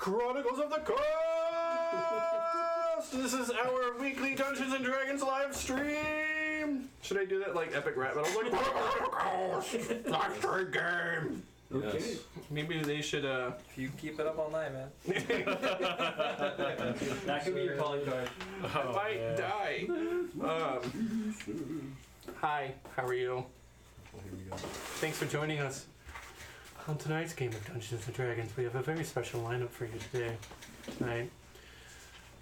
Chronicles of the Coast! This is our weekly Dungeons and Dragons live stream! Should I do that like epic rap battle? Like, live stream game! Okay. Yes. Maybe they should, If you keep it up all night, man. That could be your calling card. I might die. Hi, how are you? Thanks for joining us. On tonight's game of Dungeons & Dragons, we have a very special lineup for you today.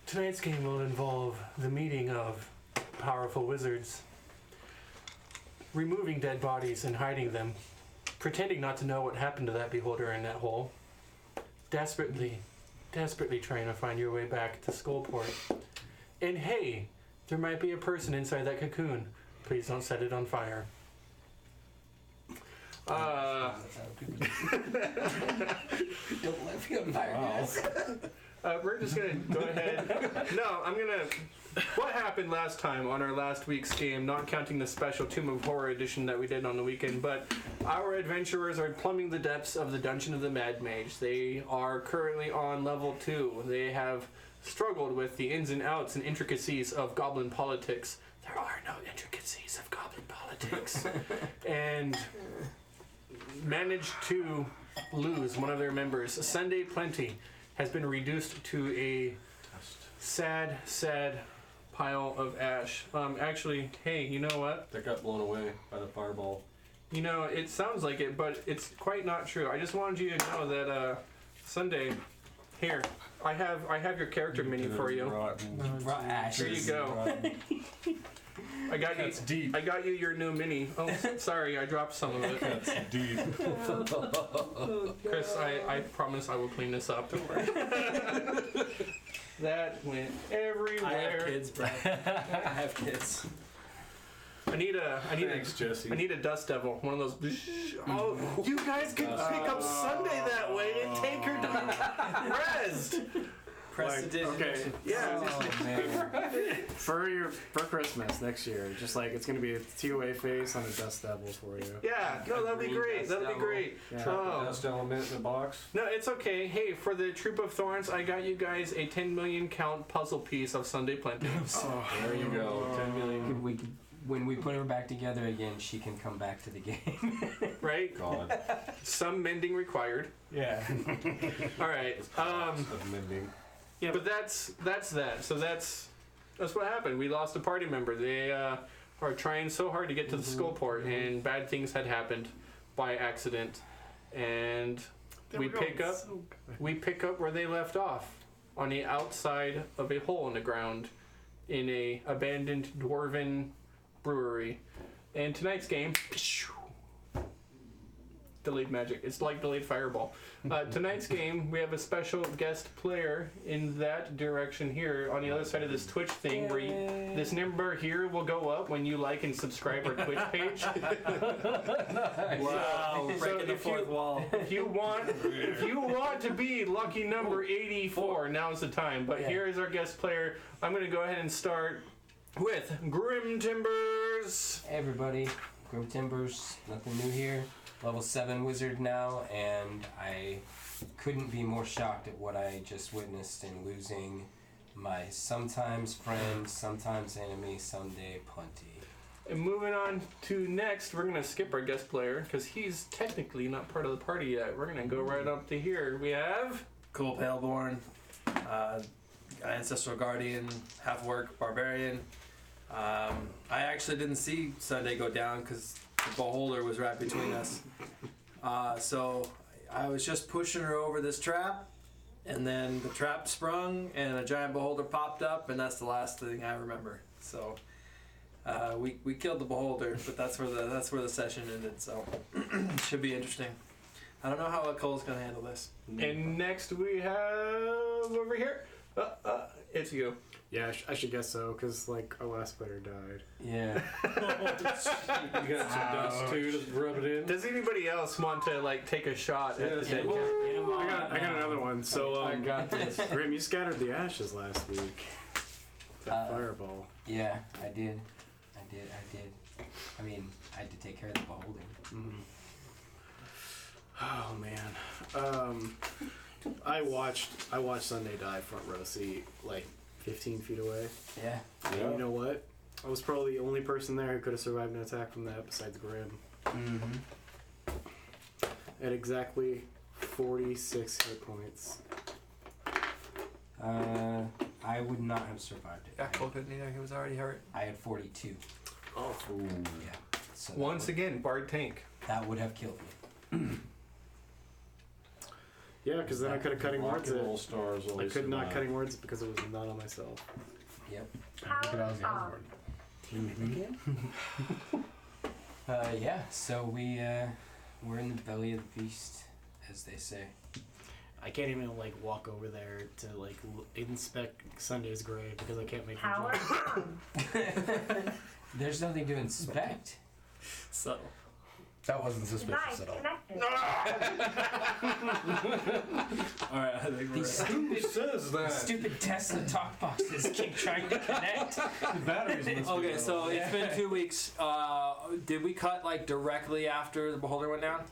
Tonight's game will involve the meeting of powerful wizards, removing dead bodies and hiding them, pretending not to know what happened to that beholder in that hole, desperately trying to find your way back to Skullport. And hey, there might be a person inside that cocoon. Please don't set it on fire. Don't let me on fire, guys. We're just gonna go ahead. What happened last time on our last week's game, not counting the special Tomb of Horror edition that we did on the weekend, but our adventurers are plumbing the depths of the Dungeon of the Mad Mage. They are currently on level 2. They have struggled with the ins and outs and intricacies of goblin politics. There are no intricacies of goblin politics. And managed to lose one of their members. Sunday Plenty has been reduced to a sad pile of ash. Actually, hey, you know what? That got blown away by the fireball. You know, it sounds like it, but it's quite not true. I just wanted you to know that Sunday, here, I have your character mini for you. Raw ashes. Here you go. I got you. That's deep. I got you your new mini. Oh, sorry, I dropped some of it. That's deep. Chris, I promise I will clean this up. Don't worry. That went everywhere. I have kids, bro. I have kids. I need Thanks, Jesse. a dust devil. One of those. Oh, you guys could pick up Sunday that way and take her to rest. Okay, Yeah. Oh, man. for Christmas next year, just like it's gonna be a TOA face on a dust devil for you. Yeah. No, that'd be Green great. dust That'd be devil. great. Yeah. Oh. Dust element in the box. No, it's okay. Hey, for the Troop of Thorns, I got you guys a 10 million count puzzle piece of Sunday Plenty. There you go. 10 million. When we put her back together again, she can come back to the game. Right? God. Some mending required. Yeah. All right. Of mending. Yeah, but that's that. So that's what happened. We lost a party member. They are trying so hard to get to the Skullport, and bad things had happened by accident. And we pick up where they left off, on the outside of a hole in the ground, in a abandoned dwarven brewery. And tonight's game. Delayed magic. It's like delayed fireball. Tonight's game, we have a special guest player in that direction here on the other side of this Twitch thing, where this number here will go up when you like and subscribe our Twitch page. Wow, breaking the fourth wall. If you want to be lucky number 84, now's the time. But here is our guest player. I'm going to go ahead and start with Grim Timbers. Hey everybody, Grim Timbers, nothing new here. Level 7 wizard now, and I couldn't be more shocked at what I just witnessed in losing my sometimes friend, sometimes enemy, Sunday Plenty. And moving on to next, we're going to skip our guest player because he's technically not part of the party yet. We're going to go right up to here. We have... Cool Paleborn, Ancestral Guardian, half work Barbarian. I actually didn't see Sunday go down because the beholder was right between us. So I was just pushing her over this trap, and then the trap sprung, and a giant beholder popped up, and that's the last thing I remember. So we killed the beholder, but that's where the session ended. So should be interesting. I don't know how Cole's gonna handle this. And next we have over here. It's you. Yeah, I should guess so, because like our last player died. Yeah. You got some dust too to rub it in. Does anybody else want to like take a shot at the dead cat? I got another one. So I got this. Grim, you scattered the ashes last week. That fireball. Yeah, I did. I mean, I had to take care of the beholding. Oh man. I watched Sunday die front row seat, like 15 feet away. Yeah. And you know what? I was probably the only person there who could have survived an attack from that besides Grim. Mm-hmm. At exactly 46 hit points. I would not have survived it. Yeah, Cole couldn't either. He was already hurt. I had 42. Oh. Yeah. So Once again, Bard tank. that would have killed me. Yeah, because then I could have cutting words it. Roll stars I always could not survive. cutting words because it was not on myself. Yep. Look at Ozzy Osbourne. Yeah. So we're in the belly of the beast, as they say. I can't even like walk over there to like inspect Sunday's grave because I can't make the Power jump. on. There's nothing to inspect. Subtle. That wasn't suspicious Device at all. connected. Alright, I think These Who says that? stupid Tesla talk boxes keep trying to connect. The batteries must be Okay, low. so it's been 2 weeks. Did we cut like directly after the beholder went down?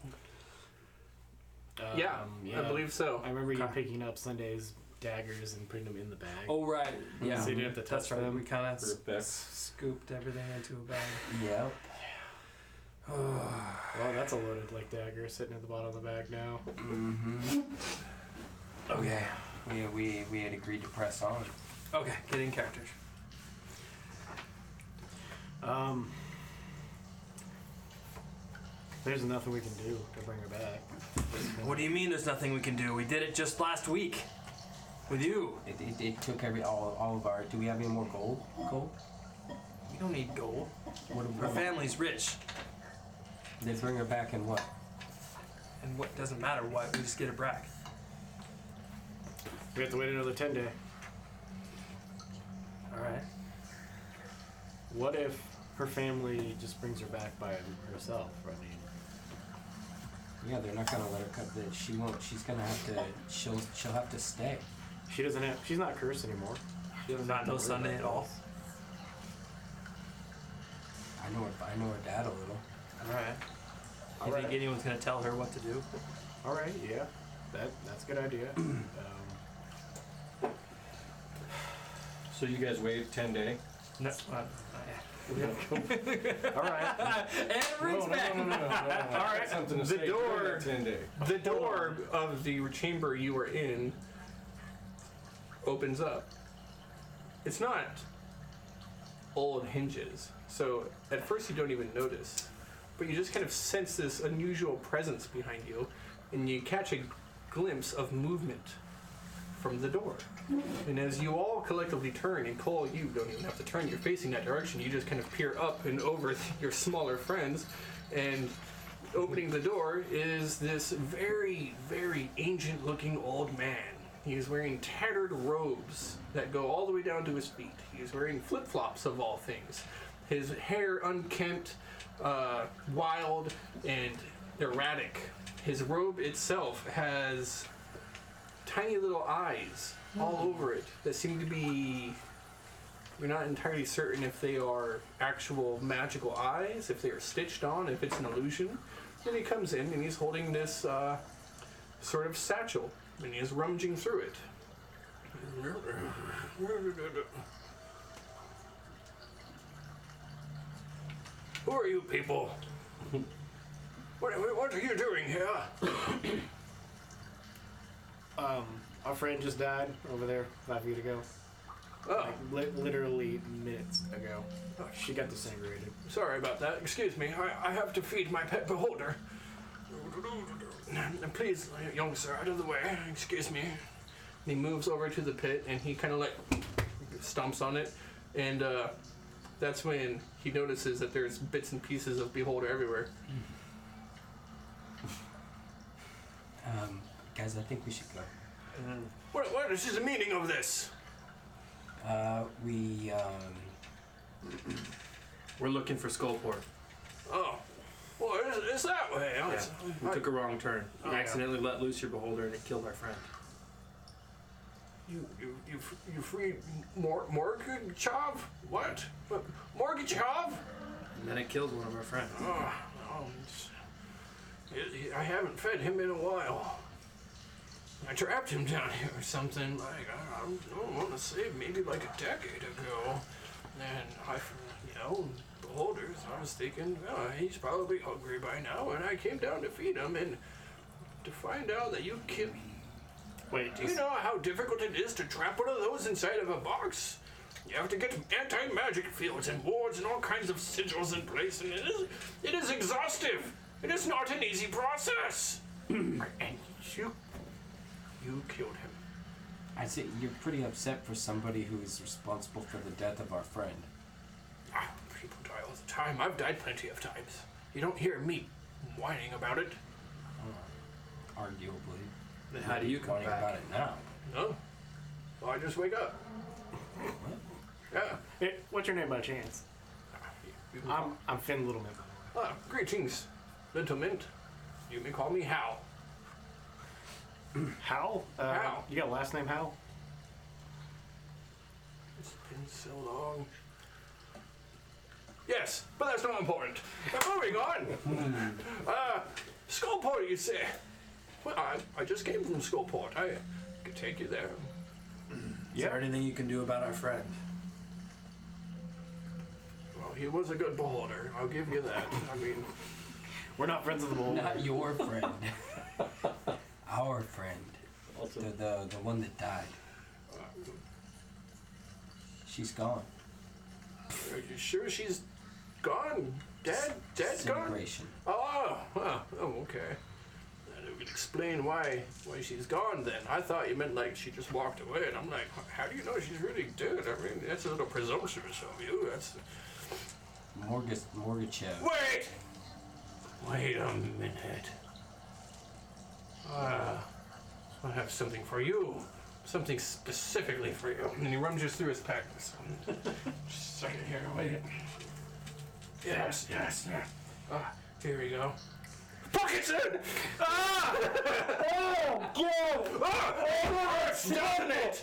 Yeah, I believe so. I remember you Okay. picking up Sunday's daggers and putting them in the bag. Oh right, yeah. So you didn't have to touch That's right. them. We kind of For effect. scooped everything into a bag. Yep. Well, that's a loaded like dagger sitting at the bottom of the bag now. Mm-hmm. Okay. We had agreed to press on. Okay, get in characters. There's nothing we can do to bring her back. What do you mean there's nothing we can do? We did it just last week. With you. It took all of our. Do we have any more gold? Gold? We don't need gold. What? Our family's rich. They bring her back in what? And what doesn't matter what, we just get her back. We have to wait another 10 day. Alright. What if her family just brings her back by herself? I mean, Yeah, they're not gonna let her cut the. She won't. She's gonna have to. She'll have to stay. she doesn't have. She's not cursed anymore. She doesn't Not have to no worry Sunday about at all. this. I know her dad a little. Alright. You Alright. think anyone's gonna tell her what to do? All right, yeah, that's a good idea. So you guys wait 10 day? No. All right. And Rick's back. No. All right, Something to the say during door- that 10 day. The door of the chamber you were in opens up. It's not old hinges, so at first you don't even notice, but you just kind of sense this unusual presence behind you, and you catch a glimpse of movement from the door. And as you all collectively turn, and Cole, you don't even have to turn, you're facing that direction, you just kind of peer up and over your smaller friends, and opening the door is this very, very ancient looking old man. He is wearing tattered robes that go all the way down to his feet. He is wearing flip-flops of all things. His hair unkempt, wild, and erratic. His robe itself has tiny little eyes all over it that seem to be, you're not entirely certain if they are actual magical eyes, if they are stitched on, if it's an illusion. Then he comes in and he's holding this sort of satchel and he is rummaging through it. Who are you people? What are you doing here? Our friend just died over there 5 feet ago. Oh, Like literally minutes ago. She got disintegrated. sorry about that. Excuse me. I have to feed my pet beholder. Please, young sir, out of the way. Excuse me. He moves over to the pit and he kind of like stomps on it, and that's when he notices that there's bits and pieces of beholder everywhere. Guys, I think we should go. What is the meaning of this? We're looking for Skullport. Oh, well, it's that way. Huh? Yeah. We took a wrong turn. Oh, You yeah. accidentally let loose your beholder and it killed our friend. You freed Morgachev? What? Morgachev? And then it killed one of our friends. I haven't fed him in a while. I trapped him down here or something. Like I don't want to say, maybe like a decade ago. And beholders. I was thinking, he's probably hungry by now, and I came down to feed him, and to find out that you killed. Wait, Do you know how difficult it is to trap one of those inside of a box? You have to get anti-magic fields and wards and all kinds of sigils in place, and it is exhaustive. It is not an easy process. And you killed him. I'd say you're pretty upset for somebody who is responsible for the death of our friend. People die all the time. I've died plenty of times. You don't hear me whining about it. Arguably. Then how do you come Whining back? about it now? No. Well, I just wake up. What? Yeah. Hey, what's your name by chance? I'm Finn Littlemint. Greetings, Little Mint. You may call me Hal. Hal? Hal. You got a last name Hal? It's been so long. Yes, but that's not important. Moving on. Skullport, you say? Well, I just came from Skullport. I could take you there. Is there anything you can do about our friend? Well, he was a good beholder. I'll give you that. I mean, We're not friends of the Beholder. Not your friend. Our friend. Also, The one that died. She's gone. are you sure she's gone? Dead? Dead? Gone? Incineration. Oh, okay. That would explain why she's gone then. I thought you meant like she just walked away, and I'm like, how do you know she's really dead? I mean, that's a little presumptuous of you. That's. Morgachev. Wait a minute. I have something for you. Something specifically for you. And he rummages through his pack. Just a second here, wait. Yes. Here we go. Pockets in! Ah! Oh, God! Ah! Oh, it's down it!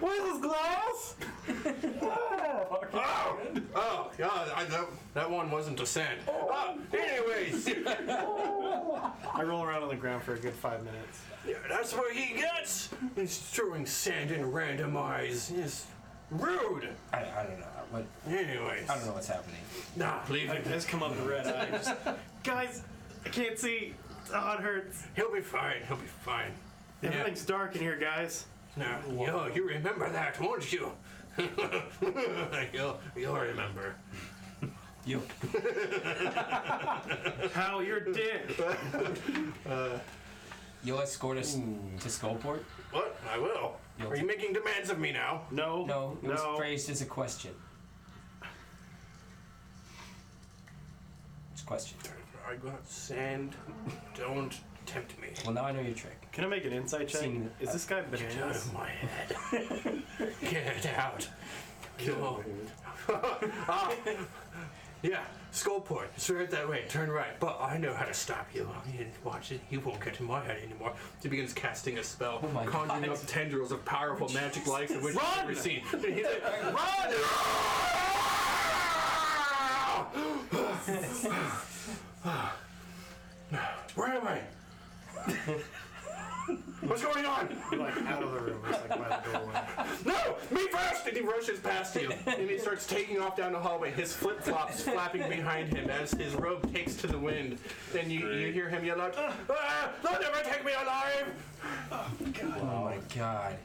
What is this, glass? Oh, yeah, that one wasn't a sand. Anyways. I roll around on the ground for a good 5 minutes. Yeah, that's what he gets. He's throwing sand in random eyes. He's rude. I don't know. What? Anyways. I don't know what's happening. Nah, leave I him. just come up with a red eye. Just, guys, I can't see. Oh, it hurts. He'll be fine. Everything's dark in here, guys. Now, you remember that, won't you? You'll remember. You. Hal, you're dead. You'll escort us to Skullport? What? I will. Are you making demands of me now? No, it was phrased as a question. It's a question. I got sand. Don't tempt me. Well, now I know your trick. Can I make an insight check? Is this guy Get out bananas? of my head. Get out. No. Yeah, Skullport. It's right that way. Turn right. But I know how to stop you. Watch it. You won't get in my head anymore. He begins casting a spell, Oh my conjuring God. up tendrils of powerful magic likes of which Run! you've never seen. And he's like, run! Where am I? What's going on? You're like out of the room. It's like by the doorway. No! Me first! And he rushes past you. And he starts taking off down the hallway, his flip-flops flapping behind him as his robe takes to the wind. And you hear him yell out, they'll never take me alive! Oh my god.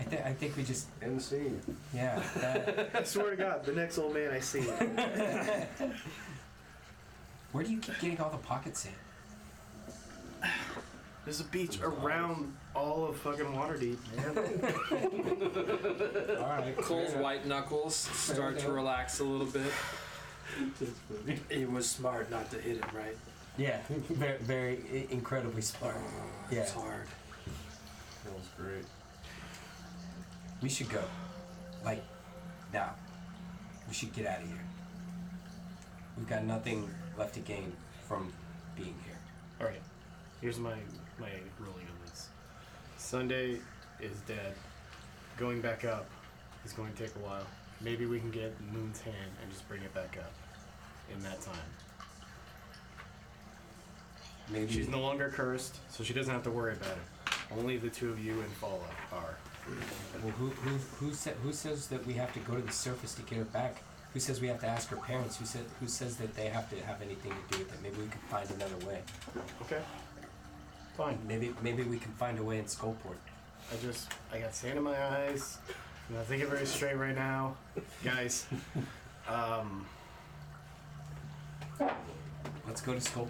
I think we just... end scene. Yeah. That, I swear to God, the next old man I see. where do you keep getting all the pockets in? There's a beach around all of fucking Waterdeep, man. Alright. Cole's white knuckles start to relax a little bit. It was smart not to hit him, right? Yeah. Very incredibly smart. Yeah. It's hard. That was great. We should go. Like, now. We should get out of here. We've got nothing left to gain from being here. Alright, here's my ruling on this. Sunday is dead. Going back up is going to take a while. Maybe we can get Moon's hand and just bring it back up in that time. maybe She's no longer cursed, so she doesn't have to worry about it. Only the two of you in Fallout are. Well, who says that we have to go to the surface to get her back? Who says we have to ask her parents? Who says that they have to have anything to do with it? Maybe we can find another way. Okay. Fine. Maybe we can find a way in Skullport. I got sand in my eyes. I'm not thinking very straight right now. Guys, Let's go to Skullport.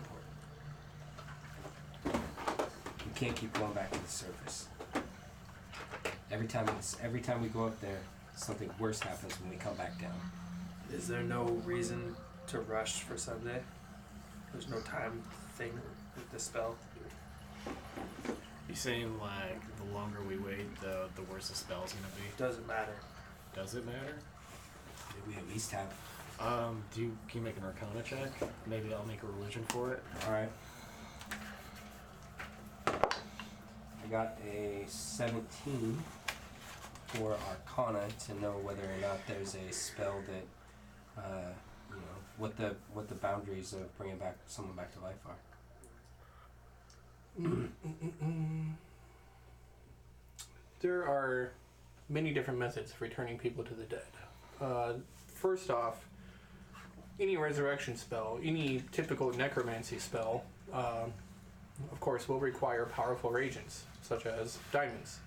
We can't keep going back to the surface. Every time we go up there, something worse happens when we come back down. Is there no reason to rush for Sunday? There's no time thing with the spell. you saying like the longer we wait, the worse the spell's gonna be? Doesn't matter. Does it matter? Maybe we at least have. Can you make an Arcana check? Maybe I'll make a religion for it. All right. I got a 17 for Arcana to know whether or not there's a spell that, what the boundaries of bringing back someone back to life are. There are many different methods of returning people to the dead. First off, any resurrection spell, any typical necromancy spell, of course, will require powerful reagents, such as diamonds.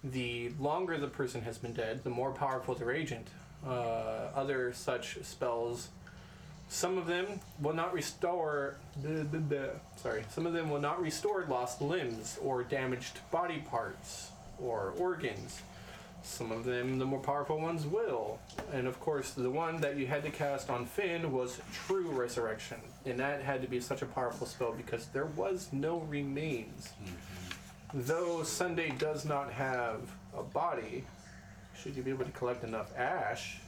The longer the person has been dead, the more powerful the reagent. Other such spells, some of them will not restore. Some of them will not restore lost limbs or damaged body parts or organs. Some of them, the more powerful ones, will. And of course, the one that you had to cast on Finn was True Resurrection. And that had to be such a powerful spell because there was no remains. Though Sunday does not have a body, should you be able to collect enough ash,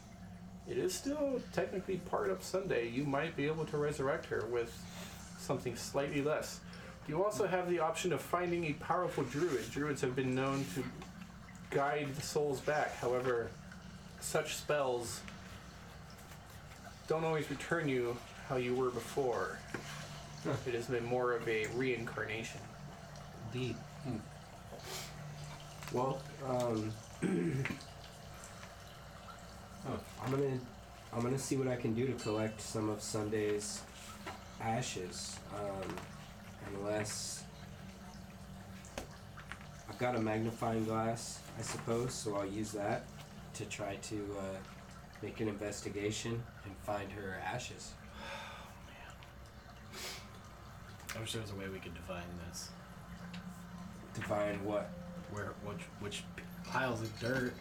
it is still technically part of Sunday. You might be able to resurrect her with something slightly less. You also have the option of finding a powerful druid. Druids have been known to guide the souls back. However, such spells don't always return you how you were before. It has been more of a reincarnation. Indeed. Well, I'm gonna see what I can do to collect some of Sunday's ashes. Unless I've got a magnifying glass, I suppose, so I'll use that to try to make an investigation and find her ashes. I wish there was a way we could divine this. Divine what? Which piles of dirt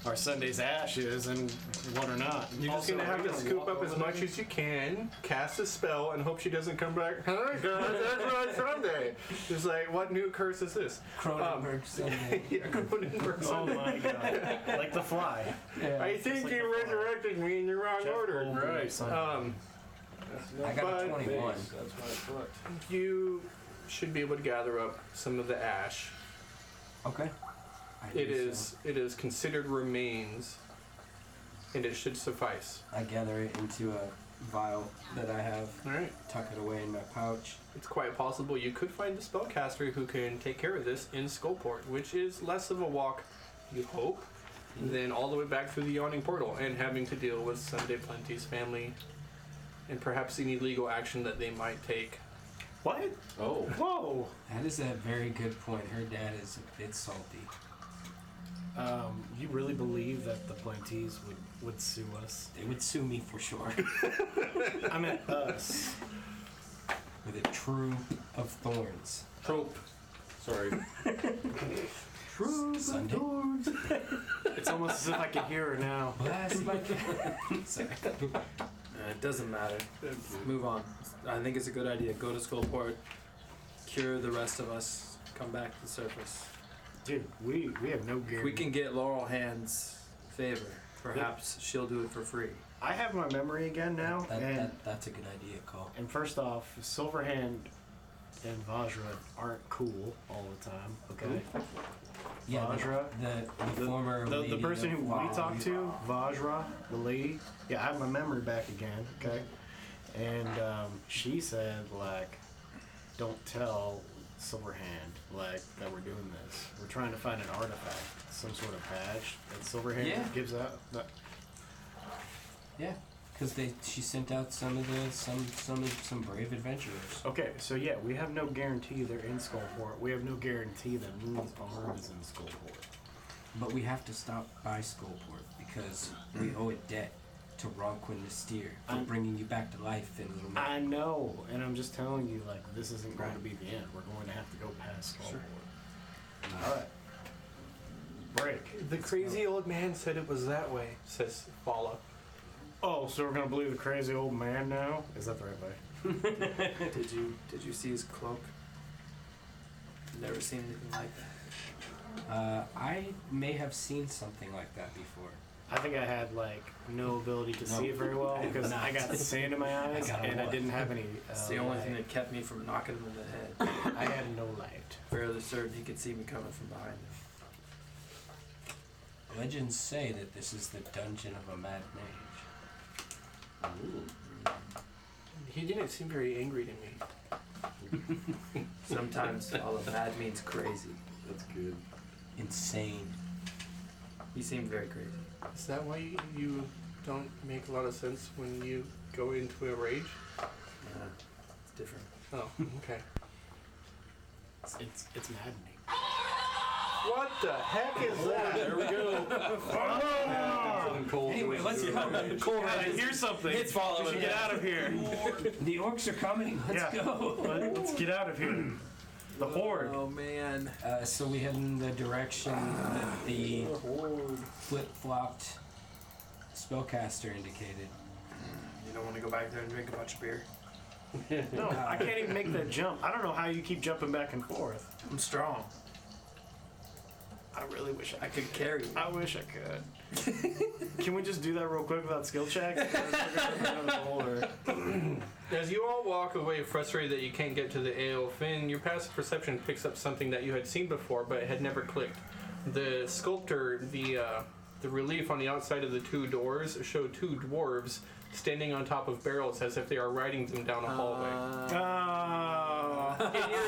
are Sunday's ashes and what are not. You're just Also, gonna have are we to scoop walk up as over much there? as you can, cast a spell, and hope she doesn't come back. Hi guys, that's right, Sunday. It's like, what new curse is this? Cronenberg Sunday. Yeah, Cronenberg Oh Sunday. my god. Like the fly. I think like you the fly. resurrected me in the wrong Jeff order. Goldblum Right. Sunday. I got a But- 21. That's my foot. You should be able to gather up some of the ash. Okay. It is considered remains, and it should suffice. I gather it into a vial that I have, All right. tuck it away in my pouch. It's quite possible you could find a spellcaster who can take care of this in Skullport, which is less of a walk, you hope, than all the way back through the yawning portal and having to deal with Sunday Plenty's family and perhaps any legal action that they might take. What? Oh. Whoa! That is a very good point. Her dad is a bit salty. You really believe that the Plantees would sue us? They would sue me for sure. I meant us. With a troop of thorns. Trope. Sorry. Sunday. It's almost as if I can hear her now. Blast my Sorry. It doesn't matter. Move on. I think it's a good idea. Go to Skullport, cure the rest of us, come back to the surface. Dude, we have no gear. If we can get Laurel Hand's favor, perhaps she'll do it for free. I have my memory again now, That's a good idea, Cole. and first off, Silverhand and Vajra aren't cool all the time. Okay. Yeah, Vajra? the former The lady person of who we Val. talked to, Vajra, the lady. Yeah, I have my memory back again. Okay. And she said like don't tell Silverhand like that we're doing this. We're trying to find an artifact, some sort of badge that Silverhand gives out. That, Yeah, because she sent out some brave adventurers. okay, so yeah, we have no guarantee they're in Skullport. We have no guarantee that Moon's arm is in Skullport. But we have to stop by Skullport because we owe a debt to Ronquin the Steer for bringing you back to life in Little I Man. know, and I'm just telling you, like, this isn't going to be the end. We're going to have to go past Skullport. Sure. All right. Break. The crazy old man said it was that way, says Fala. Oh, so we're going to believe the crazy old man now? Is that the right way? Did you see his cloak? Never seen anything like that. I may have seen something like that before. I think I had, like, no ability to see it very well I because I got sand in my eyes got and I what? didn't have any It's the only light. thing that kept me from knocking him in the head. I had no light. Fairly certain he could see me coming from behind him. Legends say that this is the dungeon of a mad mage. He didn't seem very angry to me. Sometimes all of mad means crazy. That's good. Insane. He seemed very crazy. Is that why you don't make a lot of sense when you go into a rage? Yeah, it's different. Oh, okay. It's maddening. What the heck is that? There we go. Anyway, let's go. I hear something. It's following We should get out of here. The orcs are coming. Let's go. Let's get out of here. The horde. Oh man. So we head in the direction that the flip-flopped spellcaster indicated. You don't want to go back there and drink a bunch of beer? No, I can't even make that jump. I don't know how you keep jumping back and forth. I'm strong. I really wish I could carry you. I wish I could. Can we just do that real quick without skill checks? As you all walk away frustrated that you can't get to the ale, Finn, your passive perception picks up something that you had seen before but had never clicked. The sculptor, the relief on the outside of the two doors showed two dwarves standing on top of barrels as if they are riding them down a hallway. Oh,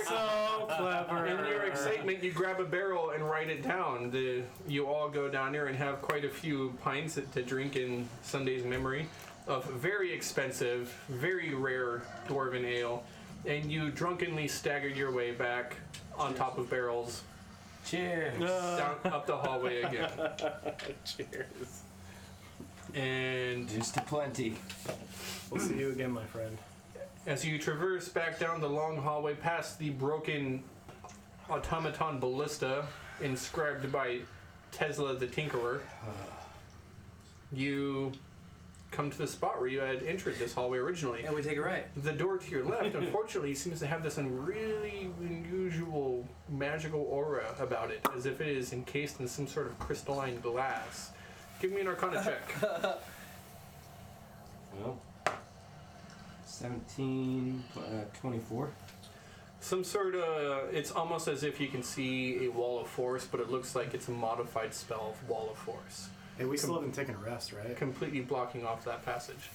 so clever. In your excitement, you grab a barrel and write it down. You all go down there and have quite a few pints to drink in Sunday's memory of very expensive, very rare dwarven ale, and you drunkenly staggered your way back on top of barrels Cheers. down up the hallway again. Cheers. And Here's to plenty. We'll see you again, my friend. as you traverse back down the long hallway past the broken automaton ballista inscribed by Tesla the Tinkerer, you come to the spot where you had entered this hallway originally. And we take a right. The door to your left, unfortunately, seems to have this really unusual magical aura about it, as if it is encased in some sort of crystalline glass. Give me an Arcana check. Well, 17, 24. Some sort of, it's almost as if you can see a wall of force, but it looks like it's a modified spell of wall of force, Hey, we still haven't taken a rest, right? completely blocking off that passage.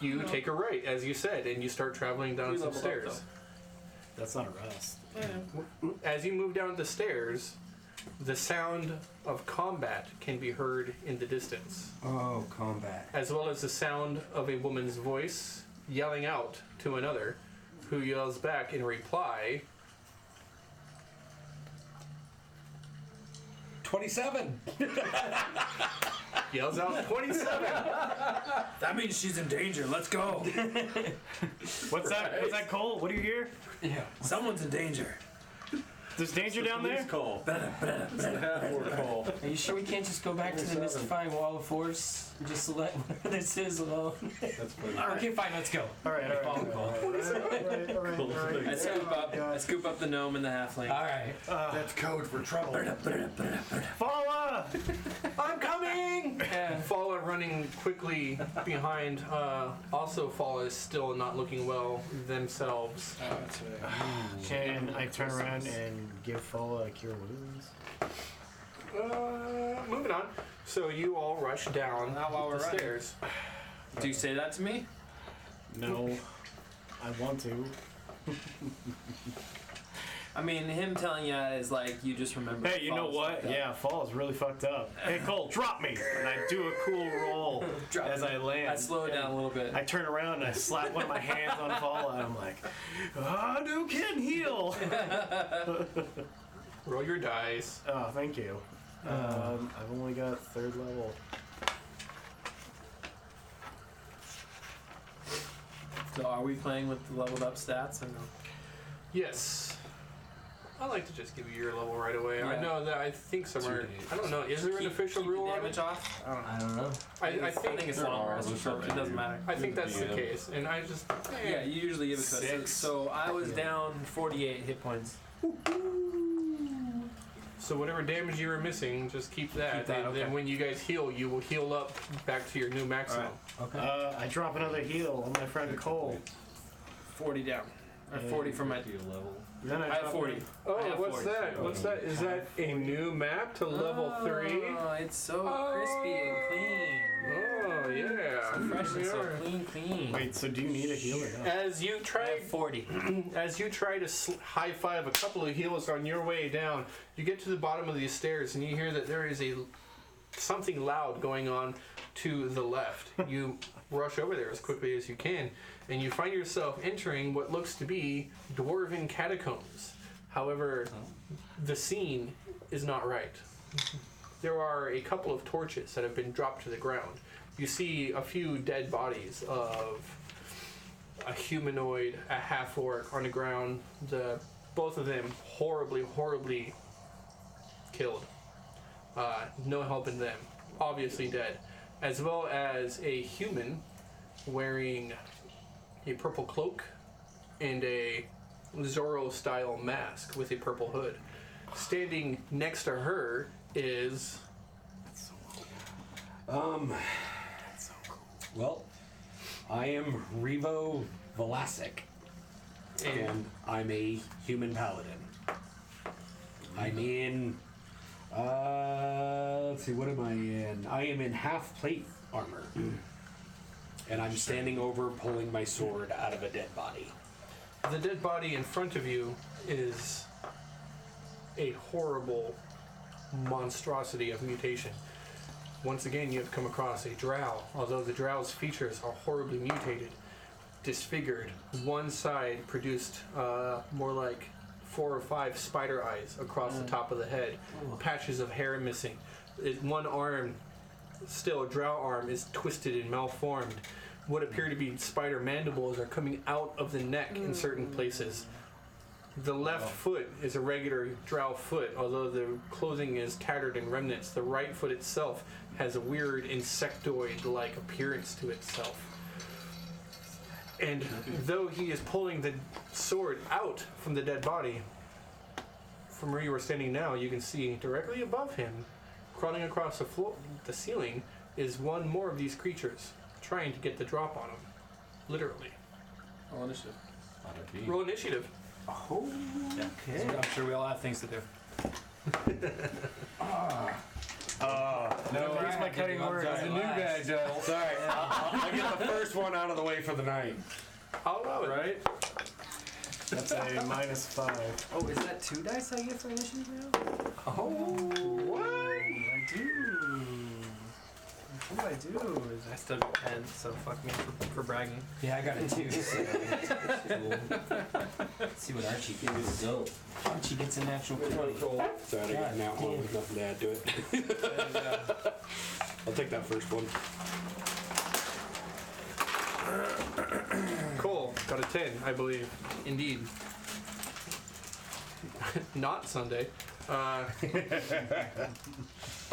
You take a right, as you said, and you start traveling down We some leveled up, stairs. That's not a rest. As you move down the stairs, the sound of combat can be heard in the distance, Oh, combat. as well as the sound of a woman's voice yelling out to another, who yells back in reply, 27. yells out 27. That means she's in danger. Let's go. What's that? What's that, Cole? What do you hear? Yeah. Someone's in danger. There's danger down there? Call. It's the half-orc call. Are you sure we can't just go back to the mystifying wall of force? Just let whatever this is alone. That's funny. Okay, fine, let's go. All right, all right. Call. I scoop up the gnome and the halfling. All right. That's code for trouble. Fala! I'm coming! And Fala running quickly behind. Also, Fala is still not looking well themselves. Can I turn around and give Fala a cure wounds? Moving on. So you all rush down Not while we're the running. stairs. Do you say that to me? No. I want to. I mean, him telling you is like you just remember. Hey, you know what? Yeah, fall is really fucked up. Hey, Cole, drop me! And I do a cool roll as I land. I slow it down a little bit. I turn around and I slap one of my hands on fall, and I'm like, Hadouken heal! Roll your dice. Oh, thank you. I've only got 3rd level. So are we playing with the leveled up stats or no? Yes. I like to just give you your level right away. I Yeah. know that I think somewhere. 2 days. I don't know. Is there an official keep rule the on damage it? off? I don't know. I don't know. I I think it's There long are, rest, there's so something it doesn't here. matter. I think that's the Yeah. case, and I just. Yeah, you usually give it to us. 6. So I was down 48 hit points. So whatever damage you were missing, just keep that. Keep that, and okay. then when you guys heal, you will heal up back to your new maximum. Okay. I drop another heal on my friend Cole. 40 down. Or 40 for my. Then I have drop 40. him- Oh, I have what's 40. that? What's that? Is that a new map to level 3? Oh, it's so crispy and clean. Oh, yeah. So fresh and Here so we are. clean. Wait, so do you need a heal or not? As you I try have 40. As you try to high five a couple of heals on your way down, you get to the bottom of these stairs and you hear that there is something loud going on to the left. You rush over there as quickly as you can, and you find yourself entering what looks to be dwarven catacombs. However, the scene is not right. There are a couple of torches that have been dropped to the ground. You see a few dead bodies of a humanoid, a half-orc on the ground. Both of them horribly killed. No helping them. Obviously dead. As well as a human wearing a purple cloak and a Zorro-style mask with a purple hood. Standing next to her is... Well, I am Revo Velasic, and I'm a human paladin. I'm in, let's see, what am I in? I am in half plate armor. And I'm standing over pulling my sword out of a dead body. The dead body in front of you is a horrible monstrosity of mutation. Once again, you have come across a drow, although the drow's features are horribly mutated, disfigured. One side produced more like 4 or 5 spider eyes across the top of the head, patches of hair missing. One arm, still a drow arm, is twisted and malformed. What appear to be spider mandibles are coming out of the neck in certain places. The left foot is a regular drow foot, although the clothing is tattered in remnants. The right foot itself has a weird insectoid-like appearance to itself. And though he is pulling the sword out from the dead body, from where you are standing now, you can see directly above him, crawling across the floor, the ceiling, is one more of these creatures, trying to get the drop on him. Literally. Roll initiative. Roll initiative. Yeah. I'm sure we all have things to do. No, use my cutting words. As a new guy, Joe. Sorry, I'll get the first one out of the way for the night. I'll allow it. Right? That's a -5. Oh, is that 2 dice I get for initiative now? Oh, what? I do. What I do is I still got 10, so fuck me for bragging. Yeah, I got it too. So let's see what Archie gets. Archie gets a natural 20. Sorry, I got now one with nothing to add to it. I'll take that first one. Cole got a 10, I believe. Indeed. Not Sunday. Are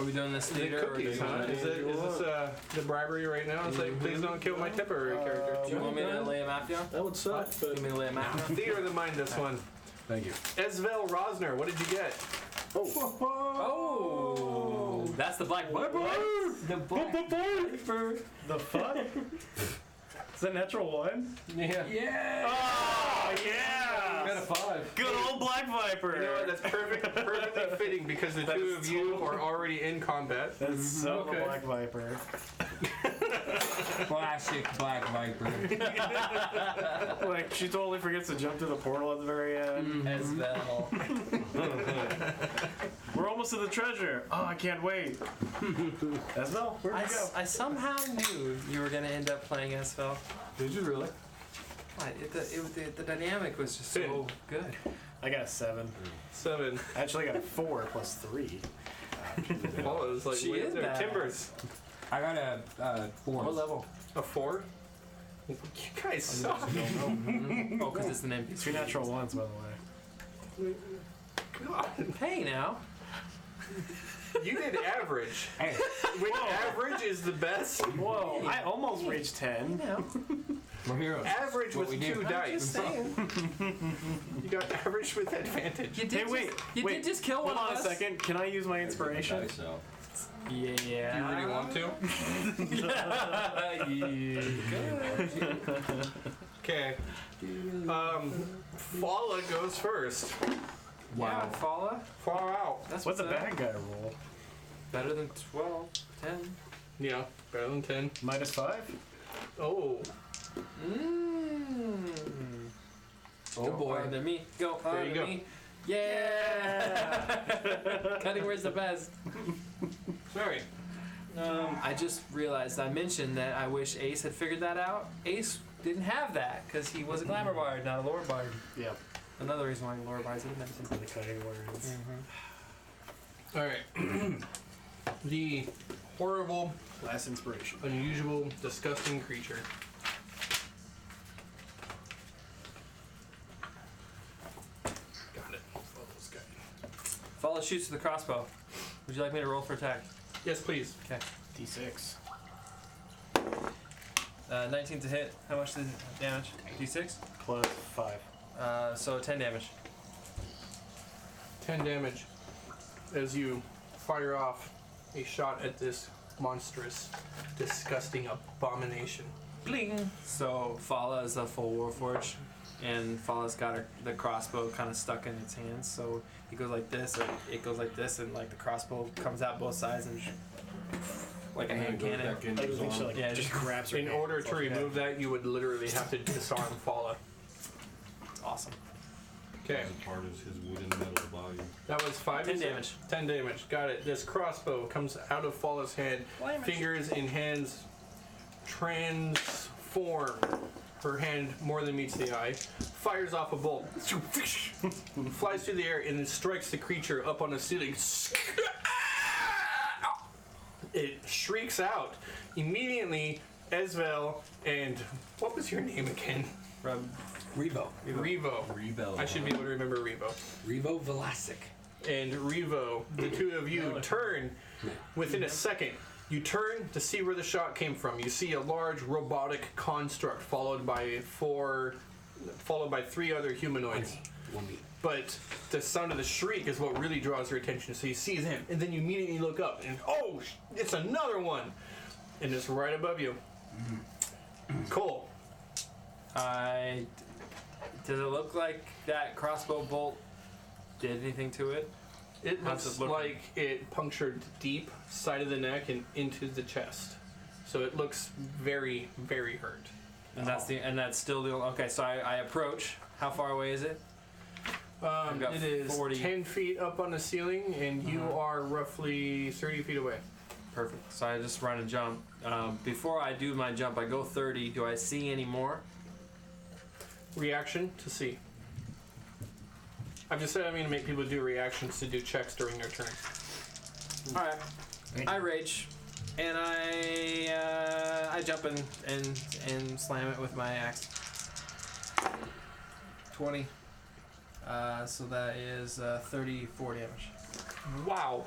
we doing this The theater or do cookies, you huh? want Is this the bribery right now? It's like, please don't kill my temporary character. Do you want me to lay a map down? That would suck, You but want me to lay a map down? Theater of the mind, this one. Thank you. Esvel Rosner, what did you get? Oh! That's the black book. The black viper. The fuck? Is that natural 1? Yeah. Yeah. Oh, yeah! Got a 5. Good old Black Viper! You know what? That's perfectly fitting because the That two is of you are already in combat. That's so Okay. Black Viper. Classic Black Viper. Like, she totally forgets to jump to the portal at the very end. As well. We're almost to the treasure. Oh, I can't wait. Esmel, where'd you go? I somehow knew you were going to end up playing Esfel. Did you really? The dynamic was just so good. I got a 7. 7. I actually got a 4 plus 3. Oh, it was like She way up is there. bad. Timbers. I got a 4. What level? A 4. You guys suck. Oh, because it's an NPC. 2 natural ones, by the way. God. Hey, now. You did average. Hey, When average is the best, Whoa, I almost reached 10. we're heroes. average What with we do. 2 I'm dice. just saying. You got average with advantage. You did Hey, wait, You wait. did just kill one Hold on of a us. second. Can I use my inspiration? Yeah. Do you really want to? Okay. Fala goes first. Wow. Fala. Far out. That's What's a up. bad guy roll? Better than 12, 10. Yeah, better than 10. Minus 5? Oh. Oh Go boy. harder than me. Go There harder you than go. me. Yeah! Cutting words the best. Sorry. I just realized I mentioned that I wish Ace had figured that out. Ace didn't have that because he was a glamour bard, not a lore bard. Yep. Another reason why lore bards didn't have The cutting words. Alright. The horrible, Last inspiration. unusual, disgusting creature. Got it. Follow this guy. Follow shoots with the crossbow. Would you like me to roll for attack? Yes, please. Okay. D6. 19 to hit. How much the damage? D6? Plus 5. So 10 damage. 10 damage as you fire off a shot at this monstrous, disgusting abomination. Bling! So Fala is a full warforge, and Fala's got the crossbow kind of stuck in its hands. So he goes like this, or it goes like this, and like the crossbow comes out both sides and like a hand cannon. I think she like, Yeah, just just- grabs her In hand. order It's to like, yeah. remove that, you would literally have to disarm Fala. It's awesome. Okay, As part of his wooden metal body. that was 5 10 you said? damage. 10 damage. Got it. This crossbow comes out of Fala's hand. Fingers and hands transform. Her hand more than meets the eye. Fires off a bolt. Flies through the air and then strikes the creature up on the ceiling. It shrieks out. Immediately, Esvel and... What was your name again? Revo. Revo. Revo. I should be able to remember Revo. Revo Velasic. And Revo, the two of you turn within a second. You turn to see where the shot came from. You see a large robotic construct followed by 3 other humanoids. But the sound of the shriek is what really draws your attention. So you see him, and then you immediately look up, and oh, it's another one, and it's right above you. Cole. Does it look like that crossbow bolt did anything to it? It How's looks it look? like it punctured deep side of the neck and into the chest. So it looks very, very hurt. And that's still the okay. So I approach. How far away is it? I've got It is 40. 10 feet up on the ceiling, and you are roughly 30 feet away. Perfect. So I just run and jump. Before I do my jump, I go 30. Do I see any more? Reaction to see. I've decided I'm going to make people do reactions to do checks during their turn. All right. I rage, and I jump and slam it with my axe. 20. So that is 34 damage. Wow.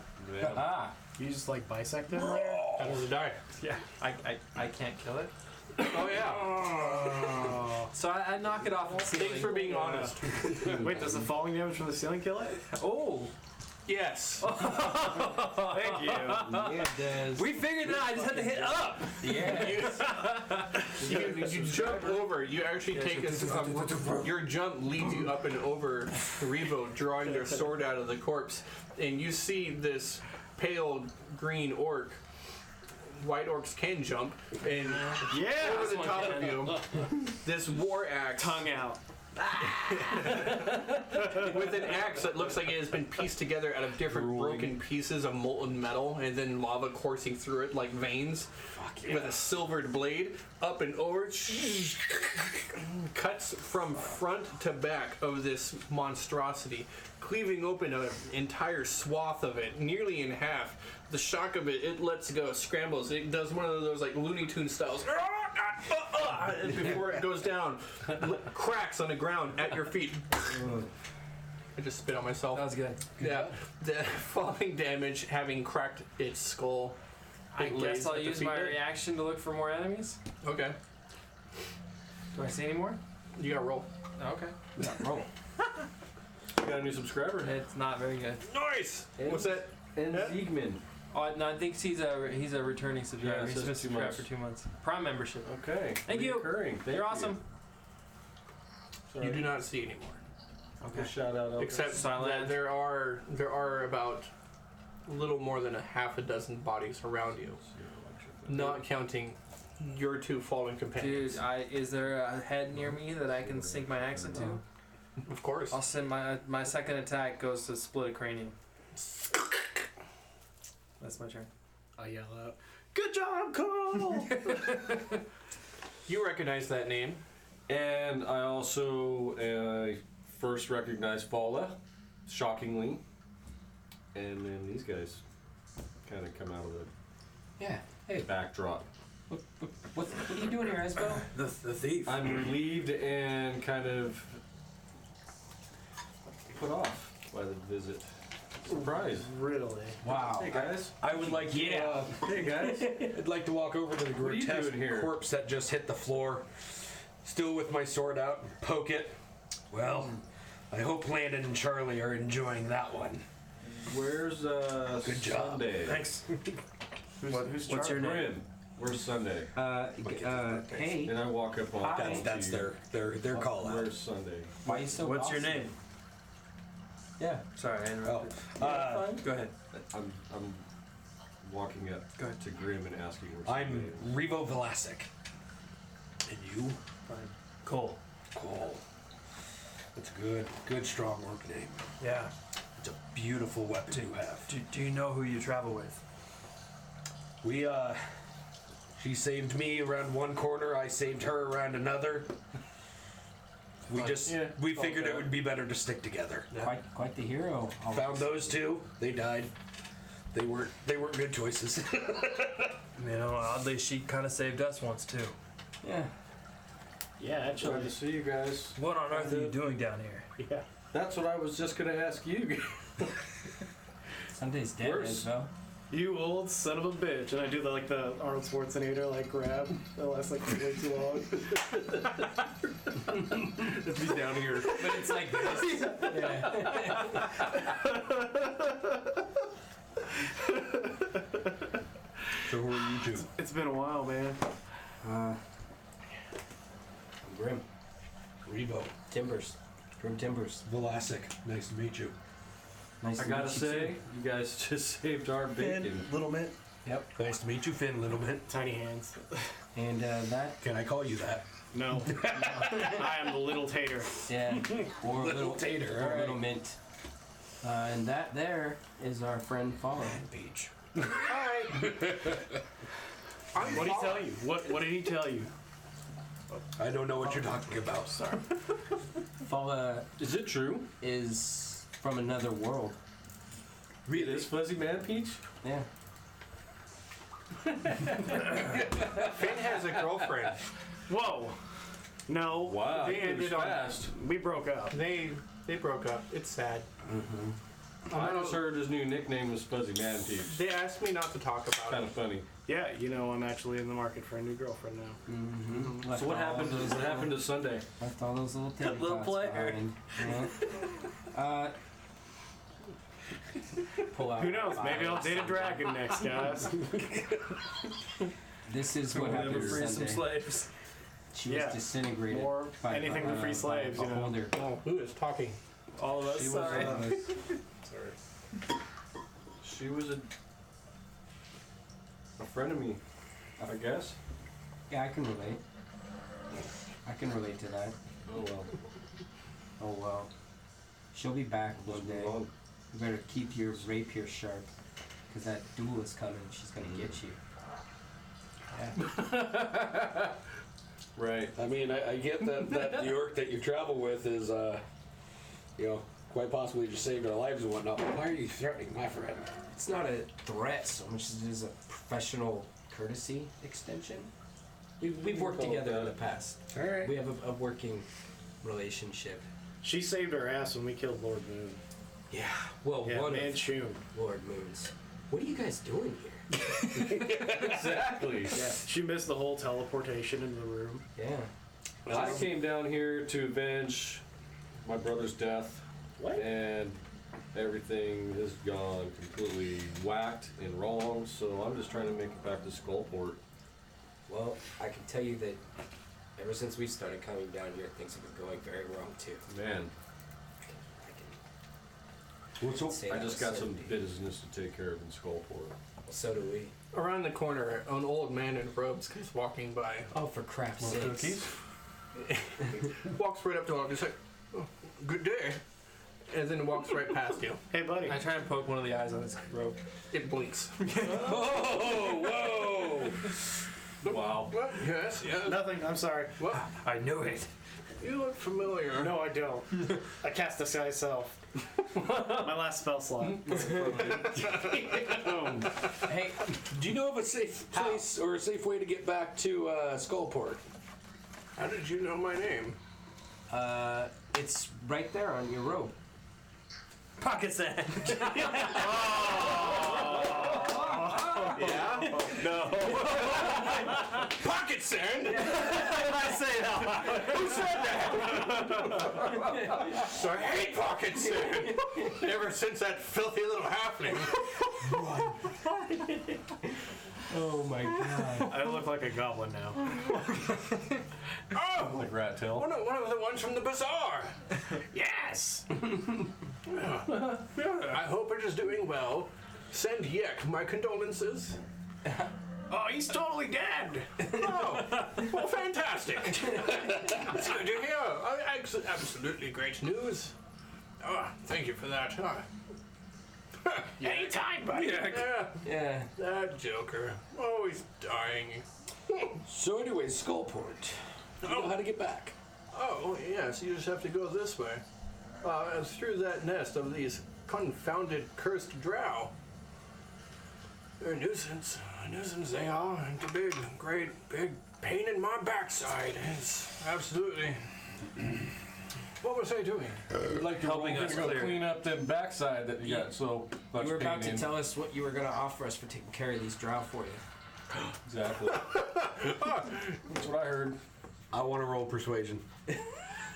Ah, You just like bisect him there? How does it die? Yeah. I can't kill it. Oh, yeah. So I knock it off the ceiling. Thanks for being honest. Wait, does the falling damage from the ceiling kill it? Oh. Yes. Thank you. yeah, it does. We figured it out. I just had to hit up. Yeah. You jump over. You actually take your jump leads you up and over Revo, drawing their sword out of the corpse, and you see this pale green orc white orcs can jump, and Yeah! over the top of you, this war axe Tongue out. with an axe that looks like it has been pieced together out of different broken pieces of molten metal and then lava coursing through it like veins with a silvered blade up and over cuts from front to back of this monstrosity, cleaving open an entire swath of it nearly in half. The shock of it, it lets go, scrambles, it does one of those like Looney Tunes styles and before it goes down, cracks on the ground at your feet. I just spit on myself. That was good. Yeah, the falling damage having cracked its skull. I It guess lays I'll at the use feet my of it. reaction to look for more enemies. Okay, Do I see any more? you gotta roll. Okay. Roll. Got a new subscriber. It's not very good. Nice. What's that? And Yeah. Ziegman. Oh, no, I think he's a returning subscriber. Yeah, it He's says been 2 subscribed months. for 2 months. Prime membership. Okay. Thank you. Recurring. Thank You're awesome. You do not see anymore. Okay. Shout out. Elvis. Except Silent. that there are about a little more than a half a dozen bodies around you, not counting your 2 fallen companions. Dude, is there a head near me that I can sink my axe into? Of course. I'll send my second attack goes to split a cranium. That's my turn. I yell out, "Good job, Cole!" You recognize that name. And I also first recognized Fala, shockingly. And then these guys kind of come out of Yeah. Hey, the backdrop. what are you doing here, Esbo? The thief. I'm relieved and kind of put off by the visit. Surprise. Really? Wow. Hey guys. I would like to, Hey guys. I'd like to walk over to the What are you grotesque doing here? corpse that just hit the floor, still with my sword out, and poke it. Well, I hope Landon and Charlie are enjoying that one. Where's Good job. Sunday? Thanks. What's your name? Grim. Where's Sunday? Hey, And I walk up on. Hi. That's to you. their call out. Where's Sunday? why are you so What's your awesome? name? Yeah. Sorry, I interrupted. Go ahead. I'm walking up Go ahead. to Grim and asking where I'm Sunday is. Revo Velasic. And you? Cole. Cool. That's a good strong orc name. Yeah. It's a beautiful weapon you have. Do you know who you travel with? We, she saved me around one corner, I saved her around another. We we figured it would be better to stick together. Quite the hero. Found those 2, they died. They weren't good choices. You know, oddly, she kind of saved us once too. Yeah. Yeah, Glad actually. to see you guys. What on earth are you doing down here? Yeah. That's what I was just gonna ask you. Sunday's dead, Where's- Esbo. You old son of a bitch. And I do the Arnold Schwarzenegger grab. That lasts way too long. If he's down here. But it's like this. So who are you 2? It's been a while, man. I'm Grim. Revo. Timbers. Grim Timbers. Velasic. Nice to meet you. Nice I to gotta meet you say, too. you guys just saved our bacon. Little Mint. Yep. Nice to meet you, Finn Littlemint. Tiny hands. And that, Can I call you that? No. I am the little tater. yeah. Or Little tater, Or alright. little mint. And that there is our friend Follow. Beach. What did he tell you? What did he tell you? I don't know what you're talking about. Sorry. Follow Is it true? is from another world. It is Fuzzy Man Peach? Yeah. Finn has a girlfriend. Whoa. No. Wow, They it was ended on- fast. We broke up. They broke up. It's sad. I just heard his new nickname was Fuzzy Man Peach. They asked me not to talk about Kind it. of funny. Yeah, I'm actually in the market for a new girlfriend now. Mm-hmm. So what happened? What happened to Sunday? Left all those little titty Little tots player. behind. Yeah. Pull out. Who knows? Maybe I'll date a dragon next, guys. This is what Never happened free some Sunday. slaves. She was Yeah. disintegrated. More by, anything to free slaves, by a you know. beholder. Oh, who is talking? All of us. She was, Sorry. She was a a friend of me, I guess. Yeah, I can relate. I can relate to that. Oh well. Oh well. She'll be back one Let's day. move on. You better keep your rapier sharp, because that duel is coming. She's gonna get you. Yeah. Right. I mean, I get that the orc that you travel with is, quite possibly just saved our lives and whatnot. But why are you threatening my friend? It's not a threat so much as it is a professional courtesy extension. We've worked together in the past. All right. We have a working relationship. She saved our ass when we killed Lord Moon. Yeah. Well, Yeah, one Manchun. of Lord Moon's. What are you guys doing here? Exactly. Yeah. She missed the whole teleportation into the room. Yeah. I came down here to avenge my brother's death, What? and everything has gone completely whacked and wrong. So I'm just trying to make it back to Skullport. Well, I can tell you that ever since we started coming down here, things have been going very wrong too. Man, What's up? Say I that just with got some certainty. business to take care of in Skullport. So do we. Around the corner, an old man in robes comes walking by. Oh, for crap's More sakes. cookies? Walks right up to him, just like, oh, good day. And then walks right past you. Hey, buddy. I try and poke one of the eyes on his robe. It blinks. Oh, whoa! Wow. What? Yes, yes. Nothing. I'm sorry. What? I knew it. You look familiar. No, I don't. I cast Disguise Self. My last spell slot. Hey, Do you know of a safe place or a safe way to get back to Skullport? How did you know my name? it's right there on your robe. Pocket sand. Yeah? No. Pocket sand? I say that. Who said that? So I hate pocket sand. Ever since that filthy little halfling. Oh my god. I look like a goblin now. Oh! Like rat tail. One of the ones from the bazaar. Yes! I hope it is doing well. Send Yek my condolences. Oh, he's totally dead! Oh, well, fantastic. That's good to hear. Absolutely great news. Oh, thank you for that. Anytime, buddy! Yeah, Yeah. that joker. Always dying. So anyway, Skullport. You know how to get back. Oh, yes, you just have to go this way. Through that nest of these confounded cursed drow. They're a nuisance. A nuisance they are. And a big, great, big pain in my backside. It's absolutely... What was I doing? We'd like to Helping roll us to go clear. clean up them backside that you got so much You were about pain to in. tell us what you were going to offer us for taking care of these drow for you. Exactly. That's what I heard. I want to roll persuasion.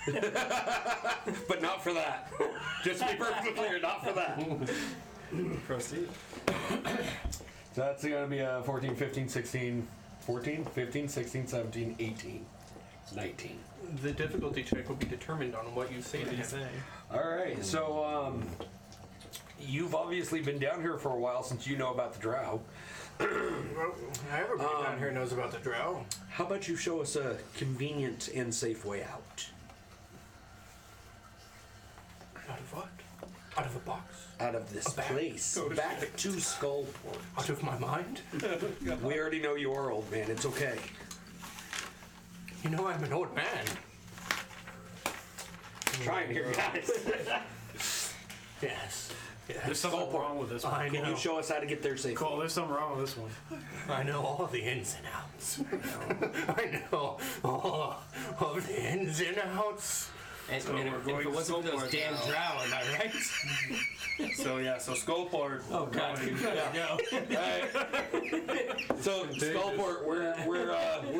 But not for that. Just to be perfectly clear, not for that. Proceed. So that's going to be a 14, 15, 16, 14, 15, 16, 17, 18, 19. The difficulty check will be determined on what you say to him. All right, so you've obviously been down here for a while since you know about the Drow. Well, everybody down here knows about the Drow. How about you show us a convenient and safe way out? Out of what? Out of a box? Out of this Back. place. Back to Skullport. Out of my mind? We already know you are old, man. It's okay. You know I'm an old man. Trying here, guys. Yes. There's Yes. something wrong with this one. I Can know. you show us how to get there safely? Cole, there's something wrong with this one. I know all the ins and outs. I know all of the ins and outs. And, So and we're if going it wasn't for to those Skullport damn now. drow, am I right? So yeah, so Skullport. Oh god, going- go. So Skullport, we're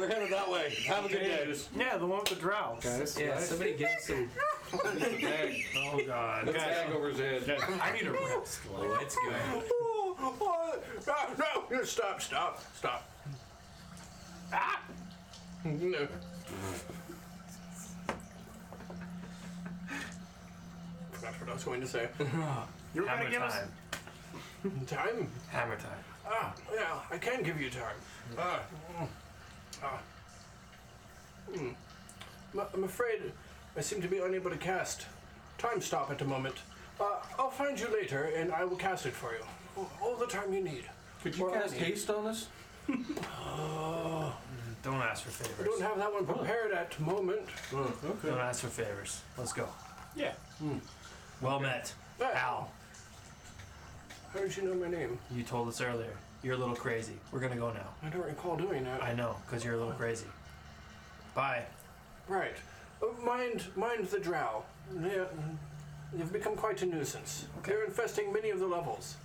headed that way. Have a good day. Yeah, the one with the drow, guys. Yeah, somebody give some. Oh, God. Put a bag over his head. I need a rest. Oh, it's good. No, stop. Ah! No. Forgot what I was going to say. You're Hammer gonna give us... time. Time? Hammer time. Yeah, I can give you time. I'm afraid I seem to be unable to cast time stop at the moment. I'll find you later, and I will cast it for you. All the time you need. Could you cast haste on us? Don't ask for I favors. don't have that one prepared at the moment. Okay. Don't ask for favors. Let's go. Yeah. Well met. Al, How did you know my name? you told us earlier. You're a little crazy. We're gonna go now. I don't recall doing that. I know, because you're a little crazy. Bye. Right. Mind the Drow. They've become quite a nuisance. They're infesting many of the levels.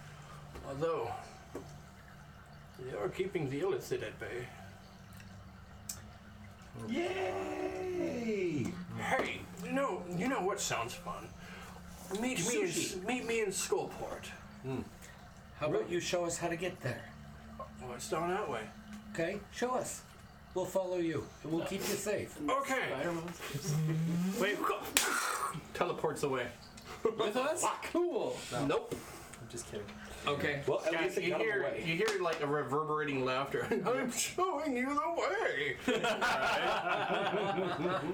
Although, they are keeping the Illithid at bay. Yay! Hey, you know what sounds fun? Meet me in Skullport. How about you show us how to get there? Oh, it's down that way. Okay, show us. We'll follow you, and we'll keep you safe. Okay. Wait. Teleports away. With us? Cool. Nope. I'm just kidding. Okay. Well, at least it You got him hear away. like a reverberating laughter. I'm showing you the way.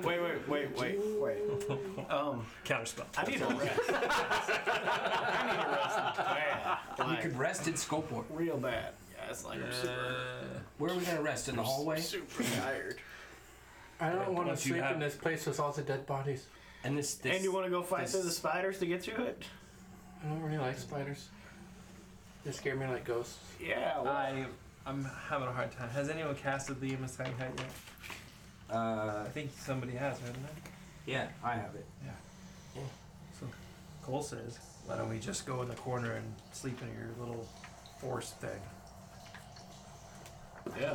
Wait. Counterspell. I need a rest. I need a rest bad. You Like, could rest in Skullport. real bad. Yeah, it's like I'm Where are we gonna rest? In the hallway? super tired. I don't want to Don't you sleep have- in this place with all the dead bodies. And this And you want to go fight this- through the spiders to get to it? I don't really like spiders. They scare me like ghosts. Yeah. Well, I'm having a hard time. Has anyone casted the Amos Tiny Hut yet? I think somebody has, hasn't it? Yeah, I have it. So Cole says, why don't we just go in the corner and sleep in your little forest thing? yeah.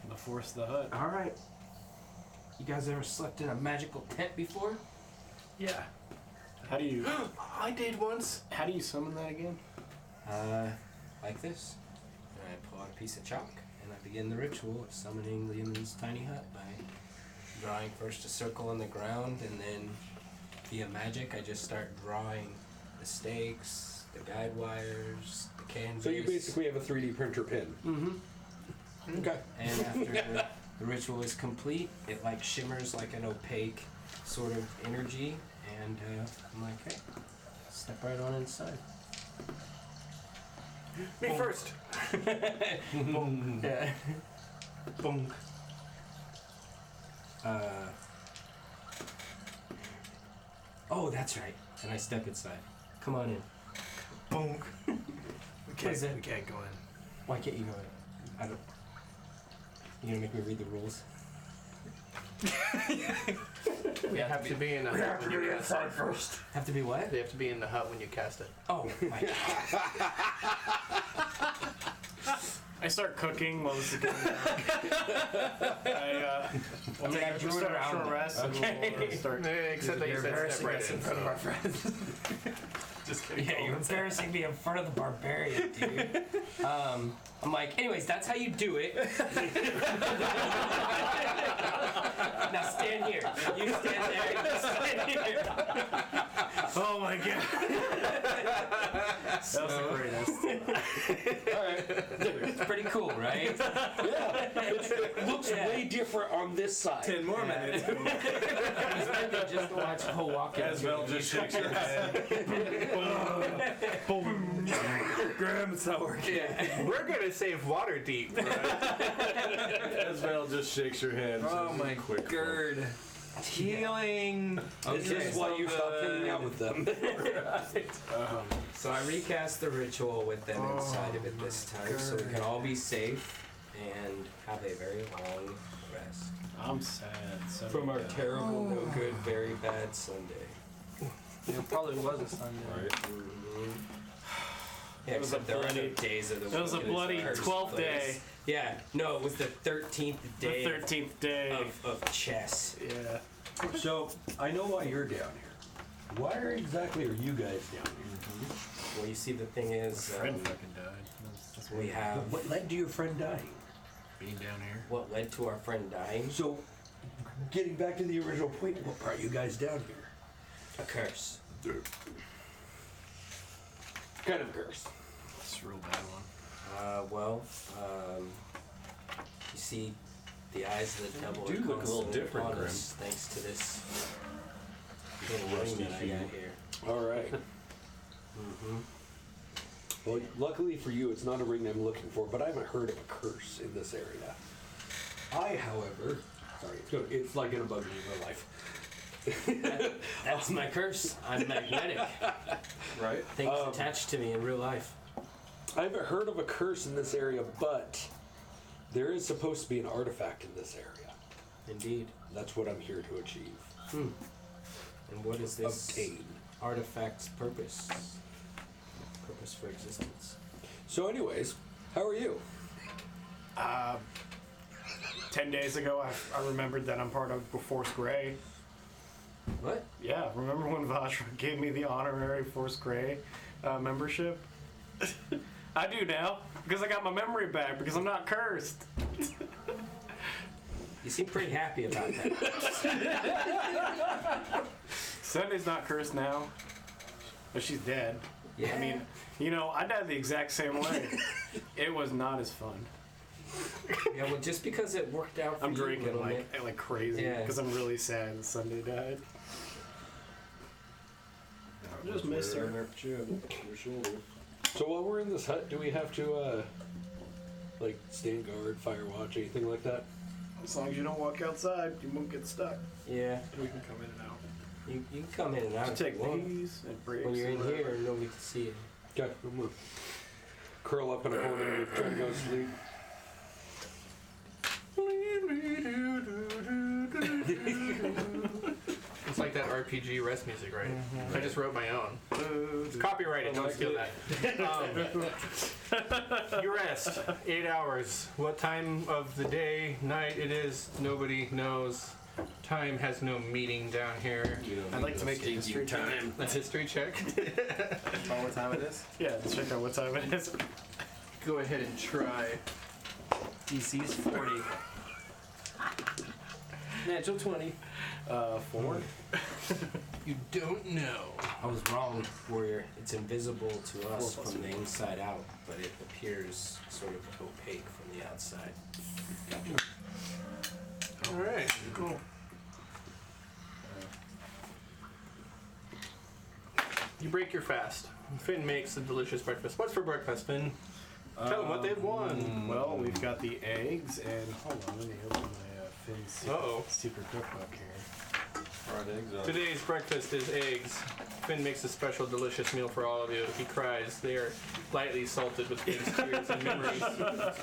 The force of the hut. All right. You guys ever slept in a magical tent before? Yeah. How do you I did once. summon that again? Like this. And I pull out a piece of chalk and I begin the ritual of summoning Liam's tiny hut by drawing first a circle on the ground, and then via magic I just start drawing the stakes, the guide wires, the canvas. So you basically have a 3D printer pin. Mm-hmm. Okay. And after the ritual is complete, it like shimmers like an opaque sort of energy, and I'm like, hey, step right on inside. Me first. Yeah. Boom. Oh, that's right. And I step inside. Come on in. Boom. We is it? can't go in. Why can't you go in? I don't. You gonna make me read the rules? We have to be in the hut when you cast it. first. Have to be what? They have to be in the hut when you cast it. Oh, right. I start cooking while this is going on. I mean, I drew it start a around short them. rest and we'll start. Except that you You're said embarrassing step right us in in. front of our friends. Just kidding. Yeah, you're embarrassing me in front of the barbarian, dude. I'm like, anyways, that's how you do it. Now stand here. You stand there. You stand here. Oh my god. That was the greatest. It's pretty cool, right? Yeah. It looks way different on this side. 10 more minutes. Just watch Hawaka. Asvel just shakes her head. Graham, it's not working. Yeah. We're gonna save water deep. Right? Asvel just shakes her head. Oh my quick. god. Healing. Is this why you stopped hanging out with them? So I recast the ritual with them inside of it this time, so we can all be safe and have a very long rest I'm sad. So from our terrible, no good, very bad Sunday. It probably was a Sunday. Right. Yeah, It was a except there are bloody- other days of the week. It was a and it's bloody cursed 12th place. day. Yeah, no, it was the 13th The day 13th day. of chess. Yeah. So, I know why you're down here. Why exactly are you guys down here? Well, you see, the thing is, Friend fucking died. That's we have What led to your friend dying? being down here. what led to our friend dying, So, getting back to the original point, what brought you guys down here? a curse. Kind of curse. It's a real bad one. You see, the eyes of the devil do are look a little constantly different, upon Grim. us, thanks to this little ring that I got here. All right. Mm-hmm. Well, luckily for you, it's not a ring I'm looking for, but I haven't heard of a curse in this area. I, however, it's like gonna bug me in real life. That's my curse. I'm magnetic. Right? Things attached to me in real life. I haven't heard of a curse in this area, but there is supposed to be an artifact in this area. Indeed. That's what I'm here to achieve. And what is this Obtain. artifact's purpose? Purpose for existence. So, anyways, how are you? 10 days ago, I remembered that I'm part of Force Grey. What? Yeah, remember when Vajra gave me the honorary Force Grey membership? I do now, because I got my memory back, because I'm not cursed. You seem pretty happy about that. Sunday's not cursed now, but she's dead. Yeah. I mean, you know, I died the exact same way. It was not as fun. Yeah, well, just because it worked out for I'm you a drinking little bit. like crazy Yeah. because I'm really sad that Sunday died. I just missed her. Your shoulder. So while we're in this hut, do we have to, like, stand guard, fire watch, anything like that? As long as you don't walk outside, you won't get stuck. Yeah, We can come in and out. you can come in and out if Take you want. these and breaks. When you're in and whatever. here, nobody can see you. Okay, I'm gonna curl up in a corner and try to go to sleep. It's like that RPG rest music, right? I just wrote my own. It's copyrighted, don't steal that. You rest 8 hours. What time of the day, night it is, nobody knows. Time has no meaning down here. I'd like to make a history check. A history check. Oh, what time it is? Yeah, let's check out what time it is. Go ahead and try. DC's 40. Natural 20. 4. You don't know. I was wrong, Warrior. It's invisible to us from the inside out, but it appears sort of opaque from the outside. All right. Cool. You break your fast. Finn makes a delicious breakfast. What's for breakfast, Finn? Tell them what they've won. Well, we've got the eggs, and hold on, let me open my Finn's Uh-oh. secret cookbook here. Fried eggs up. Today's breakfast is eggs. Finn makes a special delicious meal for all of you. He cries. They are lightly salted with Finn's tears and memories.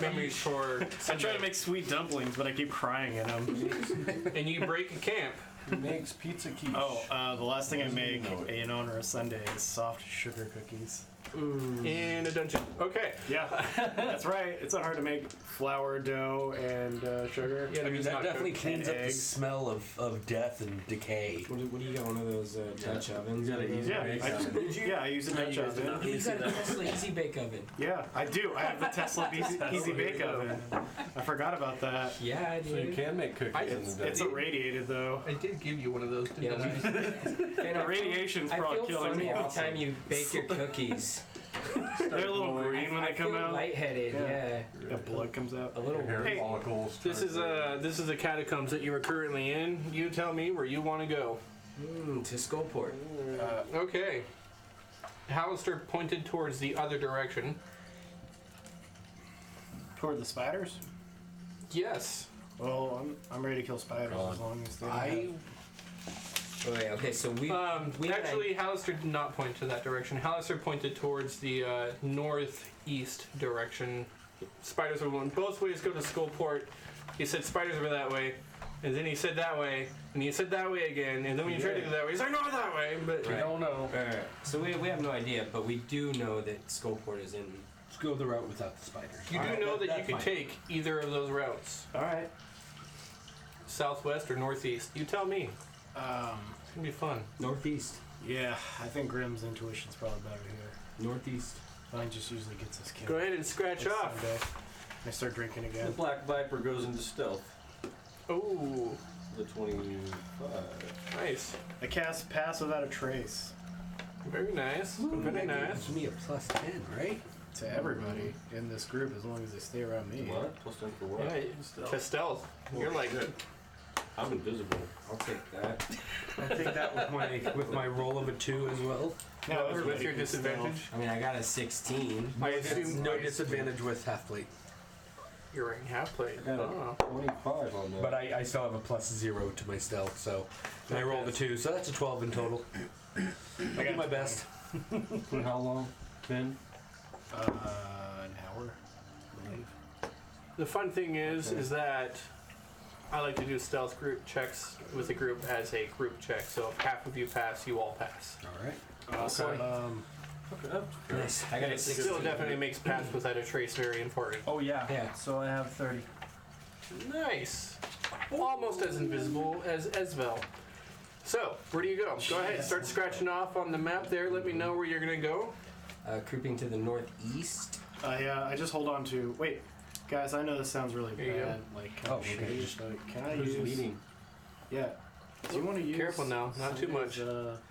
Memories for I Sunday. try to make sweet dumplings, but I keep crying in them. And you break a camp. He makes pizza quiche. Oh, the last thing I make in honor of Sunday is soft sugar cookies. In a dungeon. Okay. Yeah, that's right. It's not hard to make flour, dough, and sugar. Yeah, I mean, it's that not definitely cooked. cleans up the Eggs. smell of death and decay. What do you got? One of those Dutch ovens? You got an easy Yeah, bake I, oven. yeah, I use a Dutch oven. Yeah, you got a Tesla Easy Bake Oven. Yeah, I do. I have the Tesla Easy Bake Oven. I forgot about that. Yeah, I So you did. can make cookies in the It's irradiated though. I did give you one of those, Yeah, didn't I? and The radiation's I probably feel killing funny me. every time you bake your cookies. They're a little green when I they come feel out. lightheaded. Yeah. Yeah, The blood comes out. a little. hair Hey, follicles. This is a catacombs that you are currently in. You tell me where you want to go. To Skullport. Okay. Hallister pointed towards the other direction. Toward the spiders? Yes. Well, I'm ready to kill spiders as long as they don't have- Wait, okay, so we Actually, Hallister did not point to that direction. Hallister pointed towards the northeast direction. Spiders were going both ways. Go to Skullport. He said spiders were that way, and then he said that way, and he said that way again, and then when you tried to go that way, he's like, no, that way. But We don't know. Alright, so we have no idea, but we do know that Skullport is in. Let's go the route without the spiders. you do know that you could take either of those routes, All right. southwest or northeast. You tell me. It's gonna be fun. Northeast. Yeah, I think Grimm's intuition's probably better here. Northeast. Mine just usually gets us killed. Go ahead and scratch It's off. Sunday. I start drinking The again. Black Viper goes into stealth. Oh, The 25. nice. I cast Pass Without a Trace. Very nice. Very nice. Gives me a +10, right? to everybody in this group as long as they stay around me. What? Plus 10 for what? Yeah, to stealth. You're like, I'm invisible. I'll take that. I'll take that with my roll of a 2 as well. No, with everybody your can disadvantage. I mean, I got a 16. I assume No disadvantage with half plate. you're wearing half plate. I got Oh. a 25 on that. But I still have a plus 0 to my stealth, so. And I rolled a 2, so that's a 12 in total. I do my best. For how long? 10? An hour. I believe. The fun thing is that I like to do stealth group checks with a group as a group check. So if half of you pass, you all pass. Alright. Awesome. Okay. Nice. I got a It still 16. definitely makes pass without a trace very important. Oh yeah. Yeah. So I have 30. Nice. Almost as invisible as Esvel. So, where do you go? Go ahead, start scratching off on the map there. Let me know where you're going to go. Creeping to the northeast. I just hold on to. Wait, guys, I know this sounds really There you bad. Like, kind Oh, of okay. shitty, Just but can I Who's use. leading? Yeah. Do you want to use. Careful now, not too much.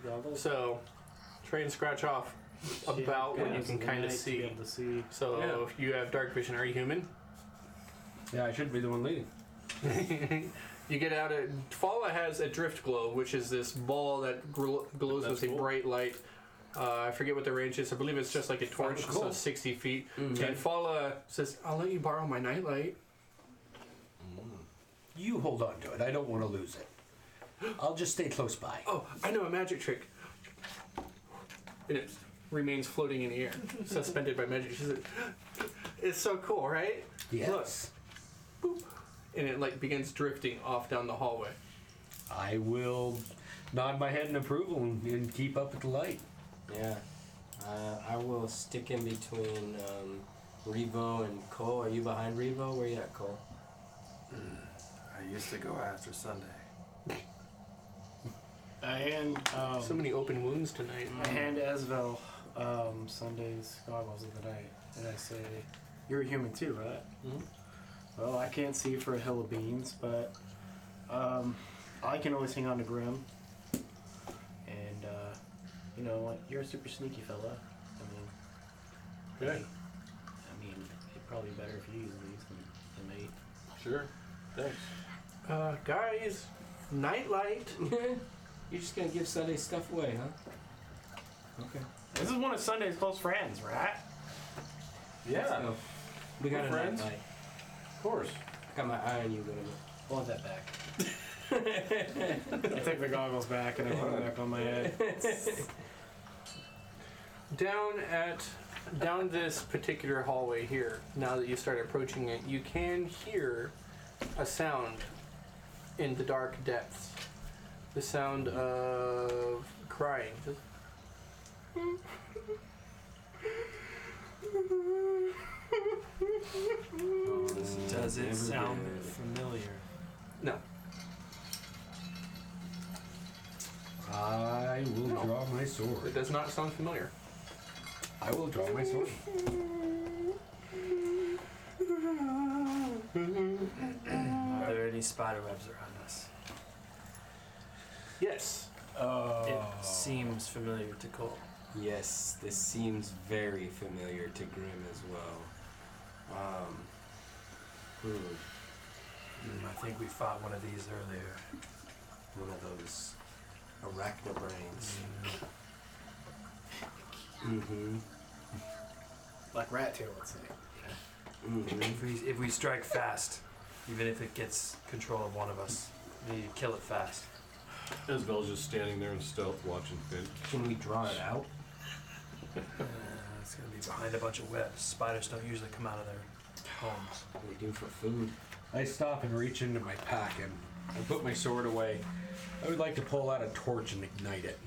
Goggles? So, try and scratch off about what you can kind of To be see. able to see. So, Yeah. if you have dark vision, are you human? Yeah, I should be the one leading. You get out at Fala has a drift globe, which is this ball that glows That's with a cool. bright light. I forget what the range is. I believe it's just like a torch, Cool. so 60 feet. Mhm. And Fala says, "I'll let you borrow my nightlight." You hold on to it. I don't want to lose it. I'll just stay close by. Oh, I know a magic trick. And it remains floating in the air, suspended by magic. She said, "It's so cool, right?" Yes. And it like begins drifting off down the hallway. I will nod my head in approval and keep up with the light. Yeah. I will stick in between Revo and Cole. Are you behind Revo? Where you at, Cole? I used to go after Sunday. I hand. So many open wounds tonight. I hand Esvel Sunday's goggles of the night, and I say, "You're a human too, right?" Mhm. Well, I can't see for a hill of beans, but I can always hang on to Grim. And you know what? You're a super sneaky fella. I Okay. mean, it'd probably be better if you use these than mate. Sure. Thanks. Guys, nightlight. You're just gonna give Sunday stuff away, huh? Okay. This is one of Sunday's close friends, right? Let's Yeah. go. We got We're a friends. nightlight. Of course. I got my eye on you, William. I'll have that back. I take the goggles back and I put them back on my head. Down this particular hallway here, now that you start approaching it, you can hear a sound in the dark depths. The sound of crying. Just Does it Never sound did. familiar? no. I will draw my It sword. does not sound familiar. I will draw my sword. Are there any spider webs around us? Yes. It seems familiar to Cole. Yes, this seems very familiar to Grim as well. I think we fought one of these earlier. One of those arachnobrains. Mm-hmm. Like rat tail, let's say. Mm-hmm. If we strike fast, even if it gets control of one of us, we need to kill it fast. Isabel's just standing there in stealth watching Finn. Can we draw it out? It's going to be behind a bunch of webs. Spiders don't usually come out of their homes. What do we do for food? I stop and reach into my pack and I put my sword away. I would like to pull out a torch and ignite it.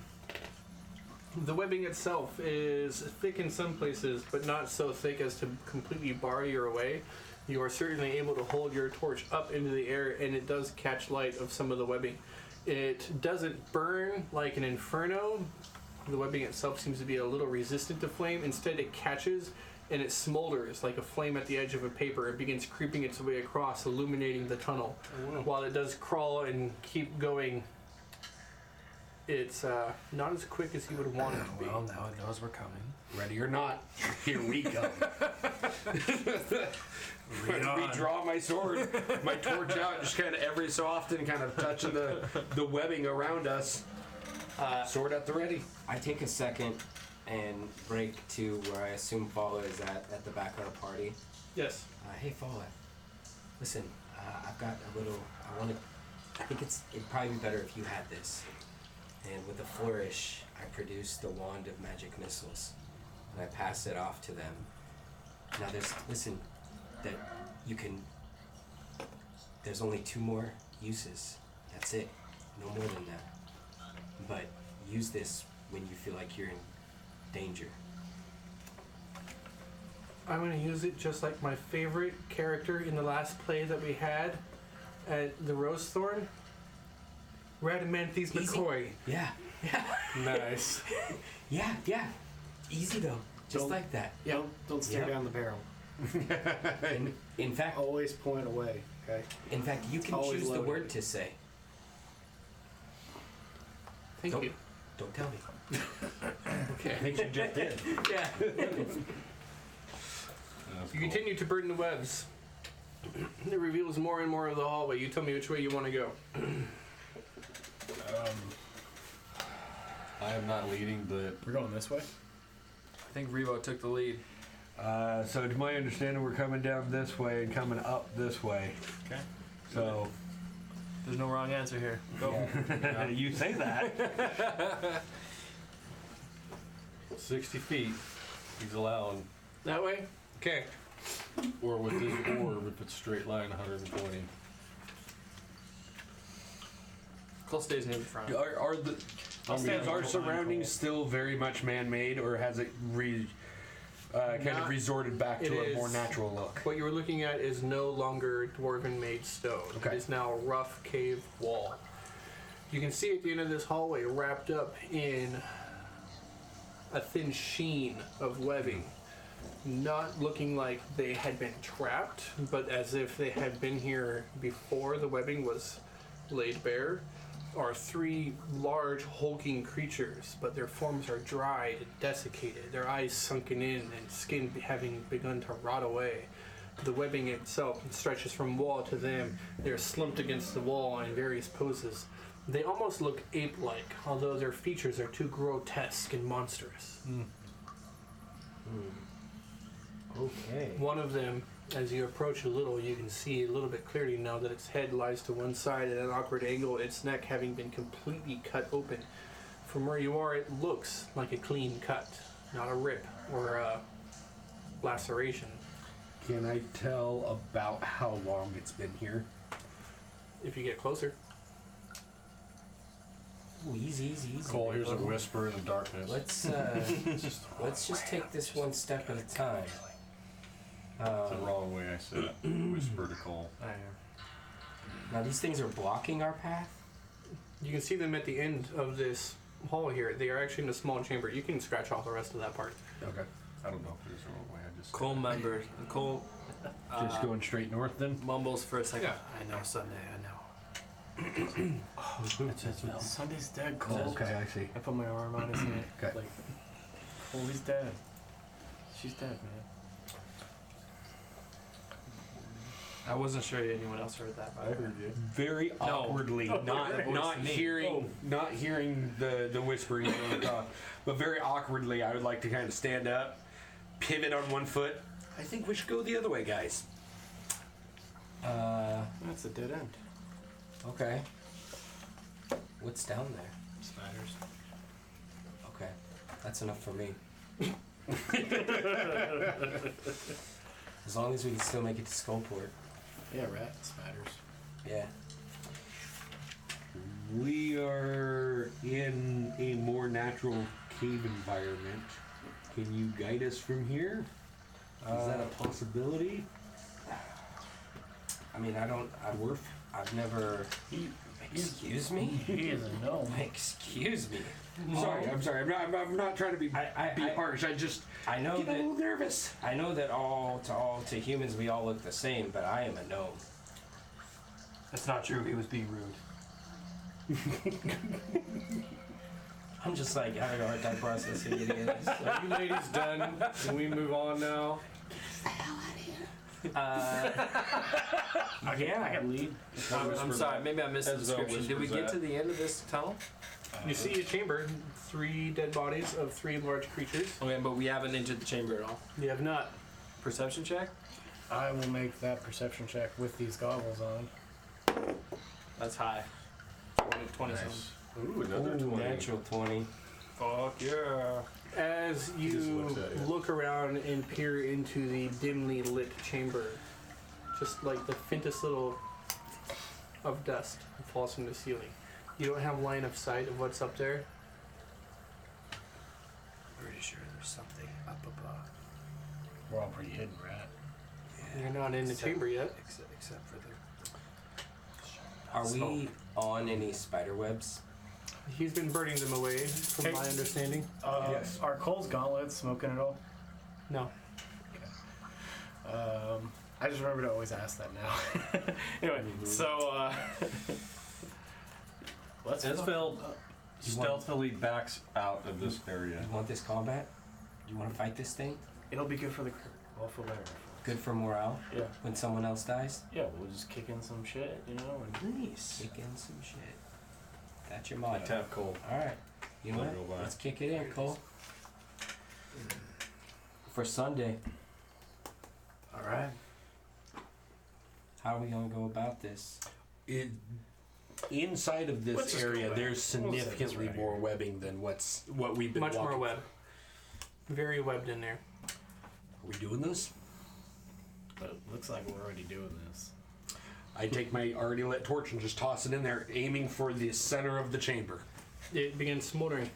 The webbing itself is thick in some places, but not so thick as to completely bar your way. You are certainly able to hold your torch up into the air, and it does catch light of some of the webbing. It doesn't burn like an inferno. The webbing itself seems to be a little resistant to flame. Instead, it catches and it smolders like a flame at the edge of a paper. It begins creeping its way across, illuminating the tunnel. While it does crawl and keep going It's not as quick as you would want it to be. Well, now it knows we're coming. Ready or not, here we come. Read on. Redraw my sword, my torch out, just kind of every so often, kind of touching the webbing around us. Sword at the ready. I take a second and break to where I assume Fala is at the back of the party. Yes. Hey Fala, listen, I've got a little. I think it'd probably be better if you had this. And with a flourish, I produce the wand of magic missiles, and I pass it off to them. Now that you can. There's only 2 more uses. That's it. No more than that. But use this when you feel like you're in danger. I'm going to use it just like my favorite character in the last play that we had at the Rosethorn. Radamanthes Easy. McCoy. Yeah. Nice. Yeah. Easy though. Just Don't- like that. Yeah. Don't stare Yep. down the barrel. In fact, Always point away. Okay. you can Always choose the loaded. word to say. Thank Don't- you. Don't tell me. Okay. I think you just did. Yeah. You continue to burn the webs. It reveals more and more of the hallway. You tell me which way you want to go. I am not leading, but We're going this way. I think Revo took the lead. So to my understanding, we're coming down this way and coming up this way. Okay. So There's no wrong answer here. Go. you say that. 60 feet he's allowing. That way? Okay. Or with this orb, if it's straight line, 120. Cole stays near the front. Are the I'll stand our behind surroundings Cole. still very much man-made, or has it kind Not- of resorted back it to a is- more natural look? What you were looking at is no longer dwarven made stone. Okay. It is now a rough cave wall. You can see at the end of this hallway wrapped up in a thin sheen of webbing. Not looking like they had been trapped, but as if they had been here before the webbing was laid bare, are 3 large hulking creatures, but their forms are dried and desiccated, their eyes sunken in and skin having begun to rot away. The webbing itself stretches from wall to them. They're slumped against the wall in various poses. They almost look ape-like, although their features are too grotesque and monstrous. Okay. One of them, as you approach a little, you can see a little bit clearly now that its head lies to one side at an awkward angle, its neck having been completely cut open. From where you are, it looks like a clean cut, not a rip or a laceration. Can I tell about how long it's been here? If you get closer. Ooh, easy. Cole hears a whisper in the darkness. Let's just take this one step at a time. It's the wrong way I said it. Whisper to Cole. I am. Now these things are blocking our path. You can see them at the end of this hall here. They are actually in a small chamber. You can scratch off the rest of that part. Okay. I don't know if there's a wrong way. I just Cole member. Cole Just going straight north then? mumbles for a second. Yeah. I know Sunday. I know. Sunday's dead, Cole. Okay, I see. I put my arm on his neck. Okay. Like, Cole, he's dead. She's dead, man. I wasn't sure anyone else heard that. I heard you. Very awkwardly, not hearing the whispering, but very awkwardly, I would like to kind of stand up, pivot on one foot. I think we should go the other way, guys. That's a dead end. Okay. What's down there? Spiders. Okay. That's enough for me. As long as we can still make it to Skullport. Yeah, rat spiders. Yeah. We are in a more natural cave environment. Can you guide us from here? Is that a possibility? I mean, I've never. Excuse me? He is a gnome. Excuse me. I'm sorry. I'm not trying to be harsh. I know get a that. little nervous. I know that to humans we all look the same, but I am a gnome. That's not true. He was being rude. I'm just like having a hard time processing it again. Are you ladies done? Can we move on now? I can lead. I'm sorry, maybe I missed the As though description. Did we whispers get to that. the end of this tunnel? You see a chamber, 3 dead bodies of 3 large creatures. Okay, but we haven't entered the chamber at all. You have not. Perception check? I will make that perception check with these goggles on. That's high. 20 something. Ooh, another Ooh, 20. natural 20. Fuck yeah. As He just you looks at you. look around and peer into the dimly lit chamber, just like the faintest little of dust falls from the ceiling. You don't have line of sight of what's up there. Pretty sure there's something up above. We're all pretty hidden, right? You're not in the chamber yet. Except for the. Are we on any spider webs? He's been burning them away, from Hey. my understanding. Yes. Are Cole's gauntlets smoking at all? No. I just remember to always ask that now. Anyway, so let's Esfeld stealthily backs out of this area. You want this combat? You want to fight this thing? It'll be good for the crew. Well, for better. Good for morale Yeah. when someone else dies? Yeah, we'll just kick in some shit, you know. And Nice. Kick in some shit. That's your I motto. tap Cole. Alright. You know Let what? it go by. Let's kick it in, Cole. For Sunday. All right. How are we going to go about this? Inside of Let's this just go area, back. there's We'll set this significantly right more here. webbing than what we've been Much more walking. web. Very webbed in there. Are we doing this? but it looks like we're already doing this. I take my already lit torch and just toss it in there, aiming for the center of the chamber. It begins smoldering.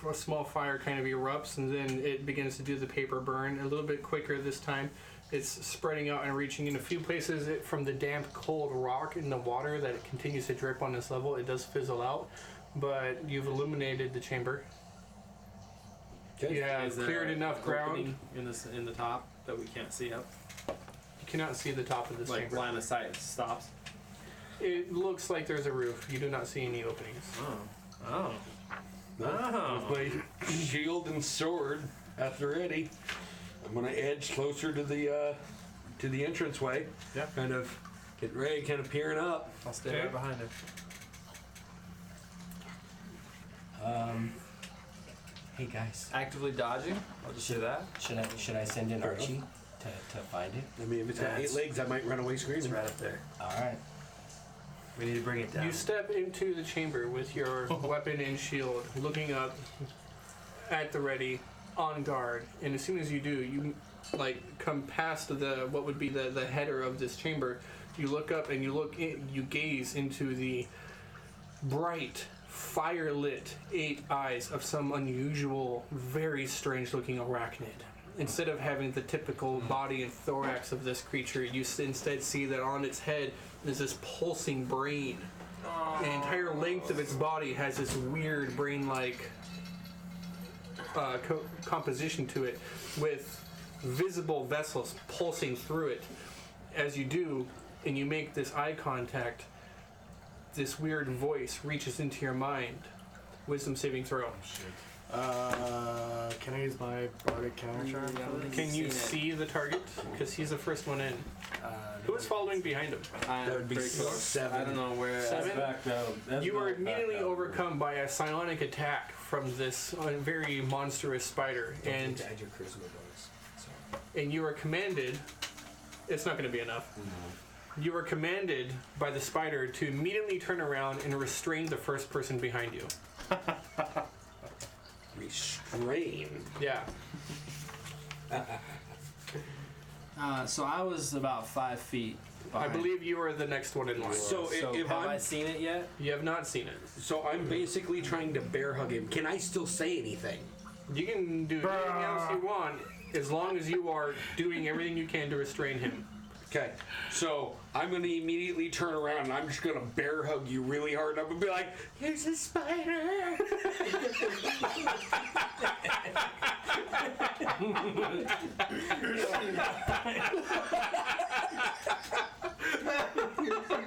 A small fire kind of erupts, and then it begins to do the paper burn a little bit quicker this time. It's spreading out and reaching in a few places. From the damp, cold rock in the water that it continues to drip on this level, it does fizzle out. But you've illuminated the chamber. You have Is there cleared an enough ground. opening in the top that we can't see up? You cannot see the top of this Like chamber. line of sight stops. It looks like there's a roof. You do not see any openings. Oh. With my shield and sword at the ready, I'm gonna edge closer to the entranceway. Yeah. Kind of get ready, kind of peering up. I'll stay Okay. right behind him. Hey guys, Actively dodging. I'll just say that. should I send in Fair Archie to find it? I mean, if it's got 8 That's- legs, I might run away screaming. Right up there. Alright. We need to bring it down. You step into the chamber with your weapon and shield, looking up at the ready, on guard. And as soon as you do, you come past the what would be the header of this chamber. You look up and you gaze into the bright, fire-lit 8 eyes of some unusual, very strange-looking arachnid. Instead of having the typical body and thorax of this creature, you instead see that on its head is this pulsing brain. The entire length of its body has this weird brain-like composition to it, with visible vessels pulsing through it. As you do, and you make this eye contact, this weird voice reaches into your mind. Wisdom saving throw. Can I use my bardic counter charm for this? Can you see the target? Because he's the first one in. Who is following behind him? I'm That would be pretty close. 7. I don't know where. Seven? Back down. You are immediately overcome by a psionic attack from this very monstrous spider, Don't and forget to add your charisma bonus. Sorry. and you are commanded. It's not going to be enough. You are commanded by the spider to immediately turn around and restrain the first person behind you. Restrain. Yeah. So I was about 5 feet. I behind. believe you are the next one in line. So if have I I'm seen it yet? You have not seen it. so I'm basically trying to bear hug him. Can I still say anything? You can do anything else you want as long as you are doing everything you can to restrain him. Okay, so I'm gonna immediately turn around and I'm just gonna bear hug you really hard. I'm gonna be like, "Here's a spider."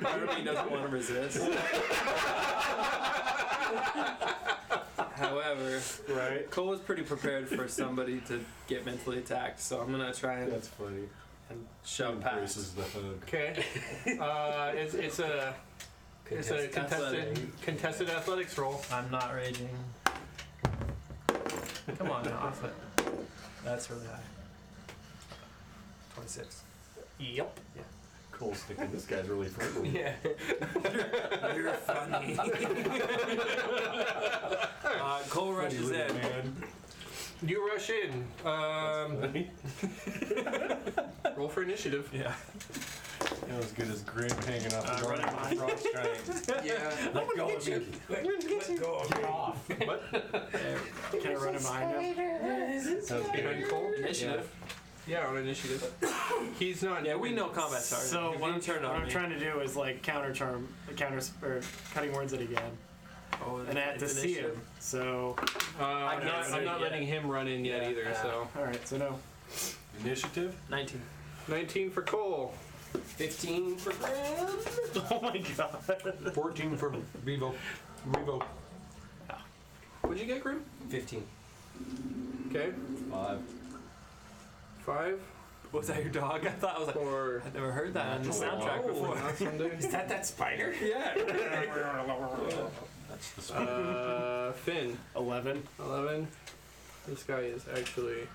Everybody doesn't want to resist. However, earlier. Right? Cole was pretty prepared for somebody to get mentally attacked, so I'm gonna try and, That's funny. and shove past. Embraces the hug. Okay. It's a contested athletics roll. I'm not raging. Come on, off it. That's really high. 26. Yep. Cole's thinking this guy's really friendly. Yeah. You're funny. Cole rushes in. Man. You rush in. Funny. Roll for initiative. Yeah. You know, as good as Grim hanging off the running behind. frog strength. Yeah. Let go of me. Let go of me. What? Can I run him behind him? Sounds Behind good. Cole? Initiative. Yeah, on initiative. He's not. Yeah, we know combat stars. So If what you I'm, turn what on I'm me. trying to do is like counter cutting words it again, Oh, and I have to it's see initiative. him. So I'm can't not, see I'm it not yet. letting him run in yet either. Yeah. So all right, so no. Initiative? 19. 19 for Cole. 15 for Graham. Oh my god. 14 for Vivo. Vivo. What'd you get, Grim? 15. Okay. 5. 5 Was that your dog? I thought I was like, for. I've never heard that on the soundtrack Oh, before. awesome, dude. Is that spider? Yeah. That's the spot. Finn. 11. 11. This guy is actually.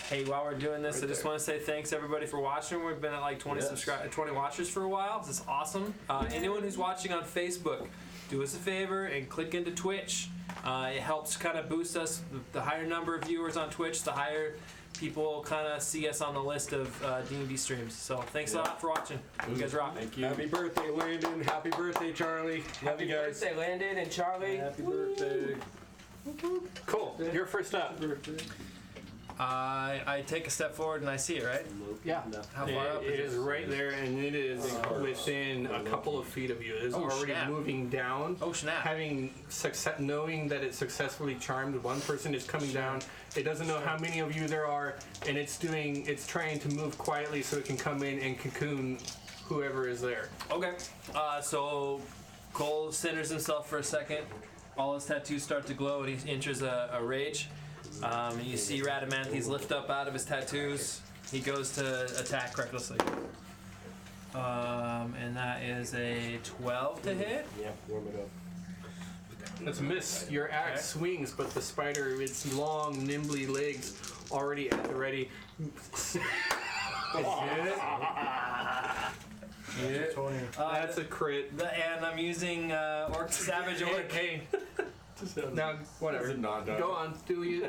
Hey, while we're doing this, Right I just there. want to say thanks everybody for watching. We've been at like 20 Yes. 20 watchers for a while. This is awesome. Anyone who's watching on Facebook, do us a favor and click into Twitch. It helps kind of boost us. The higher number of viewers on Twitch, the higher people kind of see us on the list of D&D streams. So thanks a lot for watching. You guys rock. Thank you. Happy birthday, Landon. Happy birthday, Charlie. Love you guys. Birthday, Landon and Charlie. Happy birthday. Cool. You're first up. I take a step forward and I see it, right? Yeah. How far up It is is right there, and it is within a couple of feet of you. It is Oh, already snap. moving down. Oh, snap. Having success, knowing that it's successfully charmed, one person is coming down. It doesn't know how many of you there are, and it's trying to move quietly so it can come in and cocoon whoever is there. Okay. So Cole centers himself for a second. All his tattoos start to glow, and he enters a rage. You see Radamanthes lift up out of his tattoos. He goes to attack recklessly. And that is a 12 to hit. Yeah, warm it up. That's a miss. Your axe swings, but the spider, its long, nimbly legs, already at the ready. Yeah. 20. That's a crit. And I'm using Orc Savage Orc. Hey, now whatever. Does it not die? Go on. Do you?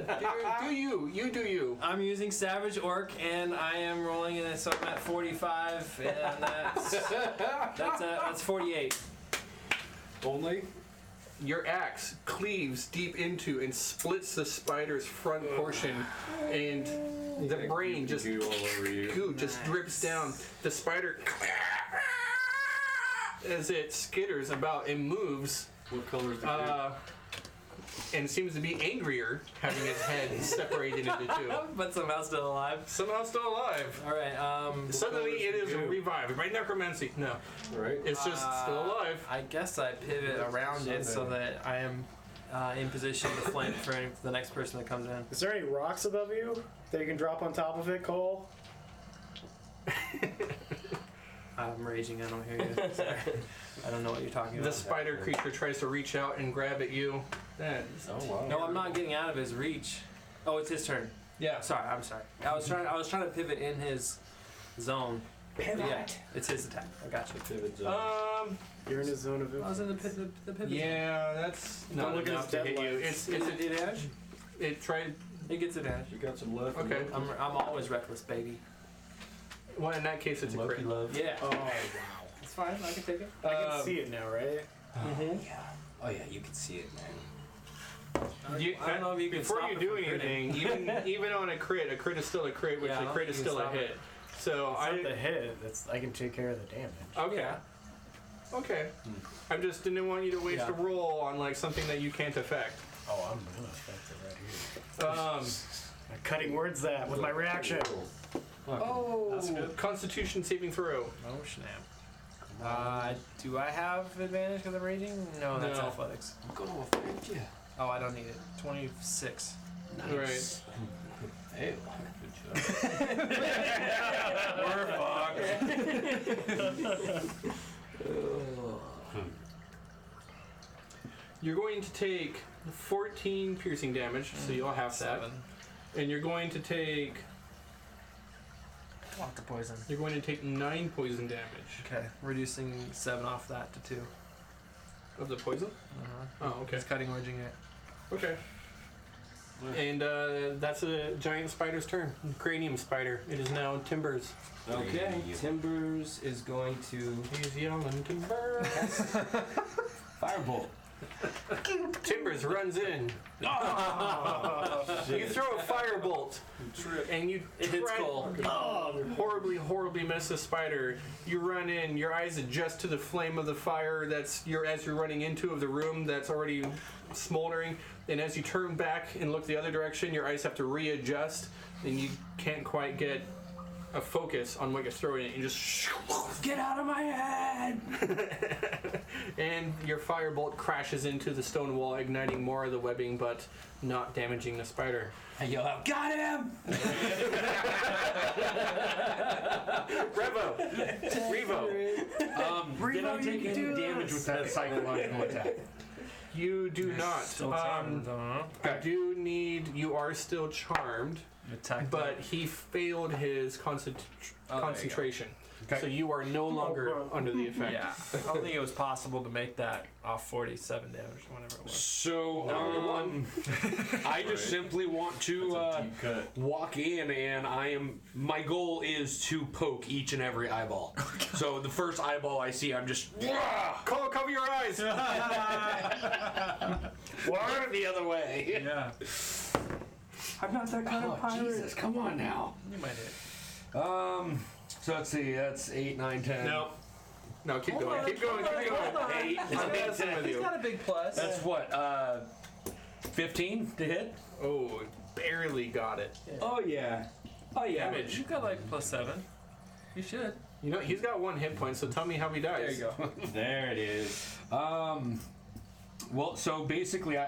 Do you? You do you. I'm using Savage Orc, and I am rolling it, so I'm at 45, and that's 48. Only? Your axe cleaves deep into and splits the spider's front portion, and the brain just Goo all over you. goo just drips down. The spider, as it skitters about and moves, What color is the goo? and seems to be angrier, having its head separated into two. But somehow still alive. Somehow still alive. All right. Suddenly color is it the is goo? revived by necromancy. No, Right? it's just still alive. I guess I pivot around it so that I am in position to flank for the next person that comes in. Is there any rocks above you that you can drop on top of it, Cole? I'm raging. I don't hear you. Sorry. I don't know what you're talking The about. spider creature tries to reach out and grab at you. That is Oh, wow. No, I'm not getting out of his reach. Oh, it's his turn. yeah. Sorry, I'm sorry. I was trying to pivot in his zone. Yeah, it's his attack. I got you. Pivot zone. You're in his zone of I was in the pivot. Yeah, that's not look at enough his to hit you. deadlines. It's Is it advantage? it tried. It gets advantage. You got some left. Okay. I'm always reckless, baby. Well, in that case, it's a Lucky crit. love. Yeah. Oh, wow. It's fine. I can take it. I can see it now, right? Yeah. Oh yeah, you can see it, man. You, I don't know if you can before stop you it do from critting. anything, even on a crit is still a crit, which Yeah, I a don't crit is think you still a can stop hit. So It's not the hit. That's I can take care of the damage. okay, Yeah. okay. I just didn't want you to waste Yeah. a roll on like something that you can't affect. Oh, I'm gonna affect it right here. Um, I'm cutting words that with my reaction. oh, That's good. Constitution saving throw. Oh snap. Do I have advantage because I'm raging? No, that's No. athletics. I'm gonna affect you. Oh, I don't need it. 26. Right. Hey, good job. We're You're going to take 14 piercing damage, so you'll have 7. that. And you're going to take Lock the poison. 9 poison damage Okay, reducing 7 off that to 2. of the poison. Oh, okay. It's cutting origin it. Okay. And that's a giant spider's turn. Cranium spider. It is now Timbers. Okay, Timbers is going to He's yelling Timbers. firebolt. Timbers runs in. You throw a firebolt, and you hits try- Cole. horribly miss the spider. You run in. Your eyes adjust to the flame of the fire as you're running into of the room that's already smoldering. And as you turn back and look the other direction, your eyes have to readjust, and you can't quite get a focus on what you're throwing. And you just Get out of my head! and your firebolt crashes into the stone wall, igniting more of the webbing, but not damaging the spider. I yell out, got him! Revo. Did I take any damage with that psychological attack? You do not. Still charmed, though, I do need. You are still charmed, huh? Attack. but he failed his concentration. Okay. So you are no longer under the effect. Yeah. I don't think it was possible to make that off 47 damage or whatever it was. So, I just simply want to Deep cut. walk in, and my goal is to poke each and every eyeball. So the first eyeball I see, I'm just Cole, cover your eyes. or the other way. Yeah. I'm not that kind of pirate. Jesus, come on now. You might hit. So let's see, that's 8, 9, 10. No, keep going. Keep going. 8. I'm messing with He's you. got a big plus. That's what, 15 to hit? Oh, barely got it. Oh yeah. Oh yeah. Damage. You've got like +7. You should. You know, he's got 1 hit point, so tell me how he dies. There you go. There it is. Well, so basically,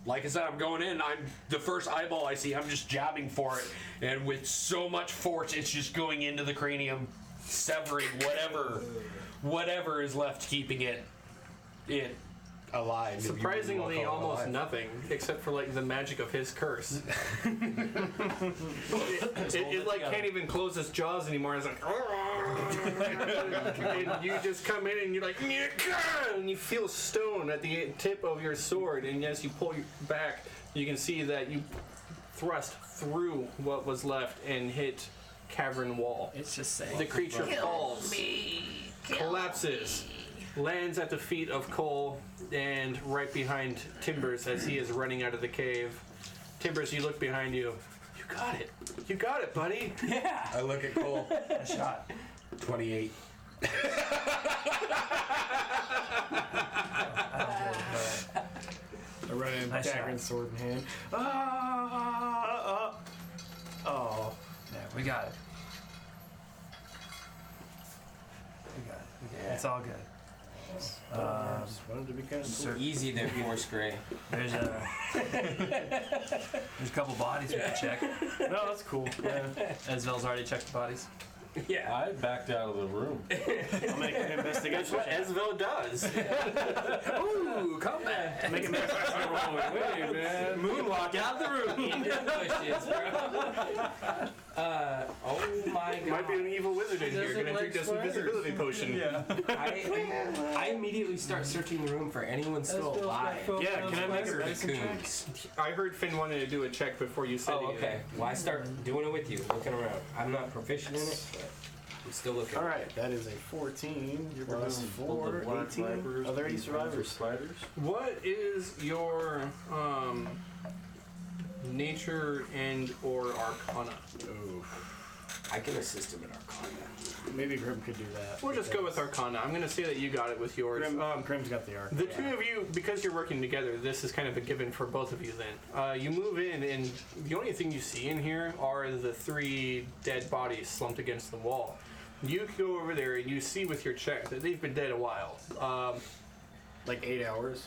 like I said, I'm going in. The first eyeball I see, I'm just jabbing for it, and with so much force, it's just going into the cranium, severing whatever is left, keeping it alive. if you really wanna Surprisingly, call it almost alive. nothing, except for like the magic of his curse. it like can't even close its jaws anymore. It's like, and you just come in and you're like, and you feel stone at the tip of your sword, and as you pull back, you can see that you thrust through what was left and hit cavern wall. It's just saying. The creature falls, collapses, lands at the feet of Cole and right behind Timbers as he is running out of the cave. Timbers, you look behind you. You got it. You got it, buddy. Yeah! I look at Cole. A shot. 28. I run in, Nice dagger shot. and sword in hand. Oh. Yeah, we got it. We got it. Yeah. It's all good. I just wanted to be kind of cool. Easy there, Force Gray. There's a couple bodies we can check. No, that's cool. Yeah. Esvel's already checked the bodies. Yeah. I backed out of the room. I'll make an That's investigation. what Esvel does. Ooh, come back. Make an investigation roll. Hey, man. Moonwalk out the room. He did pushes, bro. Oh my god. Might be an evil wizard in here. Doesn't Gonna like drink this spiders. invisibility potion. Yeah. I immediately start searching the room for anyone still alive. Yeah, can I make a Or medicine check? cocoons. I heard Finn wanted to do a check before you said Oh, it. okay. Well, I start doing it with you, looking around. I'm not proficient in it, but I'm still looking. All right, that is a 14 plus 4, The black 18. vipers, Are there any the survivors? spiders. What is your nature and or arcana? I can assist him in Arcana. Maybe Grim could do that. We'll just go with arcana. I'm going to say that you got it with yours. Grim's got the arc. The two of you, because you're working together, this is kind of a given for both of you then. You move in, and the only thing you see in here are the 3 dead bodies slumped against the wall. You go over there, and you see with your check that they've been dead a while. Like 8 hours.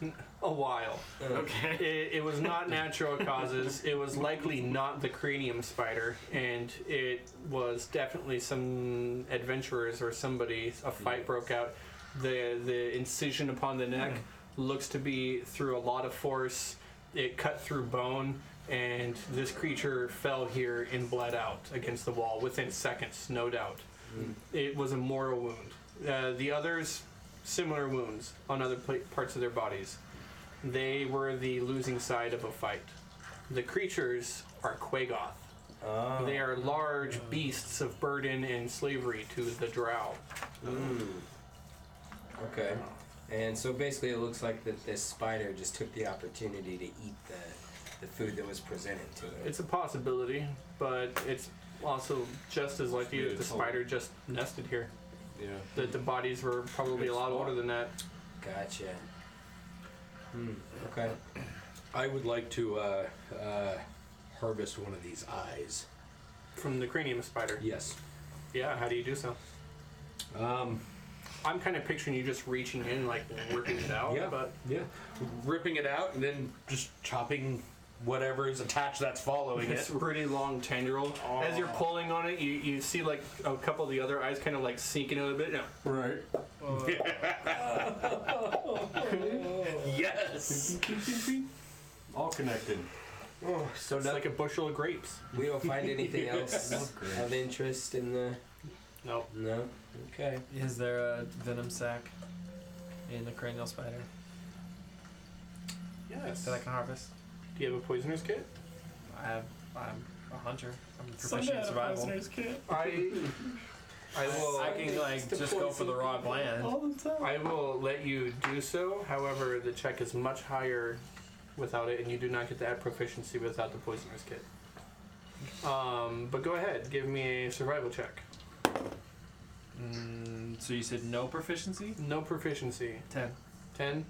A while. Okay. It was not natural causes. It was likely not the cranium spider, and it was definitely some adventurers or somebody. A fight broke out. The incision upon the neck looks to be through a lot of force. It cut through bone, and this creature fell here and bled out against the wall within seconds, no doubt. It was a mortal wound. The others, similar wounds on other parts of their bodies. They were the losing side of a fight. The creatures are Quagoth. They are large beasts of burden and slavery to the Drow. Okay. And so basically it looks like that this spider just took the opportunity to eat the food that was presented to it. It's a possibility, but it's also just as likely that the spider just nested here. Yeah. That the bodies were probably a lot older than that. Gotcha. Okay. I would like to harvest one of these eyes. From the cranium spider. Yes. Yeah, how do you do so? I'm kind of picturing you just reaching in, like, ripping it out. Yeah. But Ripping it out and then just chopping whatever is attached that's following it's it. pretty long tendril. As you're pulling on it, you see, like, a couple of the other eyes kind of, like, sinking a little bit. Right. Yes. All connected. So It's like a bushel of grapes. we don't find anything else of interest in the... No. No? Okay. Is there a venom sac in the cranial spider Yes. that I can harvest? Do you have a poisoner's kit? I'm a hunter. I'm proficient in survival. I can like just go for the raw bland. I will let you do so. However, the check is much higher without it, and you do not get to add proficiency without the poisoner's kit. But go ahead, give me a survival check. So you said no proficiency? No proficiency. 10. 10.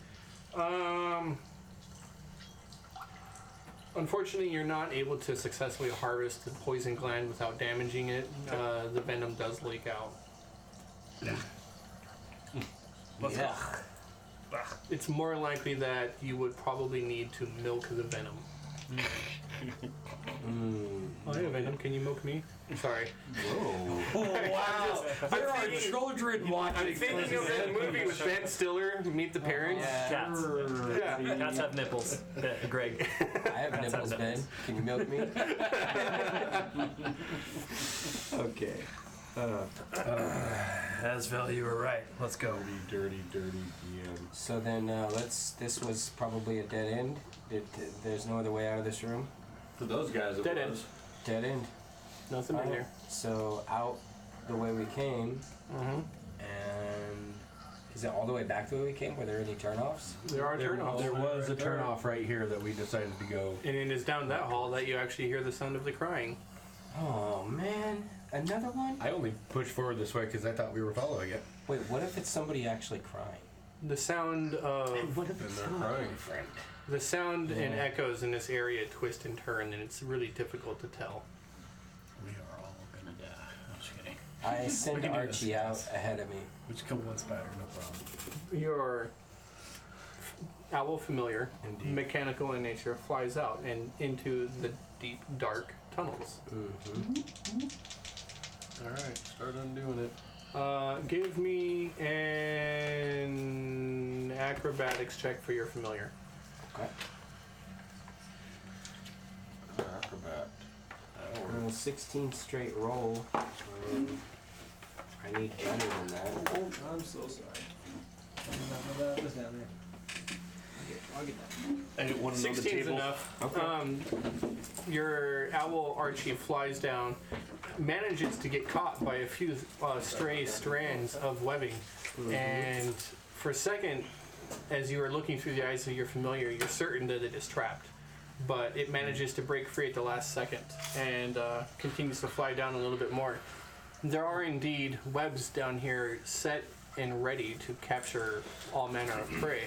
Unfortunately, you're not able to successfully harvest the poison gland without damaging it. The venom does leak out. Let's go. It's more likely that you would probably need to milk the venom. Oh, hey, Venom, can you milk me? Sorry. Whoa. Wow. There are children watching. I'm thinking of that movie with Ben Stiller, Meet the Parents. Cats. Yeah. Cats have nipples. Greg. I have nipples, Ben. Can you milk me? Okay. Asvel, you were right. Let's go. Dirty DM. So then this was probably a dead end. There's no other way out of this room? For those guys, it Dead end. was. Dead end. Nothing in here. So out the way we came, Mm-hmm. and is it all the way back the way we came? Were there any turnoffs? There are turnoffs. There was a turnoff right here that we decided to go. And it is down that hall that you actually hear the sound of the crying. Oh man, another one? I only pushed forward this way because I thought we were following it. Wait, what if it's somebody actually crying? The sound of What if it's they're not crying. my friend? the sound and echoes in this area twist and turn, and it's really difficult to tell. We are all gonna die. I'm just kidding. I send can do Archie this. out ahead of me. We just killed one spider, no problem. Your owl familiar, Indeed. mechanical in nature, flies out and into the deep, dark tunnels. Alright, start undoing it. Give me an acrobatics check for your familiar. Okay. Acrobat. 16 straight roll. I need better than that. I'm so sorry. I didn't want to know the 16 is table. enough. Okay. Your owl Archie flies down, manages to get caught by a few stray strands of webbing, and for a second, as you are looking through the eyes of your familiar, you're certain that it is trapped. But it manages to break free at the last second and continues to fly down a little bit more. There are indeed webs down here set and ready to capture all manner of prey.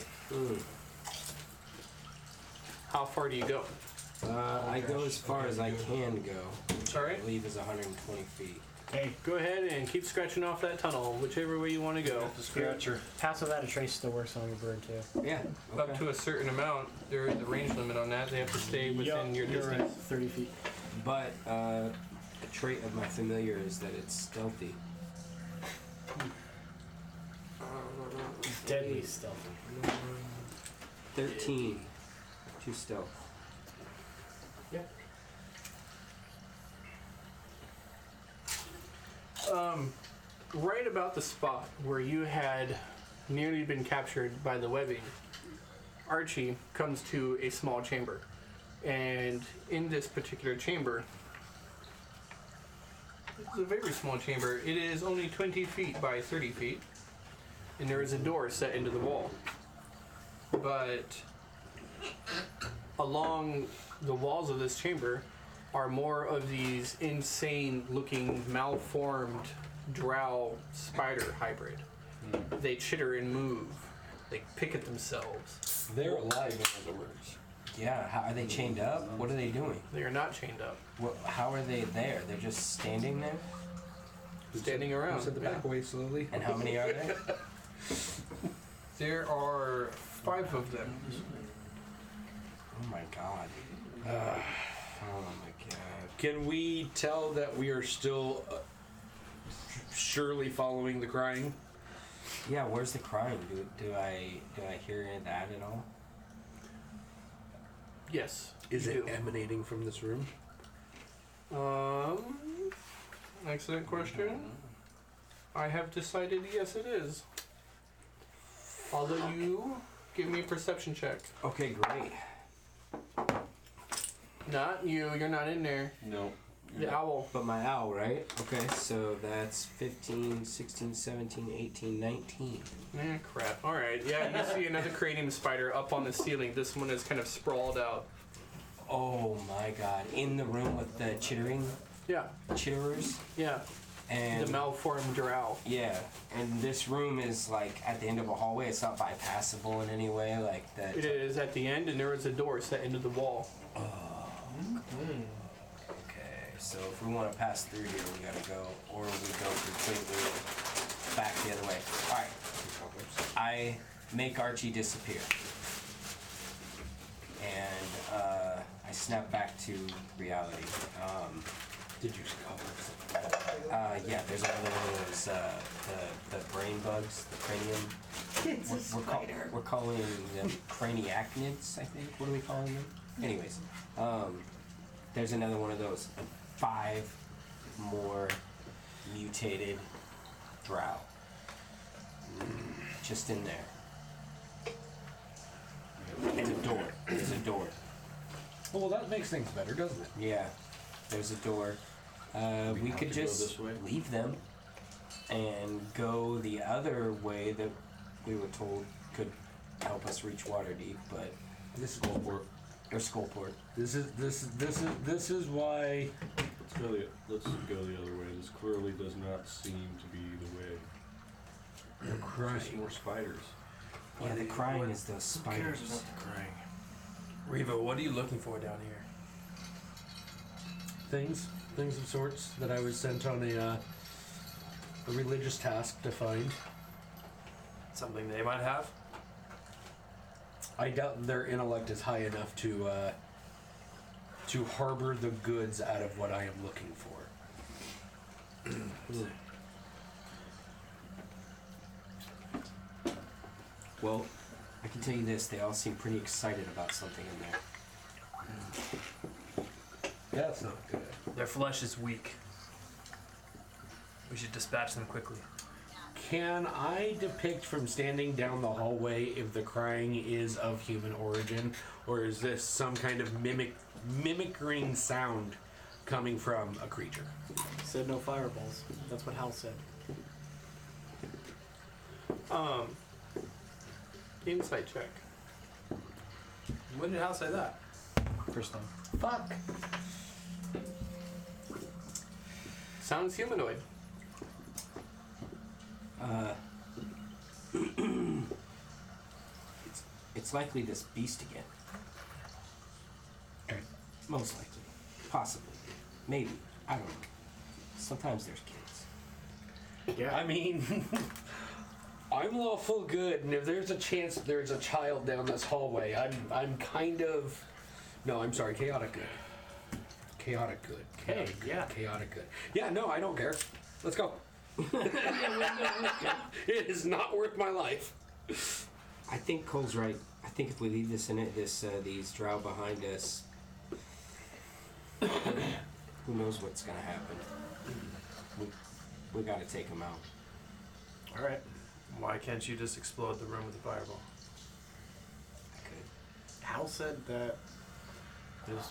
How far do you go? I go as far as I can go, which Sorry? I believe is 120 feet. Hey, Go ahead and keep scratching off that tunnel, whichever way you want to go. The scratcher. pass without a trace still works on your bird too. Yeah. Up to a certain amount, there is a range limit on that. They have to stay within your You're distance. at 30 feet. But a trait of my familiar is that it's stealthy. Deadly stealthy. 13 to stealth. Right about the spot where you had nearly been captured by the webbing, Archie comes to a small chamber. And in this particular chamber, it's a very small chamber. It is only 20 feet by 30 feet. And there is a door set into the wall. But along the walls of this chamber are more of these insane looking malformed Drow spider hybrid. They chitter and move. They pick at themselves. They're alive, in other words. Yeah, how, are they chained up? What are they doing? They are not chained up. How are they there? They're just standing there? Standing around. Said the back way slowly. And how many are there? There are 5 of them. Oh my god. Oh my god. Can we tell that we are still surely following the crying? Yeah, where's the crying? Do I hear that at all? Yes. Is you it do. emanating from this room? Excellent question. I have decided yes, it is. Although you give me a perception check. Okay, great. Not you. You're not in there. No. The owl. But my owl, right? Okay, so that's 15, 16, 17, 18, 19. Crap. All right. Yeah, you see another cranium spider up on the ceiling. This one is kind of sprawled out. Oh my god. In the room with the Yeah. chitterers? Yeah. And The malformed drow. yeah, and this room is like at the end of a hallway. It's not bypassable in any way, like that. It is at the end, and there is a door set into the wall. Okay, so if we want to pass through here, we gotta go, or we go completely back the other way. All right, I make Archie disappear, and I snap back to reality. Did you cover? Yeah, there's another one of those the brain bugs, the cranium. It's a spider. We're calling them craniacnids, I think. What are we calling them? Anyways, there's another one of those. And 5 more mutated drow. Just in there. And a door. There's a door. Oh, well, that makes things better, doesn't it? Yeah, there's a door. We have could to go just this way? leave them and go the other way that we were told could help us reach Waterdeep, but This is Skullport. or Skullport. This is why. Let's go the other way. This clearly does not seem to be the way. They're crying. More spiders. Yeah, the crying is those spiders. Reva, what are you looking for down here? Things of sorts that I was sent on a religious task to find. Something they might have? I doubt their intellect is high enough to harbor the goods out of what I am looking for. Well, I can tell you this, they all seem pretty excited about something in there. That's not good. Their flesh is weak. We should dispatch them quickly. Can I depict from standing down the hallway if the crying is of human origin, or is this some kind of mimicking sound coming from a creature? Said no fireballs. That's what Hal said. Insight check. When did Hal say that? First time. Fuck. Sounds humanoid. It's likely this beast again. Okay. Most likely. Possibly. Maybe. I don't know. Sometimes there's kids. Yeah. I mean, I'm lawful good, and if there's a chance there's a child down this hallway, I'm kind of. No, I'm sorry, chaotic good. Chaotic good. Chaotic good. yeah. Chaotic good. Yeah, no, I don't care. Let's go. It is not worth my life. I think Cole's right. I think if we leave this in it, these Drow behind us, who knows what's gonna happen? We gotta take them out. All right. Why can't you just explode the room with a fireball? I could. Hal said that just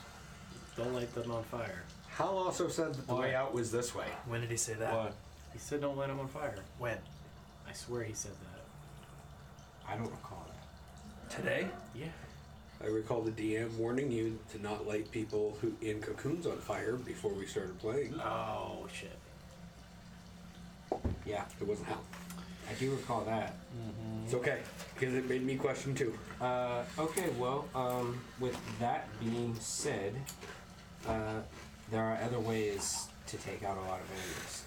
don't light them on fire. Hal also said that the way out was this way. When did he say that? What? He said don't light them on fire. When? I swear he said that. I don't recall that. Today? Yeah. I recall the DM warning you to not light people who in cocoons on fire before we started playing. Oh shit. Yeah, It wasn't Hal. I do recall that. It's okay, because it made me question too. Okay, well, with that being said, there are other ways to take out a lot of enemies.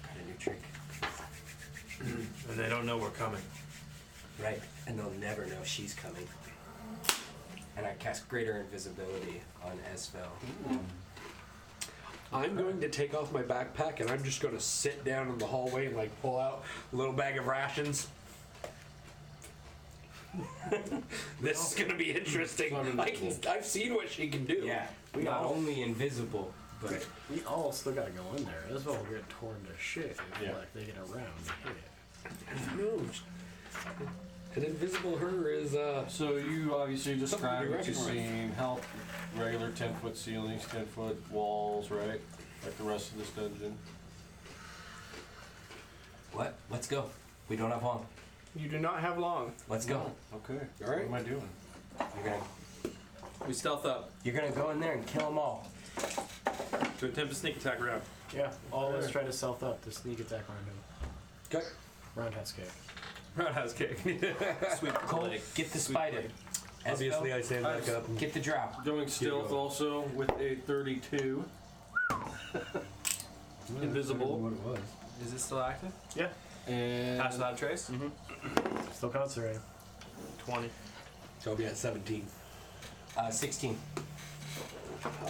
Got a new trick. And they don't know we're coming. Right, and they'll never know she's coming. And I cast greater invisibility on Esvel. I'm going to take off my backpack and I'm just going to sit down in the hallway and like pull out a little bag of rations. This is going to be interesting. I've seen what she can do. Yeah, not only invisible, but We all still gotta go in there. This will get torn to shit if Yeah. like they get around and hit it. No. An invisible her is So you obviously described what you've recognize. seen. Help, regular 10-foot ceilings, 10-foot walls, right? Like the rest of this dungeon. what? Let's go. We don't have long. You do not have long. Let's go. Okay. All right. What am I doing? We stealth up You're gonna go in there and kill them all. to attempt a sneak attack round. Yeah. All let's try to stealth up to sneak attack around him. Okay. Roundhouse kick. Roundhouse kick. Sweep Cole, get the spider. Obviously, Esvel, I stand back up. And get the Drow. Doing stealth also with a 32. Invisible. What it was. Is it still active? Yeah. And Pass without trace? Still concentrating. 20. So I'll be at 17. 16.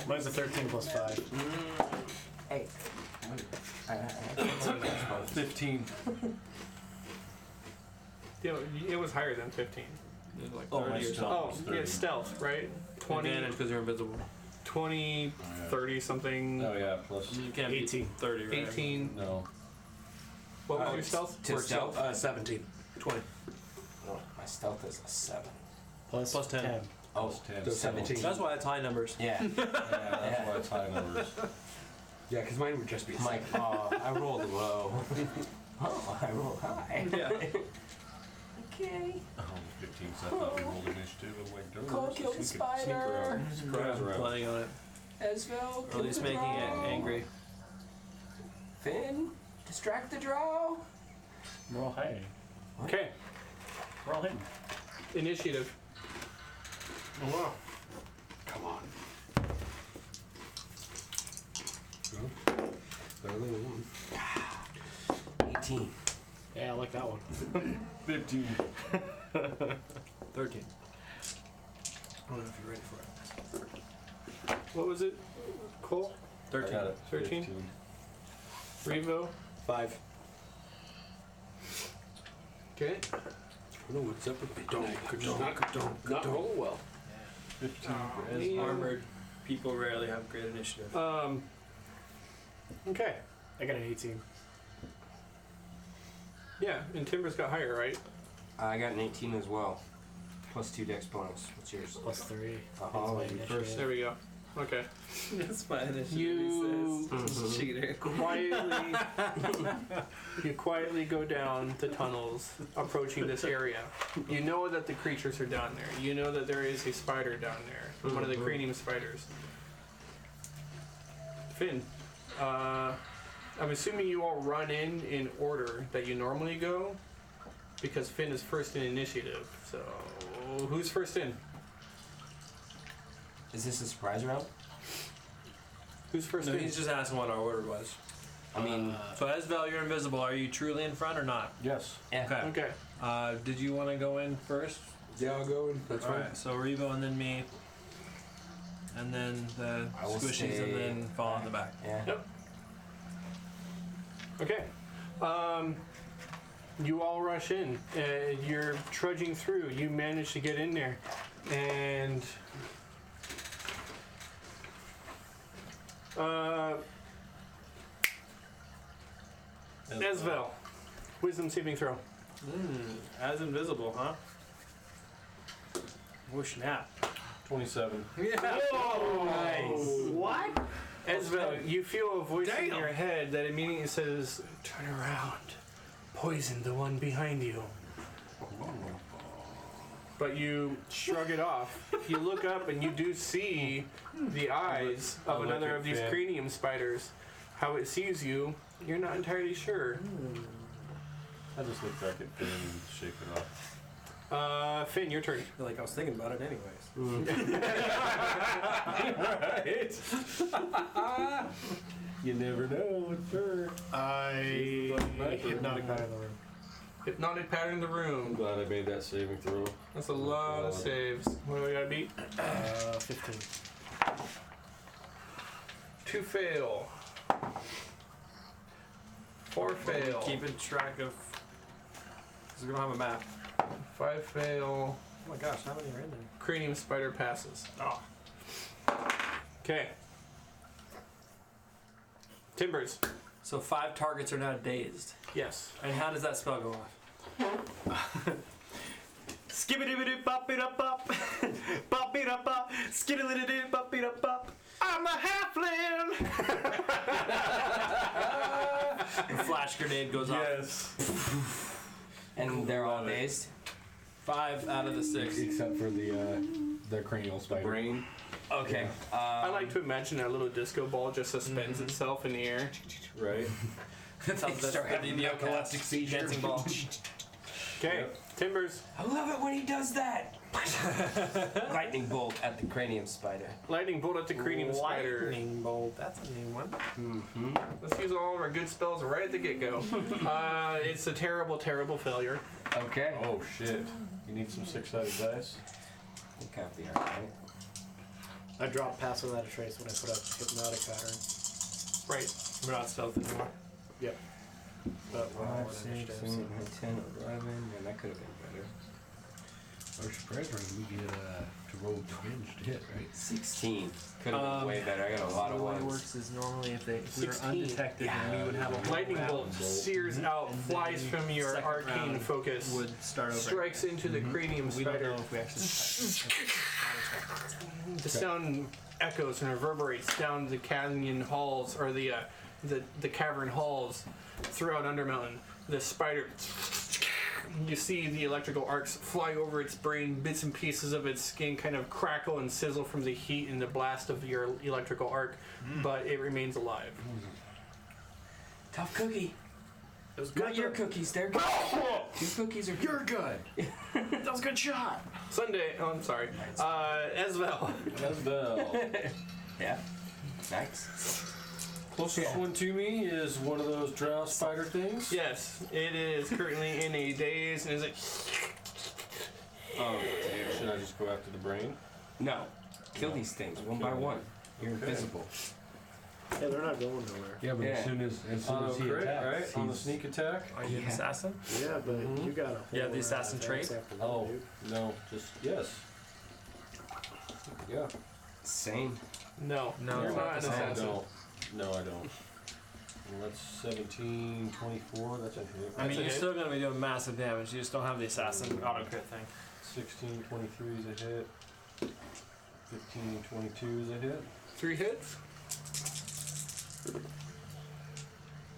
Mine's a 13 plus 5. Hey. 15. It was higher than 15. It was like Oh, 30 my or something. stealth. Oh, yeah, stealth, right? 20, Advantage because you're invisible. 20, yeah. 30 something, Oh yeah, plus. You can't 18. beat 30, right? 18. No. What was your stealth? To Or stealth? 17. 20. Oh, my stealth is a 7. Plus 10. Oh, Plus 10. So 17. That's why it's high numbers. Yeah. Yeah, that's why it's high numbers. Yeah, because mine would just be a I'm like, oh, I rolled low. Oh, I rolled high. Yeah. Okay. Oh, 15, so I thought we rolled initiative. I'm like, darn, Cole so killed the sneak around. spider. Surprise around. Playing on it. Esvel, Or at least making it angry. Finn, distract the Drow. We're all hiding. Okay, We're all hidden. initiative. Oh, wow. Come on. Well, better than one. 18. Yeah, I like that one. 15. 13. I don't know if you're ready for it. What was it? Cole? 13. I got it. 13? 15. Revo? 5. Okay. I don't know what's up with me. Not roll well. 15 for man. Esmar. Armored people rarely have great initiative. Okay. I got an 18. Yeah, and Timber's got higher, right? I got an 18 as well. Plus 2 dex bonus. What's yours? Plus 3. Oh, That's my you first. initiative. There we go. Okay. That's my initiative. You- he says. Cheater. Quietly, you quietly go down the tunnels, approaching this area. You know that the creatures are down there. You know that there is a spider down there, one of the cranium spiders. Finn, I'm assuming you all run in order that you normally go, because Finn is first in initiative. So, who's first in? Is this a surprise round? Who's first No, in? he's just asking what our order was. I mean, So Esvel, you're invisible. Are you truly in front or not? Yes. yeah. Okay. Okay. Did you want to go in first? Yeah, I'll go in. That's fine. Alright, so Revo and then me. And then the I will squishies stay and then fall on the back. Yeah. Yep. Okay. You all rush in. You're trudging through. You manage to get in there. And Esvel, wisdom saving throw. As invisible, huh? Oh snap! 27. Yeah. Nice. What? Esvel, you feel a voice in your head that immediately says, "Turn around. Poison the one behind you." But you shrug it off. You look up and you do see the eyes I of look another at of these Finn. cranium spiders. How it sees you, you're not entirely sure. I just look back at Finn and shake it off. Finn, your turn. I feel like I was thinking about it anyways. Right? You never know with her. I hypnotic pattern in the room. Hypnotic pattern in the I'm room. glad I made that saving throw. That's a lot of saves. What do we gotta beat? 15. 2 fail. 4 fail. Keeping track of. Because we don't have a map. 5 fail. Oh my gosh, how many are in there? Cranium spider passes. Oh. Okay. Timbers. So 5 targets are now dazed. Yes. And how does that spell go off? Skibbity bop it up up. Bop it up up. Skiddly bop it up up. I'm a halfling! The flash grenade goes off. Yes. And they're all dazed. 5 out of the 6. Except for the cranial spider. Brain. Okay. I like to imagine a little disco ball just suspends itself in the air. Right. That's the epileptic seizure. Dancing ball. Okay. Timbers. I love it when he does that. Lightning bolt at the cranium spider. Lightning bolt at the cranium spider. Lightning bolt. That's a new one. Mm-hmm. Let's use all of our good spells right at the get-go. It's a terrible, terrible failure. Okay. Oh shit. You need some 6-sided dice. I think I'll be alright. I drop pass without a trace when I put up hypnotic pattern. Right. We're not stealth anymore. Yep. But we're all 5, in 6, initiative, 7, so. 10, 11. Man, that could have been better. Our surprise round, we get to roll twinge to hit, right? 16. Could have been way better. I got a lot of The way it ones. works is normally if we were 16. undetected, then we would have a Lightning bolt sears out, And flies then from your second arcane round focus, would start over. strikes into the cranium We don't spider. know if we actually touched it. The sound echoes and reverberates down the canyon halls, or the cavern halls throughout Undermountain. The spider, you see the electrical arcs fly over its brain, bits and pieces of its skin kind of crackle and sizzle from the heat and the blast of your electrical arc, but it remains alive. Tough cookie. It was Not your cookies. They're good. Your cookies are good. You're good. That was a good shot. Sunday, oh, I'm sorry. Esvel. Esbel. Yeah. Nice. Closest one to me is one of those drow spider things. Yes, it is currently in a daze and is like. Should I just go after the brain? No. Kill these things one by one. You're invisible. Yeah, they're not going nowhere. Yeah, but Yeah. as soon as he Crit, attacks, right? On the he's- sneak attack? Are you an Yeah. assassin? Yeah, but you got a whole Yeah, the round assassin of trait? attacks after that, Oh, dude. no, just, yes. Yeah. Same. No, No, you're it's not not an the same. assassin. No, I don't. Well, that's 17, 24, that's a hit. I mean, That's a you're hit. still going to be doing massive damage. You just don't have the assassin auto crit thing. 16, 23 is a hit. 15, 22 is a hit. 3 hits.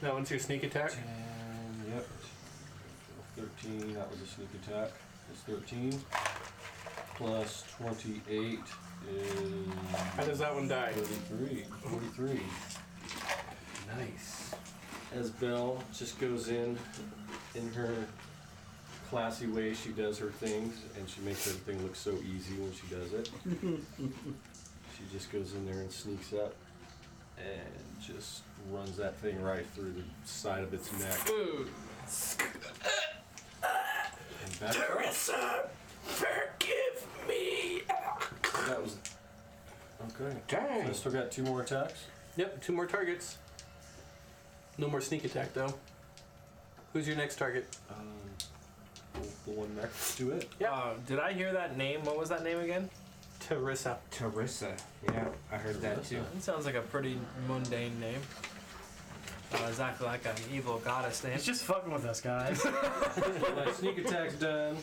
That one's your sneak attack. 10, yep. 13, that was a sneak attack. It's 13. Plus 28 is How does that one die? 43. Nice. As Belle just goes in her classy way, she does her things, and she makes everything look so easy when she does it. She just goes in there and sneaks up and just runs that thing right through the side of its neck. Ooh. And back up. Forgive me. That was okay. Dang. So I still got 2 more attacks. Yep, 2 more targets. No more sneak attack though. Who's your next target? The one next to it. Did I hear that name? What was that name again? Teresa. Teresa. Yeah, I heard that too. It sounds like a pretty mundane name. Exactly like an evil goddess name. He's just fucking with us, guys. My sneak attack's done.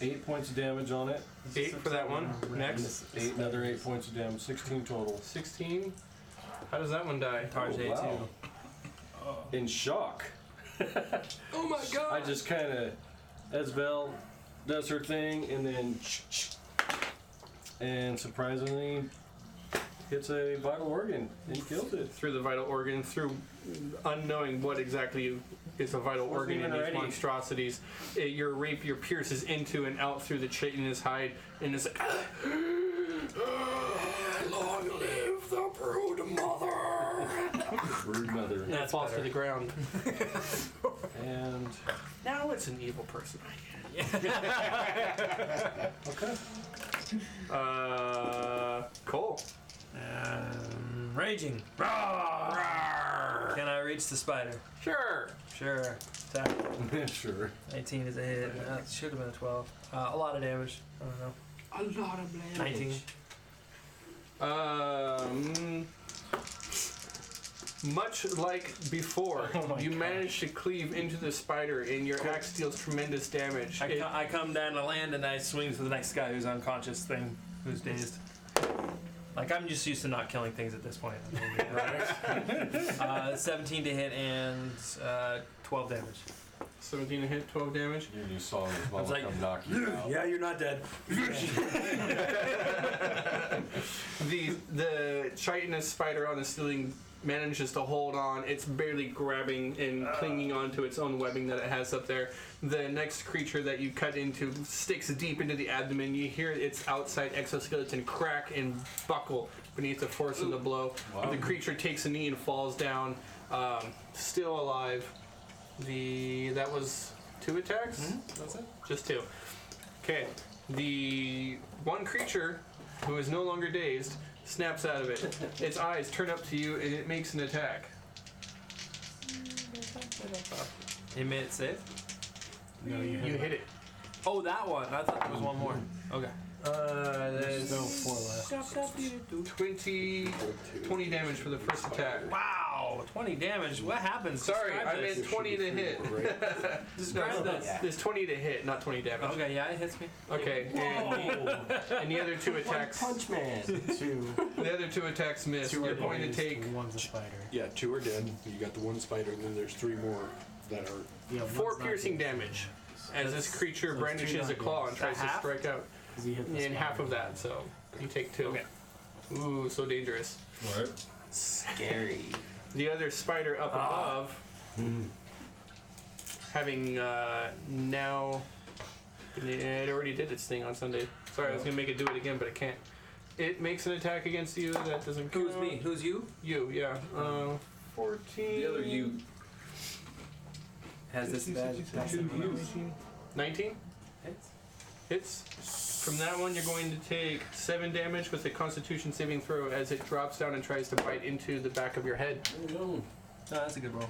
8 points of damage on it. 8 for that one. Next. Another 8 points of damage. 16 total. 16. How does that one die? Tarjay wow. too. In shock. Oh my god! I just kind of, Esbel does her thing, and then, and surprisingly, hits a vital organ and kills it. Through the vital organ, through unknowing what exactly is a vital Wasn't organ in even these ready. monstrosities, your rapier pierces into and out through the chitinous hide, and it's like, long live the brood mother! Brood mother. And it falls to the ground. And Now it's an evil person. okay. Cole. Raging. Can I reach the spider? Sure. Sure. Attack. Sure. 18 is a hit. That should have been a 12. A lot of damage. I don't know. A lot of damage. 19. Much like before, you manage to cleave into the spider, and your axe deals tremendous damage. I come down to land and I swing for the next guy who's unconscious thing, who's dazed. Like, I'm just used to not killing things at this point. 17 to hit and 12 damage. 17 to hit, 12 damage. You saw his mama like, come knock you out. Yeah, you're not dead. The chitinous spider on the ceiling manages to hold on. It's barely grabbing and clinging onto its own webbing that it has up there. The next creature that you cut into sticks deep into the abdomen. You hear its outside exoskeleton crack and buckle beneath the force of the blow. Wow. The creature takes a knee and falls down, still alive. That was 2 attacks? That's it? Just 2. Okay. The one creature who is no longer dazed snaps out of it. Its eyes turn up to you and it makes an attack. You made it safe? No, you hit it. Oh, that one. I thought there was one more. Okay. There's no 4 left. 20 damage for the first attack. Wow, 20 damage. What happens? Sorry, Describe I this. meant 20 to hit. Describe this. There's 20 to hit, not 20 damage. Okay, yeah, it hits me. Okay, and the other 2 attacks. Punch man. 2. The other 2 attacks miss. 2 You're are going to dazed, take one's a spider. Yeah, 2 are dead. You got the one spider, and then there's 3 more that are. Yeah, 4 one's not piercing dazed. damage as this creature so it's brandishes 2 a claw and not tries to half? strike out. 'Cause he hit the And half spider. of that, so you take 2. Okay. Ooh, so dangerous. Right. Scary. The other spider up above, having now, it already did its thing on Sunday. Sorry, I was gonna make it do it again, but it can't. It makes an attack against you. That doesn't count. Who's me? Who's you? You, yeah. 14. The other you. Has this bad? 19 Hits. hits. From that one, you're going to take 7 damage with a Constitution saving throw as it drops down and tries to bite into the back of your head. Oh, that's a good roll.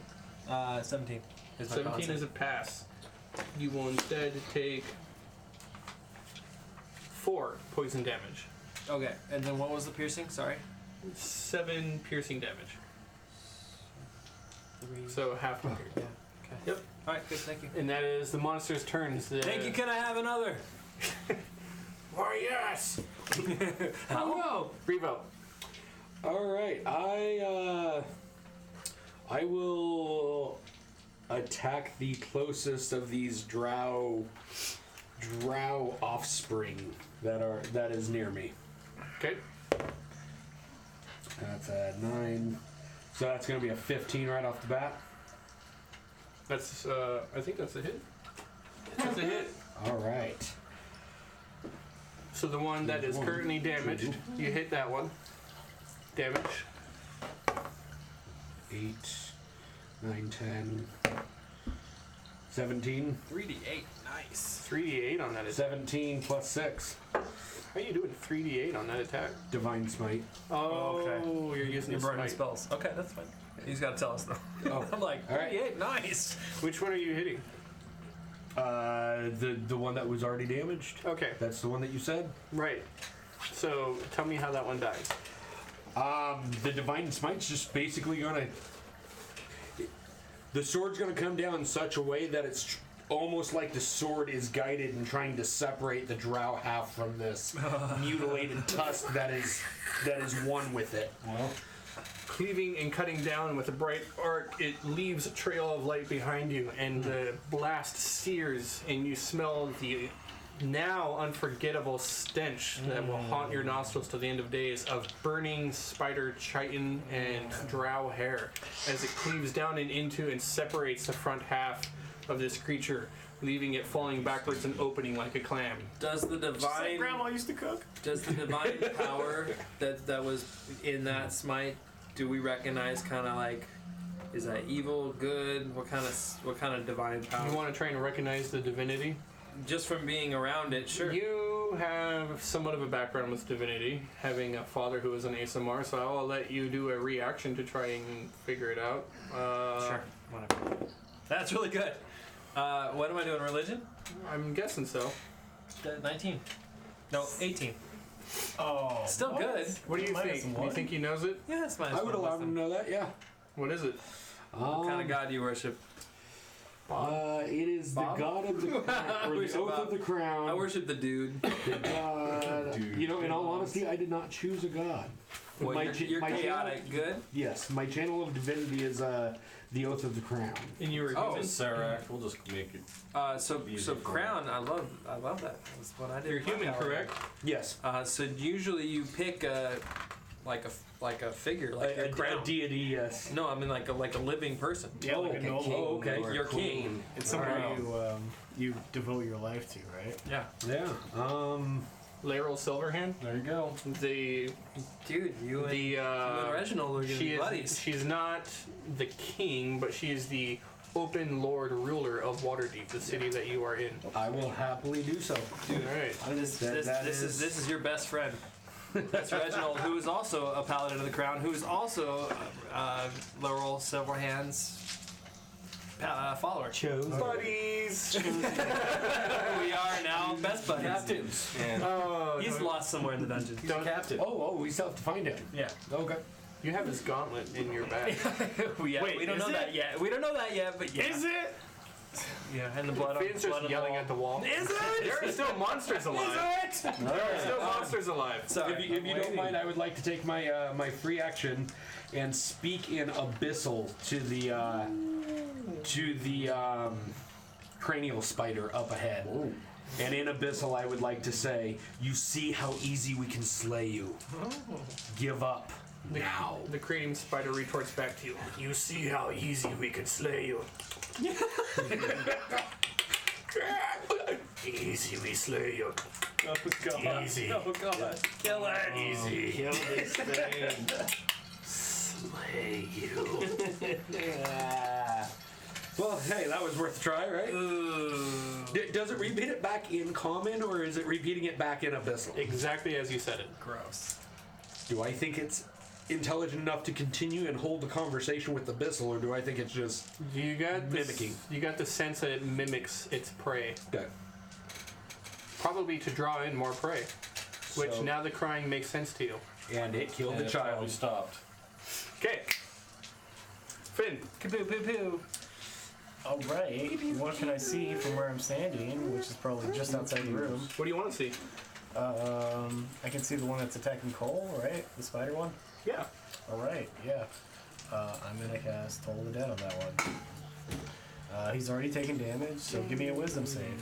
17. Is my 17 is a pass. You will instead take 4 poison damage. Okay, and then what was the piercing? Sorry. 7 piercing damage. 3. So half of your. Yeah. Okay. Yep. All right. Good. Thank you. And that is the monster's turns. Thank you. Can I have another? Why, yes! How? No! Revo. All right, I will attack the closest of these drow offspring that is near me. Okay. That's a 9. So that's going to be a 15 right off the bat. That's, I think that's a hit. That's a hit. All right. So the one that is currently damaged, you hit that one. damage. 8, 9, 10, 17. 3d8. Nice. 3d8 on that attack. 17 plus 6. How are you doing 3d8 on that attack? Divine Smite. Oh, Okay. you're using You're the burning smite. spells. Okay, that's fine. He's got to tell us though. Oh, I'm like, all right. 3d8. Nice. Which one are you hitting? The one that was already damaged. Okay, That's the one that you said. right. So tell me how that one dies. The Divine Smite's just basically gonna. The sword's gonna come down in such a way that it's almost like the sword is guided and trying to separate the Drow half from this mutilated tusk that is one with it. Well, Cleaving and cutting down with a bright arc, it leaves a trail of light behind you, and the blast sears, and you smell the now unforgettable stench that will haunt your nostrils till the end of days of burning spider, chitin, and drow hair as it cleaves down and into and separates the front half of this creature, leaving it falling backwards and opening like a clam. Does the Just like divine Grandma used to cook. does the divine power that was in that smite, do we recognize kind of like, is that evil, good? What kind of divine power? You want to try and recognize the divinity? Just from being around it, sure. You have somewhat of a background with divinity, having a father who was an ASMR, so I'll let you do a reaction to try and figure it out. Sure. Whatever. That's really good. What am I doing? Religion? I'm guessing so. 19. No, 18. Oh, Still what? good. What do you Minus think? Do you one? think he knows it? Yeah, that's minus I would one allow him wisdom. to know that. Yeah. What is it? What kind of god do you worship? It is Bob? the god of the crown, or Worship the oath Bob. of the crown. I worship the dude. The god. You know, in all honesty, I did not choose a god. Well, you're channel- chaotic. Good. Yes, my channel of divinity is the oath of the crown. And you were Oh. human? Sarac, we'll just make it. So Easy. crown. I love that. That's what I did. You're with my human, power. correct? Yes, So usually you pick like a figure, like your a crown. deity. Yes. No, I mean like a living person. Yeah, like a noble. Oh, okay. Your king. It's somebody Wow. you devote your life to, right? Yeah. Yeah. Laeral Silverhand? There you go. The Dude, you and the Reginald are gonna she be is buddies. she's not the king, but she is the open lord ruler of Waterdeep, the city that you are in. I will happily do so. All right. This that is your best friend. That's Reginald, who is also a paladin of the crown, who is also Laurel Silverhand's follower. Chose. Buddies. We are now best buddies. Captains. Oh, He's lost somewhere in the dungeon. don't, Captain. Oh, we still have to find him. Yeah. Okay. you have his gauntlet in your bag. we Wait, don't is know it? that yet. We don't know that yet, but yeah. it? Yeah, and the blood on Finn's blood just on yelling the at the wall. Is it? There are still monsters alive. Is it? There are still monsters alive. Sorry. If you don't mind, I would like to take my my free action and speak in abyssal to the cranial spider up ahead. Oh. And in abyssal, I would like to say, "You see how easy we can slay you. Give up now." The creating spider retorts back to you. You see how easy we can slay you. Easy we slay you. Oh god. Easy. Oh god. Kill it. Easy. Kill this thing. Slay you. Well, hey, that was worth a try, right? Does it repeat it back in common, or is it repeating it back in abyssal? Exactly as you said it. Gross. Do I think it's intelligent enough to continue and hold the conversation with abyssal, or do I think it's just You got Mimicking. You got the sense that it mimics its prey, okay? probably to draw in more prey. Which So- now the crying makes sense to you. And it killed And the it child. probably stopped. Okay. Finn. Kapoo poo poo. All right. What can I see from where I'm standing, which is probably just outside the room? What do you want to see? I can see the one that's attacking Cole, right? The spider one. Yeah. All right. Yeah. I'm gonna cast Toll the Dead on that one. He's already taken damage, so give me a Wisdom save.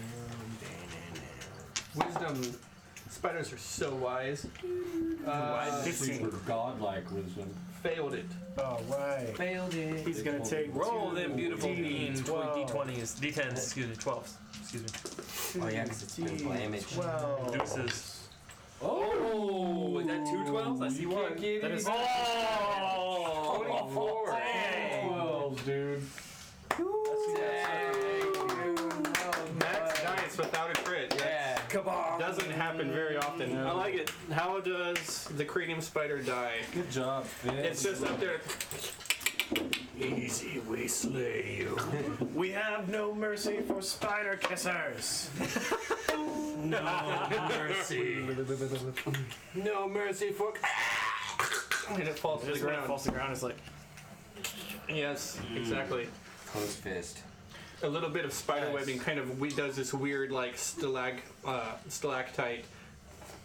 Wisdom. Spiders are so wise. Super godlike wisdom. Failed it. All right. Failed it. He's gonna take Roll two them beautiful D12. D20s. D10s, excuse me, 12s. Excuse me. Oh yeah, because it's mental damage. 12. Deuces. Oh, is that two 12s? Plus you you can't won. get That any is- Oh! 24. Dang. 12s, dude. Max dice without a crit. Yeah. Come on. Doesn't happen very often. I like it. How does the cranium spider die? Good job, Finn. It's just up there. Easy, we slay you. We have no mercy for spider kissers. No mercy. No mercy for. And it falls to the Just when it ground. falls to the ground, it's like, Yes, exactly. Close fist. A little bit of spider webbing kind of does this weird like stalactite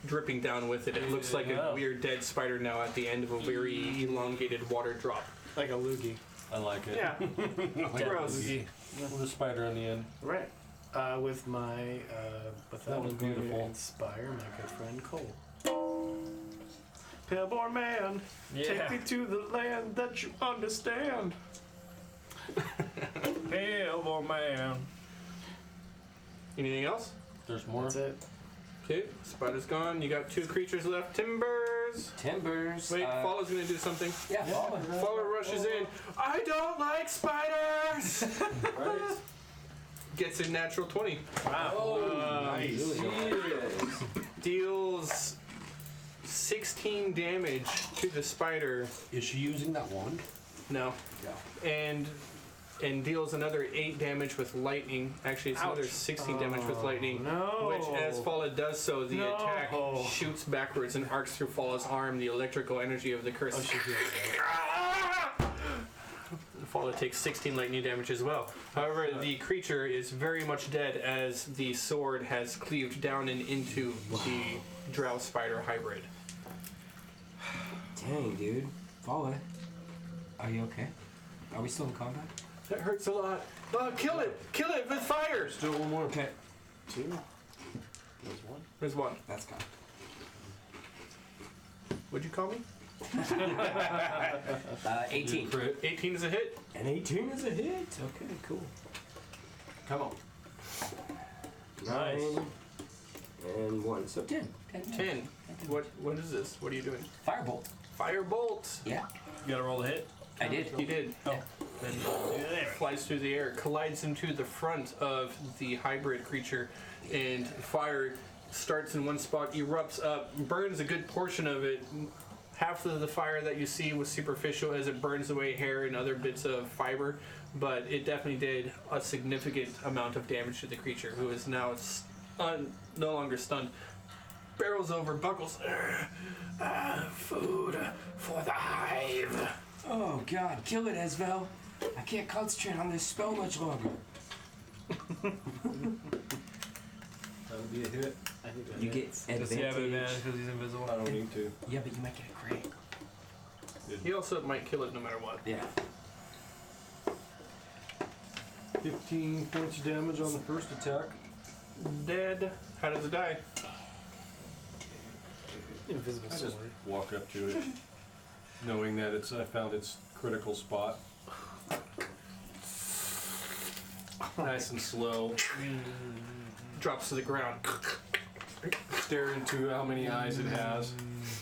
dripping down with it. It looks like a weird dead spider now at the end of a very elongated water drop. like a loogie. I like it. Yeah, gross. With a spider on the end. Right. With my, with that was I'm going to beautiful. inspire my good friend Cole. Pillborn man, take me to the land that you understand. Pale man. Anything else? There's more. That's it. Okay, spider's gone. You got 2 creatures left. Timbers. Timbers. Wait, Fallow's gonna do something. Yeah, follow. Follow rushes in. I don't like spiders. Right. Gets a natural 20. Oh, nice. Deals 16 damage to the spider. Is she using that wand? No. No. And deals another 8 damage with lightning. Actually, it's another 16 damage with lightning. No. Which, as Falla does so, the No. attack shoots backwards and arcs through Falla's arm. The electrical energy of the curse. Oh, she healed Falla takes 16 lightning damage as well. However, the creature is very much dead as the sword has cleaved down and into the Drow spider hybrid. Dang, dude. Follow. Are you okay? Are we still in combat? That hurts a lot. Oh, kill it! Kill it with fire! Still one more. Okay. 2. There's 1. There's one. That's gone. What'd you call me? 18. Crit. 18 is a hit. And 18 is a hit. Okay, cool. Come on. Nice. 9 and 1. So 10. 10. What is this? What are you doing? Firebolt. Firebolt! Yeah. You gotta roll the hit. I did. He did. Oh. Then Flies through the air, collides into the front of the hybrid creature, and fire starts in one spot, erupts up, burns a good portion of it. Half of the fire that you see was superficial as it burns away hair and other bits of fiber, but it definitely did a significant amount of damage to the creature, who is now no longer stunned. Barrels over, buckles. Food for the hive. Oh god, kill it, Esvel. I can't concentrate on this spell much longer. That'll be a hit. I think that You get does he have advantage. advantage because he's invisible? I don't need to. Yeah, but you might get a crit. He also might kill it no matter what. Yeah. 15 points of damage on the first attack. Dead. How does it die? invisible I sword. just walk up to it, knowing that I found its critical spot. Nice and slow. Drops to the ground. Stare into how many eyes it has,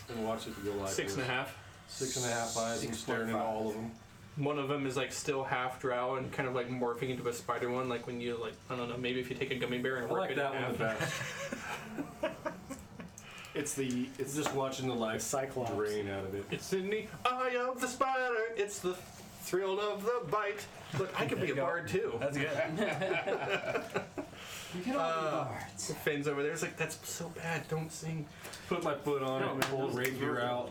and watch it go like 6.5. 6.5 eyes, and staring into all of them. One of them is like still half drow and kind of like morphing into a spider one, like when you like, I don't know, maybe if you take a gummy bear and I work like it that in one the half. best. It's Just watching the life Cyclops. drain out of it. It's in the eye of the spider. It's the thrill of the bite. Look, I could be a bard too. That's good. You can all be bards. Finn's over there. It's like, that's so bad. Don't sing. Put my foot on No, it, man, pull those- rapier out.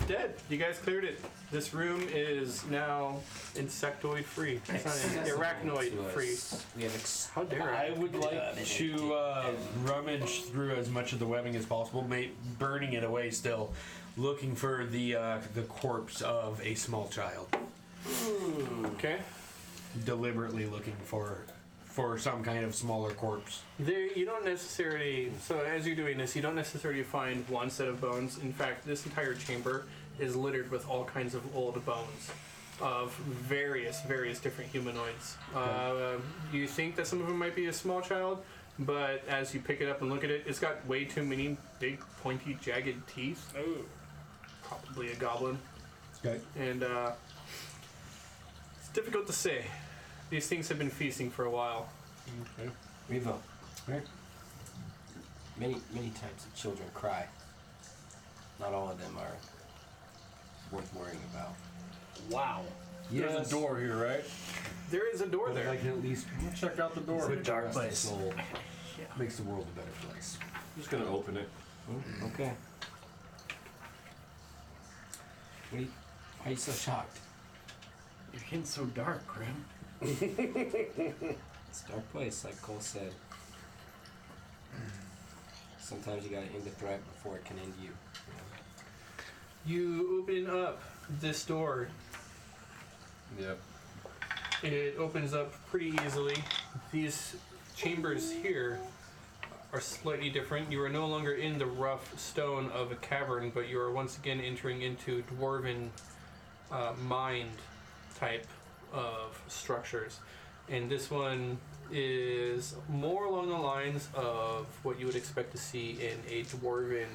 Dead. You guys cleared it. This room is now insectoid free. Arachnoid free. We have How dare I would like to rummage through as much of the webbing as possible, burning it away still, looking for the corpse of a small child. Okay. Deliberately looking for some kind of smaller corpse. There, you don't necessarily. So as you're doing this, you don't necessarily find one set of bones. In fact, this entire chamber is littered with all kinds of old bones of various different humanoids. You think that some of them might be a small child, but as you pick it up and look at it, it's got way too many big, pointy, jagged teeth. probably a goblin. Okay. And it's difficult to say. These things have been feasting for a while. Okay. Revo. Right. Many types of children cry. Not all of them are worth worrying about. Wow. There's a door here, right? There is a door But there. I can at least Check out the door. It's a dark place. soul makes the world a better place. I'm just gonna open it. Okay. Why are you so shocked? You're getting so dark, Grim. It's a dark place, like Cole said. Sometimes you gotta end a threat before it can end you. You open up this door. Yep. It opens up pretty easily. These chambers here are slightly different. You are no longer in the rough stone of a cavern, but you are once again entering into dwarven mind type of structures. And this one is more along the lines of what you would expect to see in a dwarven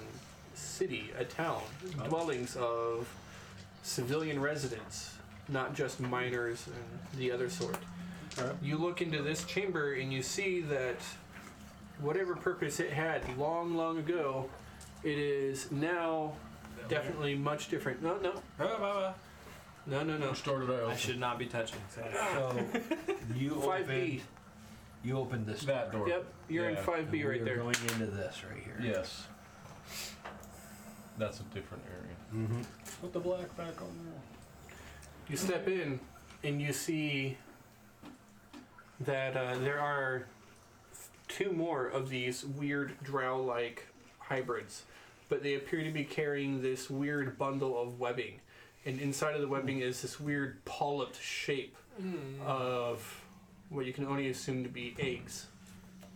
city, a town. Dwellings of civilian residents, not just miners and the other sort. Okay. You look into this chamber and you see that whatever purpose it had long, long ago, it is now definitely much different. No. Started out. I should not be touching. So. So you 5B. opened this that door. Yep, you're in Yeah, 5B right We're there. going into this right here. Yes. That's a different area. Mm-hmm. Put the black back on there. You step in and you see that there are two more of these weird drow-like hybrids, but they appear to be carrying this weird bundle of webbing. And inside of the webbing is this weird polyped shape of what you can only assume to be eggs.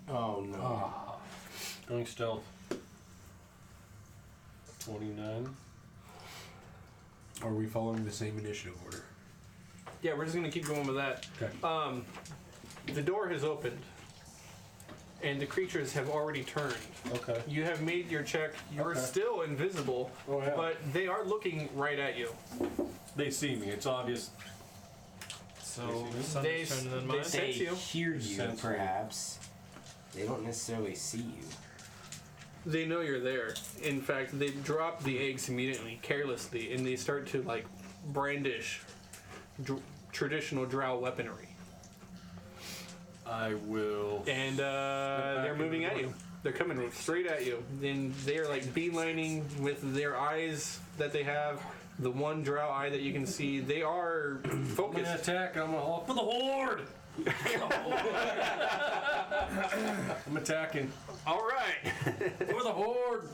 Oh no. Going stealth. 29. Are we following the same initiative order? Yeah, we're just going to keep going with that. Okay. The door has opened, and the creatures have already turned. Okay. You have made your check. You're Okay. still invisible, Oh, yeah. but they are looking right at you. They see me. It's obvious. So They Sunday's turning than mine. they sense They you. hear you, Sense you. perhaps. They don't necessarily see you. They know you're there. In fact, they drop the eggs immediately, carelessly, and they start to like brandish traditional drow weaponry. I will. And back they're moving into at the you. They're coming straight at you. Then they are like beelining with their eyes that they have. The one drow eye that you can see, they are I'm focused. gonna attack. I'm gonna for the horde. I'm attacking All right. for the horde.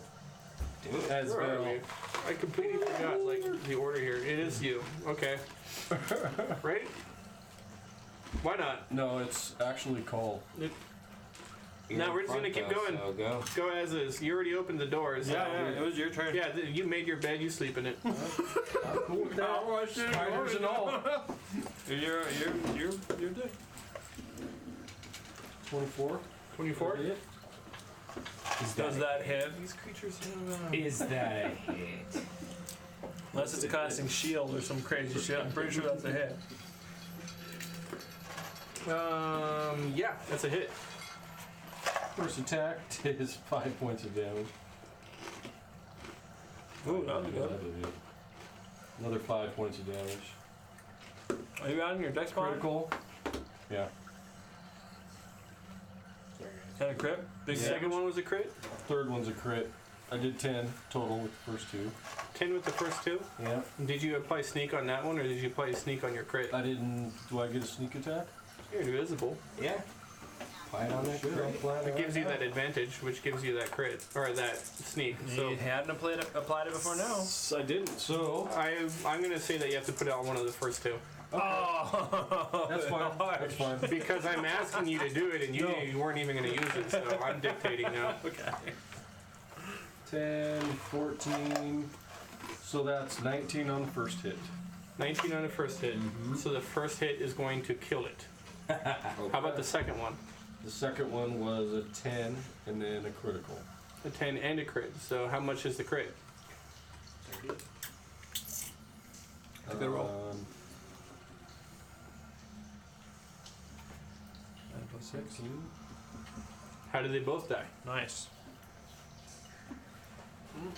Do it. As Where are well. we? I completely forgot like the order here. It is you. Okay. Ready? Why not? No, it's actually call. You're No, in we're just gonna front, keep though, going. So go. Go as is. You already opened the doors. It was your turn. Yeah, you made your bed. You sleep in it. Spiders and all. You're good. 24. 24. Does that hit? These creatures. Is that a hit? Unless it's casting shield or some crazy shit. I'm pretty sure that's a hit. Yeah, that's a hit. First attack is 5 points of damage. Ooh, that was good. Another 5 points of damage. Are you adding your dex mod? Critical. Yeah. And a crit? Big The damage? second one was a crit. Third one's a crit. I did 10 total with the first two. 10 with the first two. Yeah. Did you apply sneak on that one, or did you apply sneak on your crit? I didn't. Do I get a sneak attack? You're invisible. Yeah. Apply it on that crit. It gives you that advantage, which gives you that crit or that sneak. So You hadn't applied it before now. I didn't. So I'm gonna say that you have to put it on one of the first two Oh, that's fine. That's fine. because I'm asking you to do it, and you weren't even gonna use it. So I'm dictating now. okay. 10, 14. So that's 19 on the first hit. 19 on the first hit. So the first hit is going to kill it. How about the second one? The second one was a 10 and then a critical. A 10 and a crit. So how much is the crit? Take the roll. 16. How did they both die? Nice.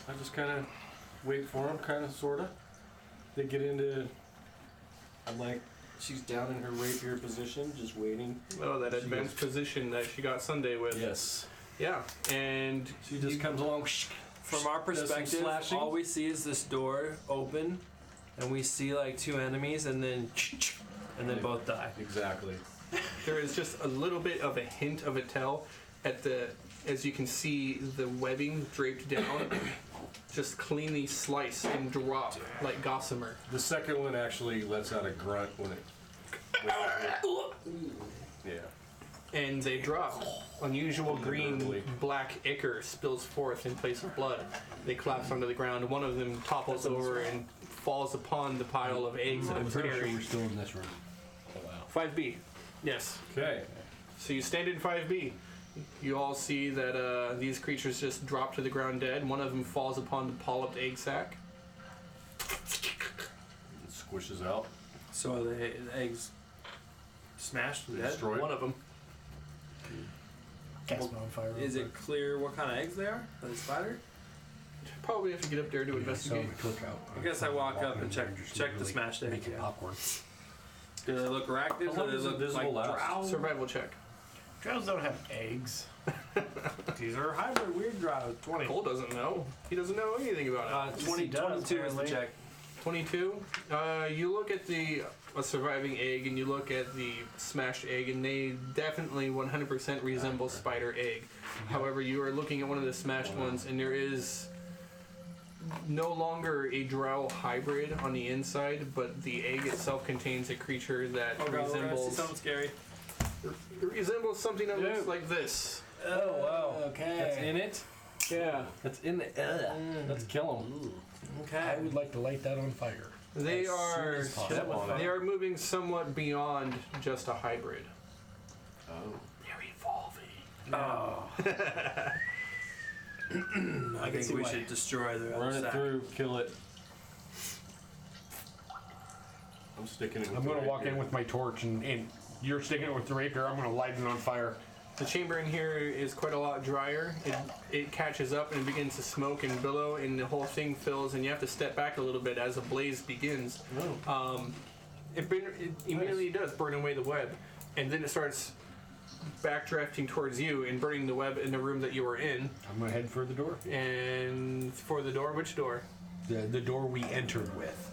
I just kind of wait for them, kind of, sort of. They get into. I'm like, she's down in her rapier position, just waiting. Oh, that advanced position that she got Sunday with. Yes. Yeah, and She just comes along. From our Does some perspective, slashing. all we see is this door open, and we see like 2 enemies, and then both die. Exactly. there is just a little bit of a hint of a tell at the, as you can see the webbing draped down, just cleanly slice and drop like gossamer. The second one actually lets out a grunt when it. Yeah. And they drop. Unusual green Literally. black ichor spills forth in place of blood. They collapse onto the ground. One of them topples over and falls upon the pile of eggs that I'm it's pretty sure carrying. we're still in this room. Oh wow. 5B. Yes. Okay. So you stand in 5B. You all see that these creatures just drop to the ground dead. One of them falls upon the polyped egg sac. It squishes out. So are the eggs smashed dead? Destroyed. One of them. Cast them on fire. Is real it clear what kind of eggs they are? Are they spider? Probably have to get up there to investigate. I guess I walk up and check the smashed eggs. Making Yeah. popcorn. Do they look arachnid? How long Do they does look invisible like last? drow? Survival check. quick. Drows don't have eggs. These are hybrid weird drow. 20. Cole doesn't know. He doesn't know anything about it. 20, He does, 22 is the apparently. check. 22. You look at a surviving egg and you look at the smashed egg, and they definitely 100% resemble spider egg. However, you are looking at one of the smashed ones, and there is no longer a drow hybrid on the inside, but the egg itself contains a creature that Oh god, we're gonna see resembles something scary. something that looks like this. Oh wow. Okay. That's in it. Yeah. That's in the. Let's kill him. Okay. I would like to light that on fire. They As soon are as possible. they are moving somewhat beyond just a hybrid. Oh. They're evolving. Oh. I think see we why. should destroy the Run other it sack. through. Kill it. I'm sticking it. With I'm the gonna walk rapier. in with my torch and you're sticking it with the rapier. I'm gonna light it on fire. The chamber in here is quite a lot drier. It catches up and begins to smoke and billow, and the whole thing fills, and you have to step back a little bit as a blaze begins. It immediately does burn away the web, and then it starts backdrafting towards you and burning the web in the room that you were in. I'm gonna head for the door. And for the door, which door? The door we entered with.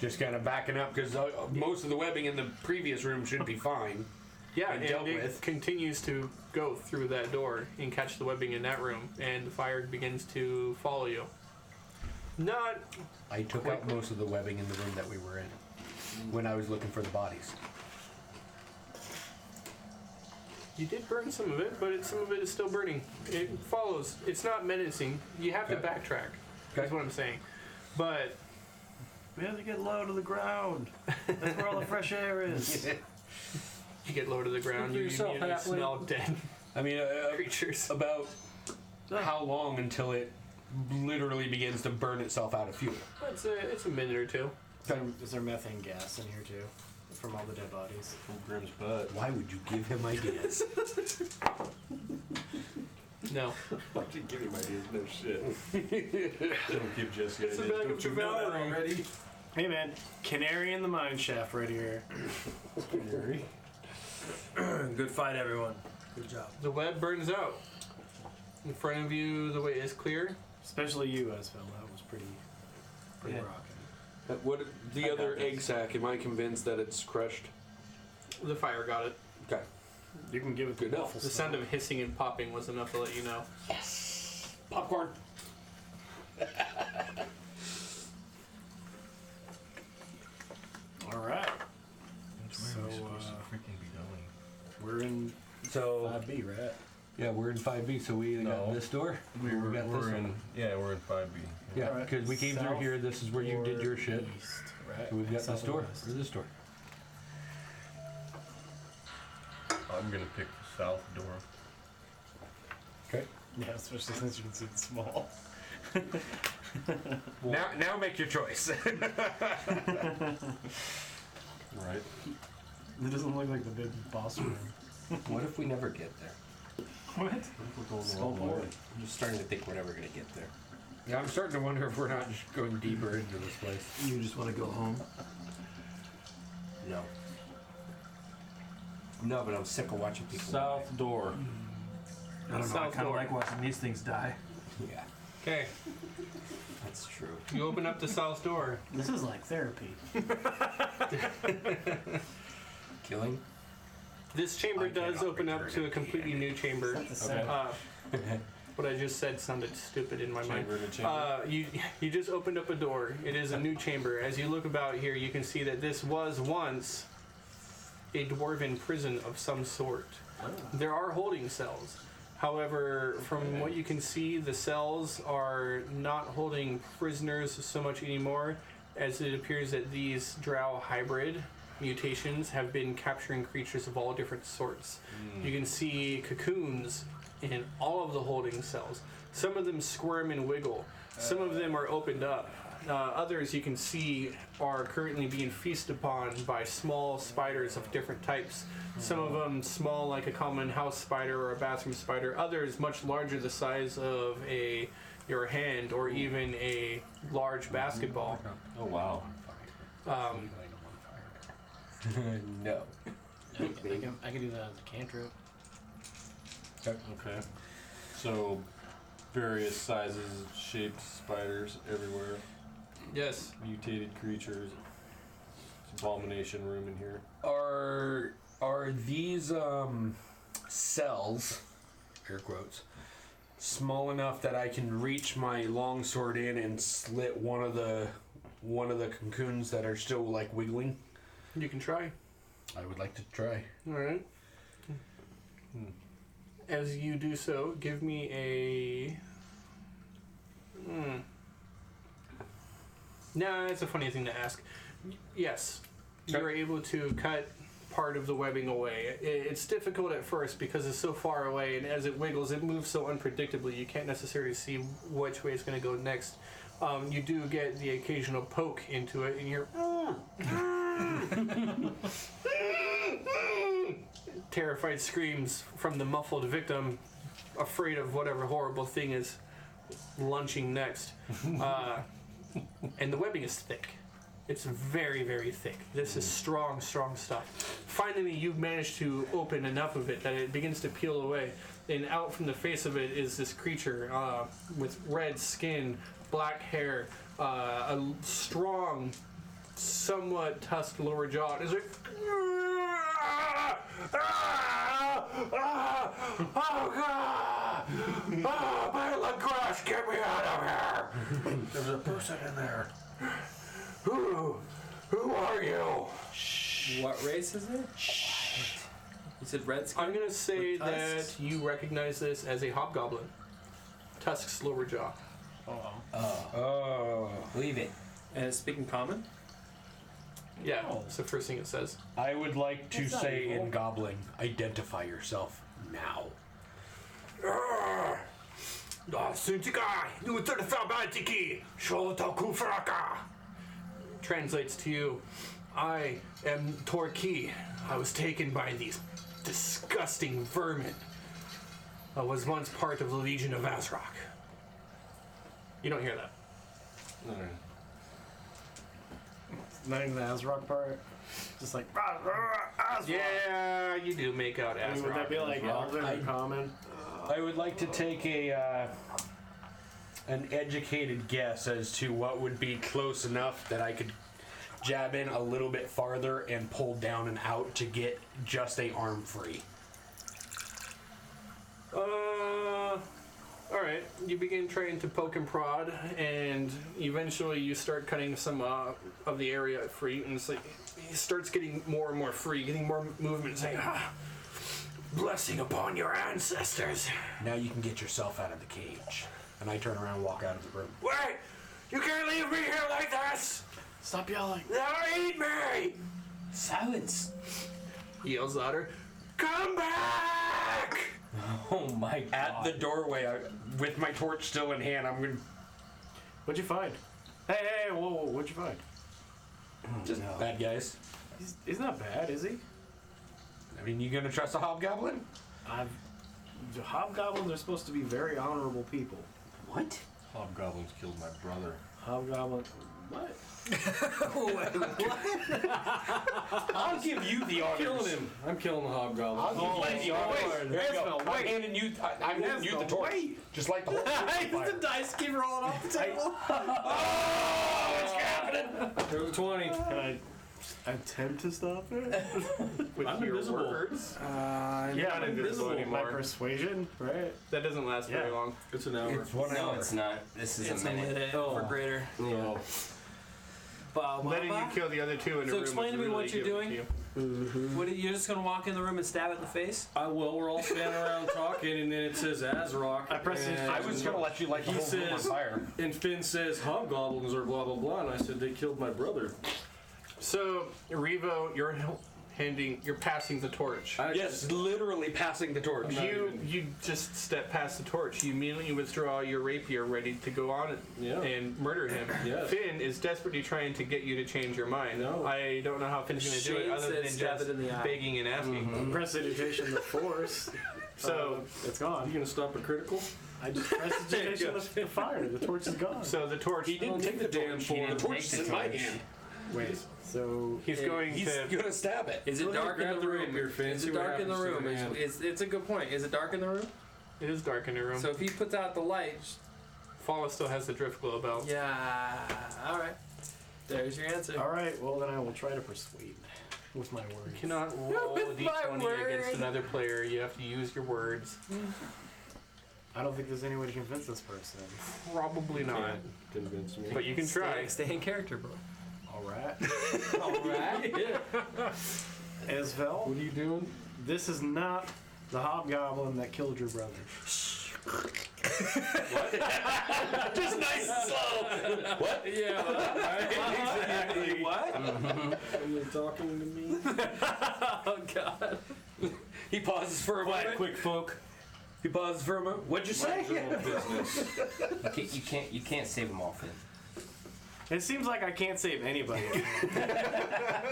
Just kind of backing up because most of the webbing in the previous room should be fine. Yeah, And and dealt it with. continues to go through that door and catch the webbing in that room, and the fire begins to follow you. Not I took out most of the webbing in the room that we were in when I was looking for the bodies. You did burn some of it, but some of it is still burning. It follows. It's not menacing. You have to Okay. backtrack. That's what I'm saying. But We have to get low to the ground. That's where all the fresh air is. you get low to the ground, you Look for yourself, immediately halfling. smell dead I mean, creatures. about how long until it literally begins to burn itself out of fuel? It's a minute or two. Is there methane gas in here too? From all the dead bodies. From Grimm's butt. Why would you give him ideas? No. Why'd you give him ideas? No shit. Don't give Jesse It's a ideas. bag of Don't you know that devouring. already? Hey man, canary in the mine shaft right here. Good fight, everyone. Good job. The web burns out. In front of you, the way is clear. Especially you, Asfel. That was pretty Yeah. rocking. What the other egg sac? Am I convinced that it's crushed? The fire got it. Okay. You can give it the Good enough. waffle The sound of hissing and popping was enough to let you know. Popcorn. All right. So, freaking be going? We're in So 5B, right? yeah, we're in 5B. So we either got No. this door. or we got this We're in, one. yeah, we're in 5B. Yeah, Alright. because we came through South here. This is where you did your shit. East, right? So we've got South this door and west. or this door. I'm gonna pick the south door. Okay. Yeah, especially since you can see it's small. Now make your choice. Right. It doesn't look like the big boss room. What if we never get there? What? Skull Board. I'm just starting to think we're never gonna get there. Yeah, I'm starting to wonder if we're not just going deeper into this place. You just want to go home? No. No, but I'm sick of watching people. South door. I don't know. I South kind of door. like watching these things die. Yeah, Okay, that's true. you open up the south door. This is like therapy. Killing? This chamber I does cannot open up return to a completely new chamber. Is that the same? Okay. What I just said sounded stupid in my mind. Chamber to chamber. You just opened up a door. It is a new chamber. As you look about here, you can see that this was once a dwarven prison of some sort. There are holding cells. However, from what you can see, the cells are not holding prisoners so much anymore, as it appears that these Drow hybrid mutations have been capturing creatures of all different sorts. You can see cocoons in all of the holding cells. Some of them squirm and wiggle. Some of them are opened up. Others you can see are currently being feasted upon by small spiders of different types. Some of them small like a common house spider or a bathroom spider. Others much larger, the size of your hand or even a large basketball. Oh wow. No. I can do that as a cantrip. Okay. So, various sizes, shapes, spiders everywhere. Yes. Mutated creatures. It's abomination room in here. Are these cells, air quotes, small enough that I can reach my longsword in and slit one of the cocoons that are still like wiggling? You can try. I would like to try. All right. As you do so, give me a. Nah, it's a funny thing to ask. Yes, you're able to cut part of the webbing away. It's difficult at first because it's so far away, and as it wiggles, it moves so unpredictably. You can't necessarily see which way it's going to go next. You do get the occasional poke into it, and you're. Terrified screams from the muffled victim, afraid of whatever horrible thing is lunching next. And the webbing is thick. It's very, very thick. This is strong, strong stuff. Finally, you've managed to open enough of it that it begins to peel away. And out from the face of it is this creature with red skin, black hair, a strong, somewhat tusked lower jaw. It's like, oh God! Oh, my crush, get me out of here! There's a person in there. Who are you? What race is it? You said red skin? I'm gonna say With that tusks? you recognize this as a hobgoblin. Tusks, lower jaw. Oh. Leave it. And it's speaking common? Yeah, that's the first thing it says. I would like to That's not say evil. in Goblin, identify yourself now. Translates to you, I am Torquay. I was taken by these disgusting vermin. I was once part of the Legion of Azrock. You don't hear that. Alright. Not even the Azrock part. Just like Azrock. Yeah, you do make out I mean, would that Azrock. be like Elven or Common? I would like to take an educated guess as to what would be close enough that I could jab in a little bit farther and pull down and out to get just a arm free. Alright, you begin trying to poke and prod, and eventually you start cutting some of the area free, and it's like, he starts getting more and more free, getting more movement, saying, blessing upon your ancestors. Now you can get yourself out of the cage. And I turn around and walk out of the room. Wait! You can't leave me here like this! Stop yelling. They'll eat me! Silence. He yells louder, come back! Oh my god. At the doorway, with my torch still in hand, I'm going to What'd you find? Hey, whoa, what'd you find? Just bad guys. He's not bad, is he? I mean, you gonna trust a hobgoblin? The hobgoblins are supposed to be very honorable people. What? Hobgoblins killed my brother. Hobgoblin. What? I'll give you the honors. Killing him. I'm killing the hobgoblin. I'll give you the honors. There you go. I'm handing you. I'm handing you the torch. Just like the whole The dice keep rolling off the table. What's happening? There was a 20. Can I attempt to stop it? With I'm your invisible. words. Yeah, not invisible My anymore. persuasion, right? That doesn't last very Yeah. long. It's an hour. It's 1 No, hour. it's not. This is It's a minute. or greater. Oh. Letting you kill the other two in a So room. explain was to me what really you're given doing. to you. What, you're just gonna walk in the room and stab it in the face? I will. We're all standing around talking, and then it says Azrock. I press it. and- I was gonna let you light the He whole room on says- fire. And Finn says hobgoblins are blah blah blah, and I said they killed my brother. So, Revo, you're passing the torch. Yes, literally passing the torch. You just step past the torch. You immediately withdraw your rapier, ready to go on it Yeah. and murder him. Yes. Finn is desperately trying to get you to change your mind. No. I don't know how Finn's going to do it Shane other said than stab just it in the eye. begging and asking. Prestidigitation the force. So, It's You gone. gonna stop a critical? I just prestidigitation the fire. The torch is gone. so the torch. He didn't take the damn torch. torch. The torch is in my hand. Wait. So He's going He's to. gonna stab it. Is it Go ahead, dark in grab the the room? rapier, Finn, Is see it what dark in the happens to room? your man. It's a good point. Is it dark in the room? It is dark in the room. So if he puts out the light, Fala still has the drift glow belt. yeah. All right. There's your answer. all right. Well, then I will try to persuade with my words. You cannot roll a With my d20 word. against another player. You have to use your words. I don't think there's any way to convince this person. Probably not. Can't convince me. But you can try. Stay in character, bro. All right. All right. Esvel, What are you doing? this is not the hobgoblin that killed your brother. Just nice and slow. What? Exactly. What? Are you talking to me? Oh God. He pauses for a moment. Quick folk. He pauses for a moment. What'd you say? You can't save them all, Finn. It seems like I can't save anybody.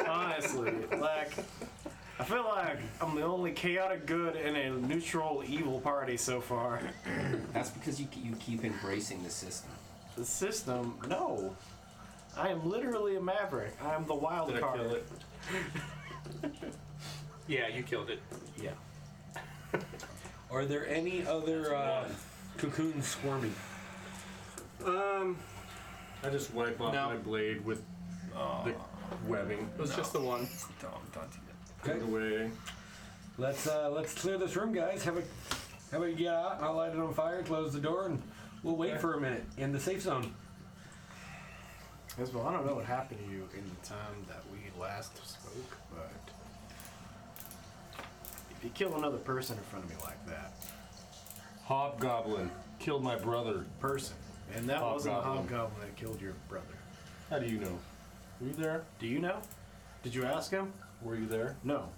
Honestly, like I feel like I'm the only chaotic good in a neutral evil party so far. That's because you keep embracing the system. The system, no. I am literally a maverick. I am the wild Did I card. kill it? Yeah, you killed it. Yeah. Are there any other cocoons squirming? I just wipe off No. my blade with the webbing. It was just the one. Don't do that. Put it away. Let's clear this room, guys. Have a get out. I'll light it on fire. Close the door, and we'll wait for a minute in the safe zone. Well, I don't know what happened to you in the time that we last spoke, but if you kill another person in front of me like that, Hobgoblin killed my brother. and that wasn't the Hobgoblin. hobgoblin that killed your brother. How do you know? Were you there? Do you know? Did you ask him? Were you there? No,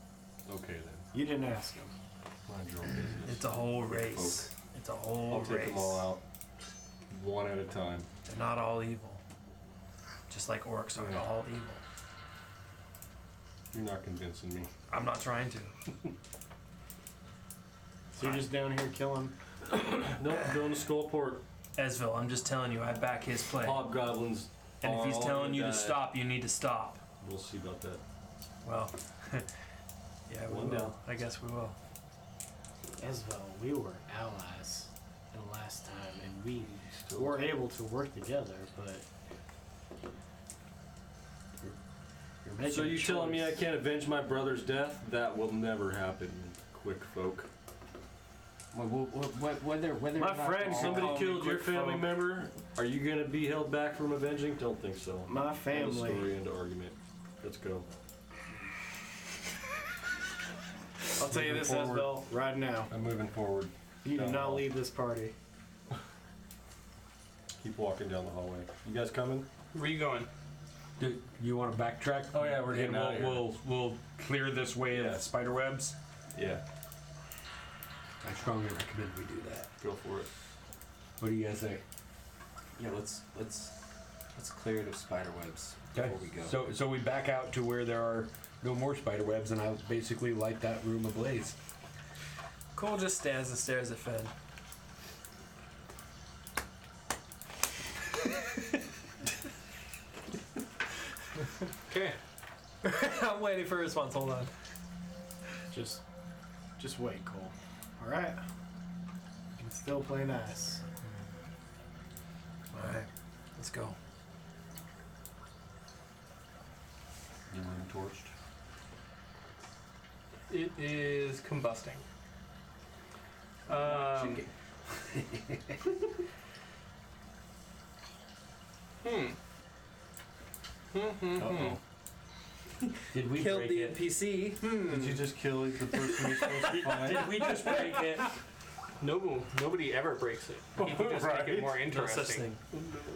Okay then. you didn't ask him. Mind your own business. It's a whole race. It's a whole I'll race. take them all out. One at a time. They're not all evil. Just like orcs aren't Yeah. all evil. You're not convincing me. I'm not trying to. So you're just down here killing. Nope, going to Skullport. Esville, I'm just telling you, I back his play. Hobgoblins. And if are he's all telling gonna you to die. stop, you need to stop. We'll see about that. Well, yeah, we One will. down. I guess we will. Esvel, we were allies in the last time, and we were able to work together, but you're making So a you telling me I choice. can't avenge my brother's death? That will never happen, quick folk. Whether My or not friend, all- Somebody call me killed your quick family folk. member. Are you going to be held back from avenging? Don't think so. My End of family. story, end of argument. Let's go. I'll tell you this, Moving forward. Esvel, right now. I'm moving forward. You do Down the not hall. leave this party. Keep walking down the hallway. You guys coming? Where are you going? Do you want to backtrack? Oh, yeah, we're and getting out of here. we'll clear this way Yeah. of spider webs. Yeah. I strongly recommend we do that. Go for it. What do you guys say? Yeah, let's Let's clear it of spider webs Okay. before we go. So we back out to where there are no more spider webs, and I'll basically light that room ablaze. Cole just stands and stares at Finn. Okay. I'm waiting for a response. Hold on. Just wait, Cole. All right. You can still play nice. All right, let's go. Your room torched. It is combusting. Did we Killed break the it? NPC. Did you just kill the person you're supposed to find? Did we just break it? Nobody ever breaks it. People just make it more No interesting. such thing.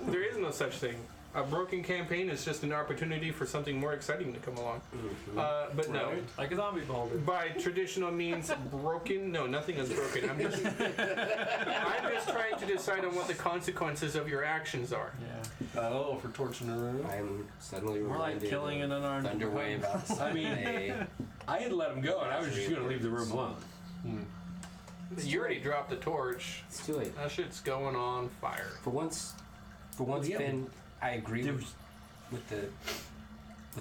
There is no such thing. A broken campaign is just an opportunity for something more exciting to come along. But no, Like a zombie beholder. by traditional means, broken. No, nothing is broken. I'm just trying to decide on what the consequences of your actions are. Yeah. Oh, for torching a room? I'm suddenly More like reminded killing of an unarmed Thunderwave opponent. outside. I mean, I had let him go, and I was just going to leave the room alone. You already dropped the torch. It's too late. That shit's going on fire. For once, yeah. Finn, I agree There with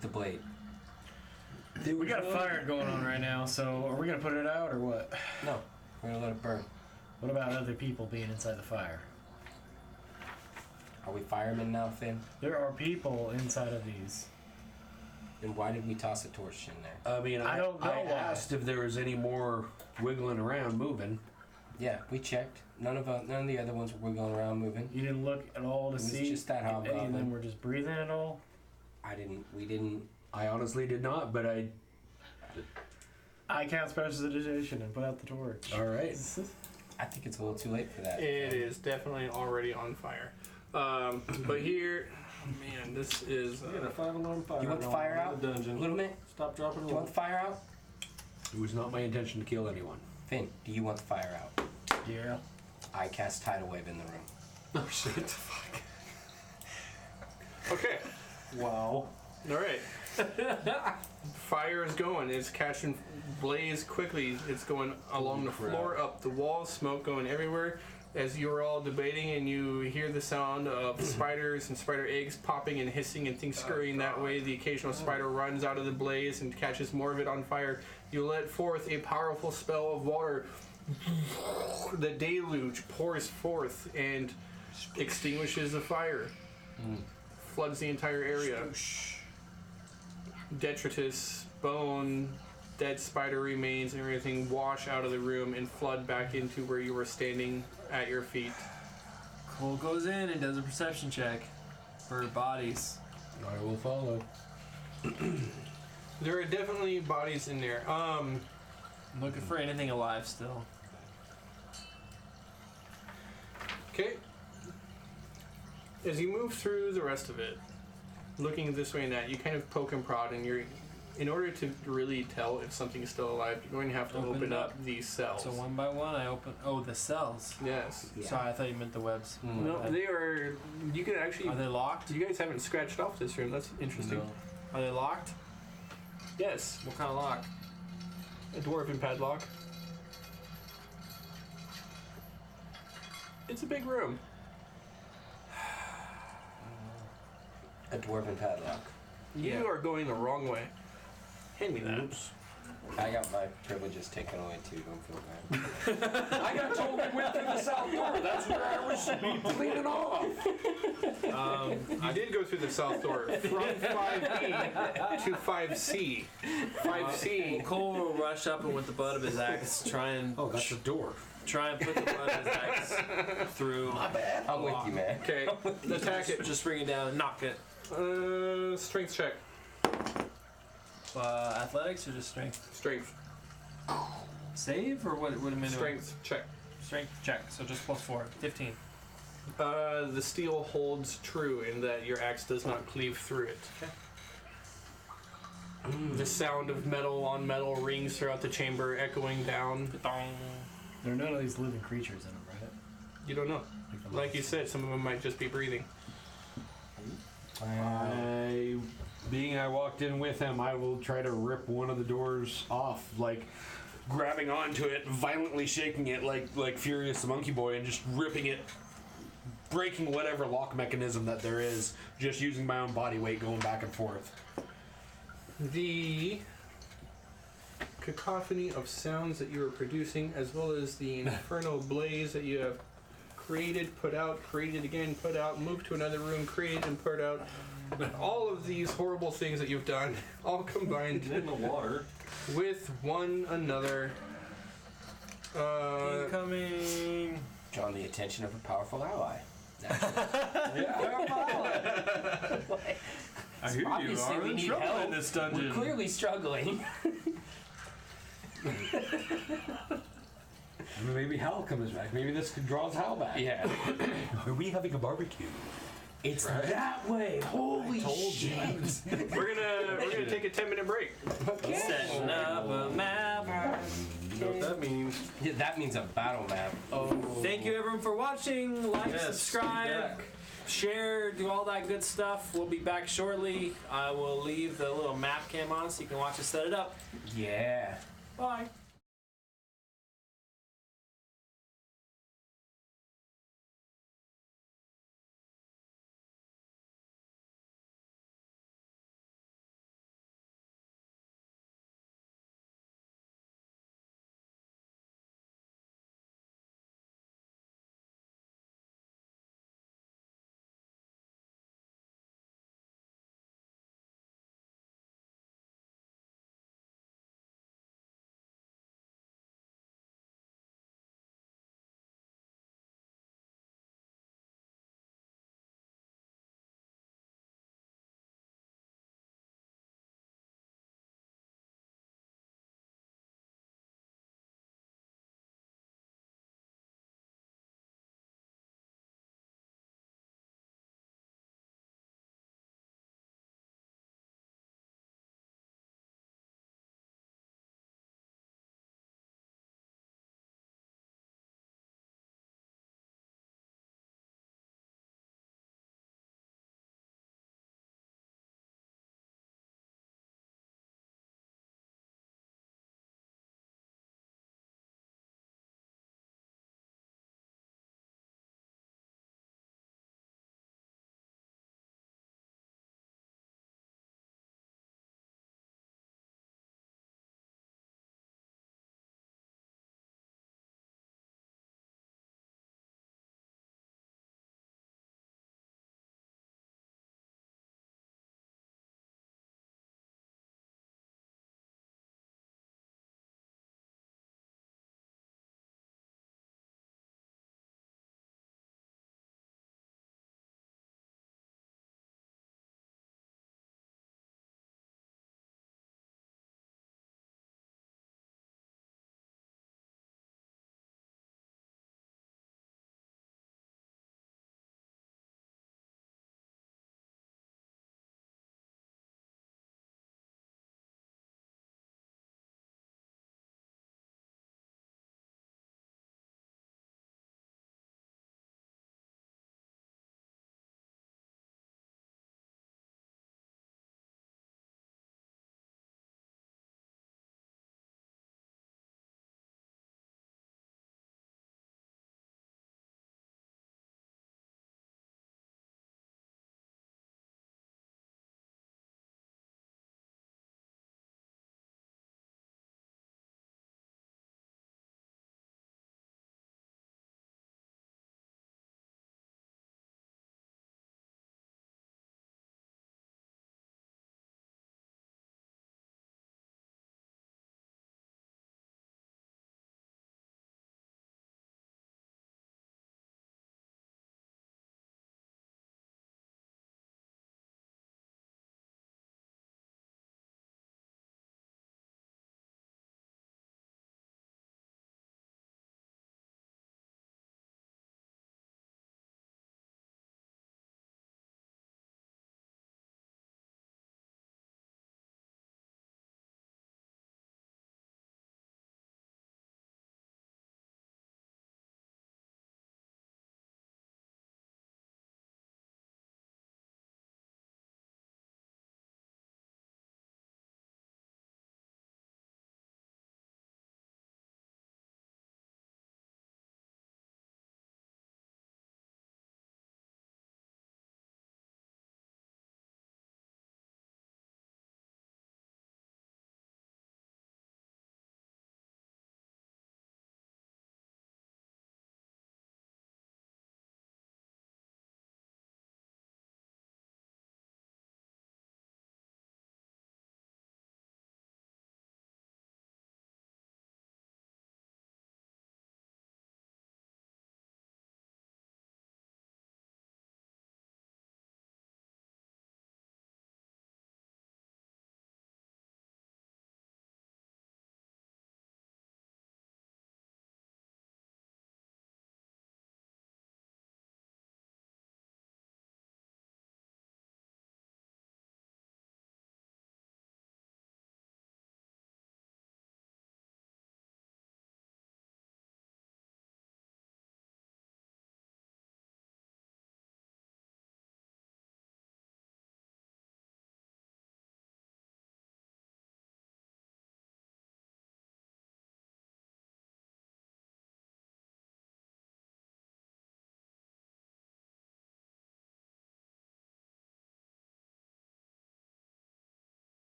the blade. We got a fire going on right now, so are we gonna put it out or what? No, we're gonna let it burn. What about other people being inside the fire? Are we firemen now, Finn? There are people inside of these. Then why did we toss a torch in there? I mean, I don't know I why. asked if there was any more wiggling around, moving. Yeah, we checked. None of the other ones were going around moving. You didn't look at all to It was see just that if any of hobgoblin. them were just breathing at all. We didn't. I honestly did not, but I cast prestidigitation and put out the torch. all right. I think it's a little too late for that. It is definitely already on fire. But here, man, this is. We got a 5-alarm fire. You want the fire out? The dungeon. Little bit. Stop, dropping, Do you want the fire out? It was not my intention to kill anyone. Finn, do you want the fire out? Yeah. I cast tidal wave in the room. Oh shit. Okay. Wow. All right. Fire is going. It's catching blaze quickly. It's going along the floor, up the walls, smoke going everywhere. As you're all debating and you hear the sound of spiders and spider eggs popping and hissing and things scurrying that way, the occasional spider runs out of the blaze and catches more of it on fire. You let forth a powerful spell of water. The deluge pours forth and extinguishes the fire. Floods the entire area. Detritus, bone, dead spider remains, and everything wash out of the room and flood back into where you were standing at your feet. Cole goes in and does a perception check for bodies. I will follow. There are definitely bodies in there. I'm looking for anything alive still. Okay. As you move through the rest of it, looking this way and that, you kind of poke and prod, and you're, in order to really tell if something is still alive, you're going to have to Open open it up up. these cells. So one by one, I open. Oh, the cells. Yes. Yeah. Sorry, I thought you meant the webs. No, they are. You can actually. Are they locked? You guys haven't scratched off this room. That's interesting. No. Are they locked? Yes. What kind of lock? A dwarven padlock. It's a big room. A dwarven padlock. You are going the wrong way. Hand me that. I got my privileges taken away too. Don't feel bad. I got told we went through the south door. That's where I was cleaning off. I did go through the south door from 5E to 5C. 5C. Cole will rush up and with the butt of his axe try and Oh, that's the door. put the butt of his axe through. I'm with you, man. Okay, attack it. Just bring it down and knock it. Strength check. Athletics or just strength? Strength. Save or what am I doing? Strength check. Strength check. So just +4. 15. The steel holds true in that your axe does not cleave through it. Okay. The sound of metal on metal rings throughout the chamber, echoing down. There are none of these living creatures in them, right? You don't know. Like you said, some of them might just be breathing. Being I walked in with him, I will try to rip one of the doors off, like grabbing onto it, violently shaking it like Furious the Monkey Boy, and just ripping it, breaking whatever lock mechanism that there is, just using my own body weight going back and forth. The cacophony of sounds that you are producing, as well as the infernal blaze that you have created, put out, created again, put out, moved to another room, created and put out. All of these horrible things that you've done, all combined In the water. with one another. Incoming. Drawn the attention of a powerful ally. I hear you Obviously, are we in need trouble help. in this dungeon. We're clearly struggling. Maybe Hal comes back. Maybe this draws Hal back. Yeah. Are we having a barbecue? It's that way. Holy shit. We're gonna take a 10-minute break. Setting up a map. You know what that means? Yeah, that means a battle map. Thank you everyone for watching. Like, Yes, subscribe, be back. share, do all that good stuff. We'll be back shortly. I will leave the little map cam on so you can watch us set it up. Yeah. Bye.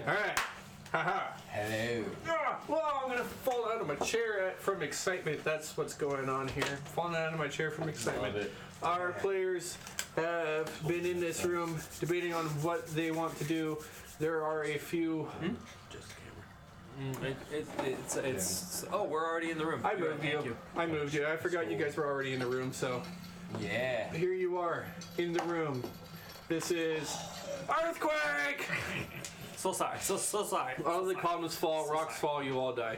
All right. Haha. Hello. Well, I'm gonna fall out of my chair from excitement. That's what's going on here. Falling out of my chair from excitement. Love it. Our players have been in this room debating on what they want to do. There are a few. It's oh, we're already in the room. I moved you. I moved you. I forgot you guys were already in the room, so Yeah. here you are in the room. This is earthquake. So sorry. So sorry. All the columns fall, rocks fall, you all die.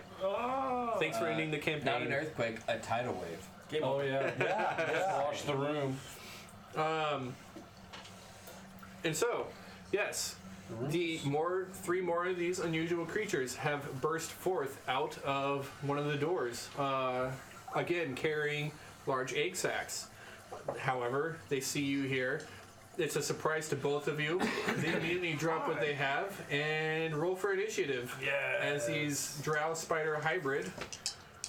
Thanks for ending the Not an campaign. earthquake, a tidal wave. Game Oh over. yeah. Wash the room. And so, yes, three more of these unusual creatures have burst forth out of one of the doors. Again, carrying large egg sacs. However, they see you here. It's a surprise to both of you. They immediately drop what they have and roll for initiative. Yeah. As these Drow Spider hybrid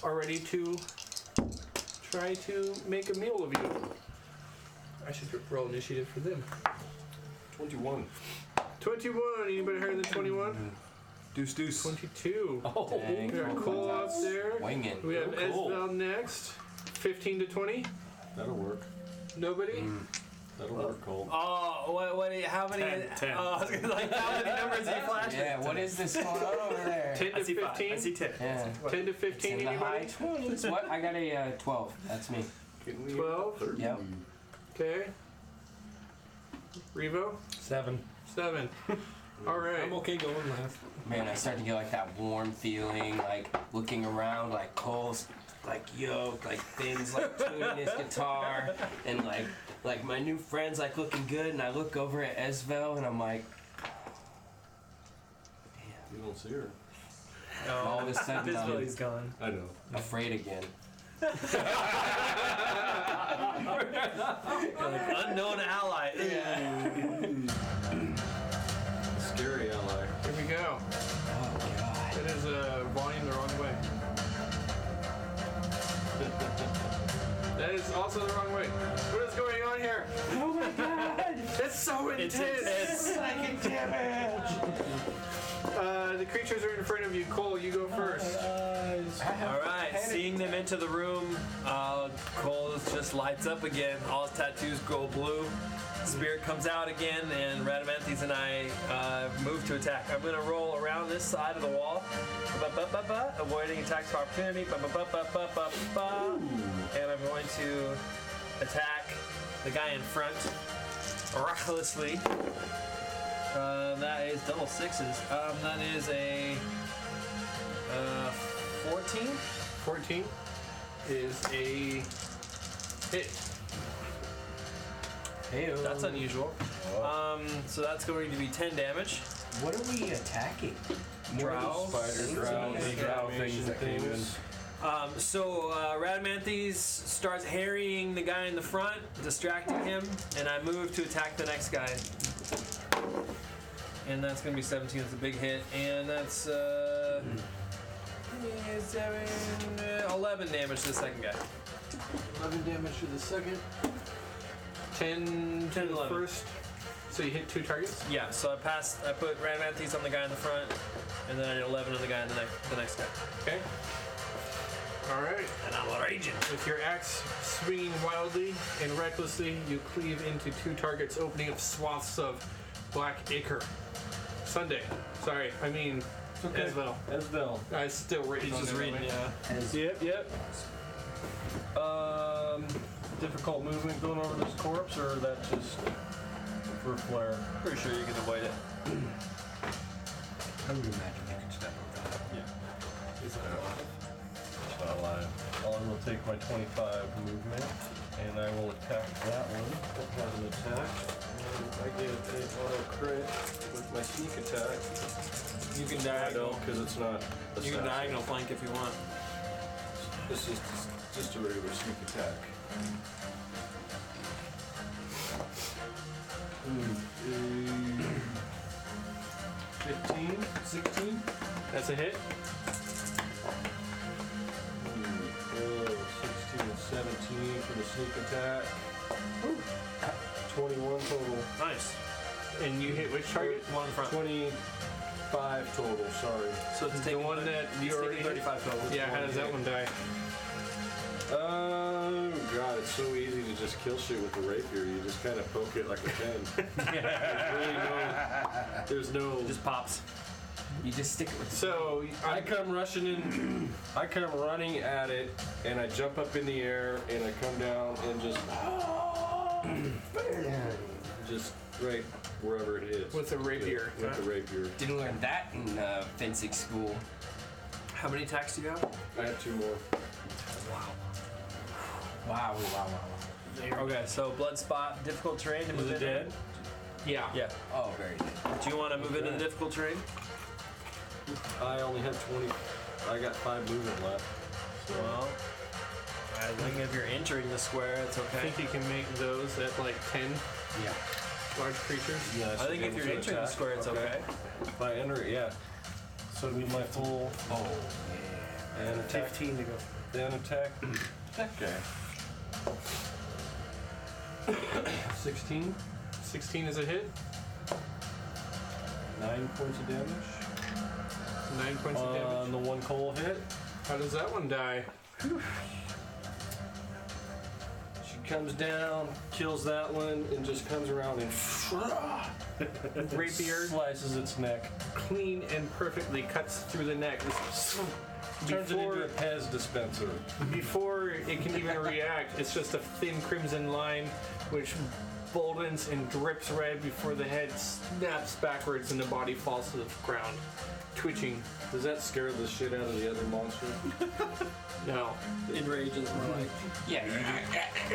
are ready to try to make a meal of you. I should roll initiative for them. 21. 21. Anybody higher than 21? Deuce. 22. Oh. Dang, We got Cole up there. Swinging. We have cool. Esbel next. 15 to 20. That'll work. Nobody? That'll work, Cole. Oh, what? How many? 10. Oh, I was gonna like, how many numbers are you flashing? Yeah, what is this going on over there? 10 I to see 5. 15. I see 10. Yeah. 10 to It's 15. in the high Anybody? 20s. What? I got a 12. That's me. 12. Yep. Okay. Revo? 7. 7. All right. I'm okay going last. Man, I start to get like that warm feeling, like looking around, like Cole's like yoked, like Finn's like tuning his guitar, and like my new friend's like looking good, and I look over at Esvel and I'm like, You don't see her. all of a sudden Visibility's I'm gone. I know. afraid again. Like unknown ally. Scary ally. Here we go. Oh god. It is volume the wrong way. That is also the wrong way. What is going on here? Oh my god! It's so intense! It's psychic damage! The creatures are in front of you. Cole, you go first. All right, seeing them into the room, Cole just lights up again. All his tattoos go blue. Spirit comes out again, and Radamanthes and I move to attack. I'm going to roll around this side of the wall, avoiding attacks of opportunity, and I'm going to attack the guy in front recklessly. That is double sixes. That is a 14. 14 is a hit. Heyo. That's unusual. So that's going to be 10 damage. What are we attacking? Drow. Spider, drow, Things. drow things that came in. So Radamanthes starts harrying the guy in the front, distracting him, and I move to attack the next guy. And that's going to be 17. That's a big hit. And that's 11 damage to the second guy. 11 damage to the second. 10 to the 11. first. So you hit 2 targets? Yeah, so I put Radamanthes on the guy in the front, and then I did 11 on the guy in the next guy. Okay. Alright. And I'm raging. With your axe swinging wildly and recklessly, you cleave into 2 targets, opening up swaths of black ichor. Sunday. Sorry, I mean Esbel. Esbel. I still written He's on just there, reading, right? yeah. Yep. Difficult movement going over this corpse, or that just for flair? Pretty sure you can avoid it. I would imagine you could step over that. Yeah. Is it alive? It's not alive. I will take my 25 movement, and I will attack that one. That has an attack. And I get an auto crit with my sneak attack. You can I diagonal. don't, because it's not You can assassin. diagonal flank if you want. This is just a regular sneak attack. 15, 16. That's a hit. 16 and 17 for the sneak attack. 21 total. Nice. And you hit which target? One in front. 20, 5 total, sorry. So it's The taking one that it's you taking already 35 total. Yeah, how does that one die? Oh god, it's so easy to just kill shit with the rapier. You just kind of poke it like a pen. There's no. It just pops. You just stick it with the So I come rushing in. I come running at it, and I jump up in the air, and I come down and just right wherever it is. with a rapier. With the rapier. Didn't learn that in fencing school. How many attacks do you have? I have 2 more. Wow. Okay, so blood spot, difficult terrain to move Is it into. dead? Yeah. Yeah. Oh, very good. Do you want to move into the difficult terrain? I only have 20. I got 5 movement left. So Well, I think if you're entering the square, it's I okay. think you can make those at like 10 Yeah. large creatures. yeah, I think if you're entering the square, it's okay. If I enter it, yeah. So it'd be my full Oh, and attack. 15 to go. Then attack. That guy. 16. 16 is a hit. 9 points of damage. 9 points of On damage. the 1 coal hit. How does that one die? She comes down, kills that one, and just comes around and Rapier slices its neck. clean and perfectly cuts through the neck. Turns it Before- into a Pez dispenser. Before it can even react, it's just a thin crimson line which boldens and drips red before the head snaps backwards and the body falls to the ground, twitching. Does that scare the shit out of the other monster? No. Enrages more like. yeah.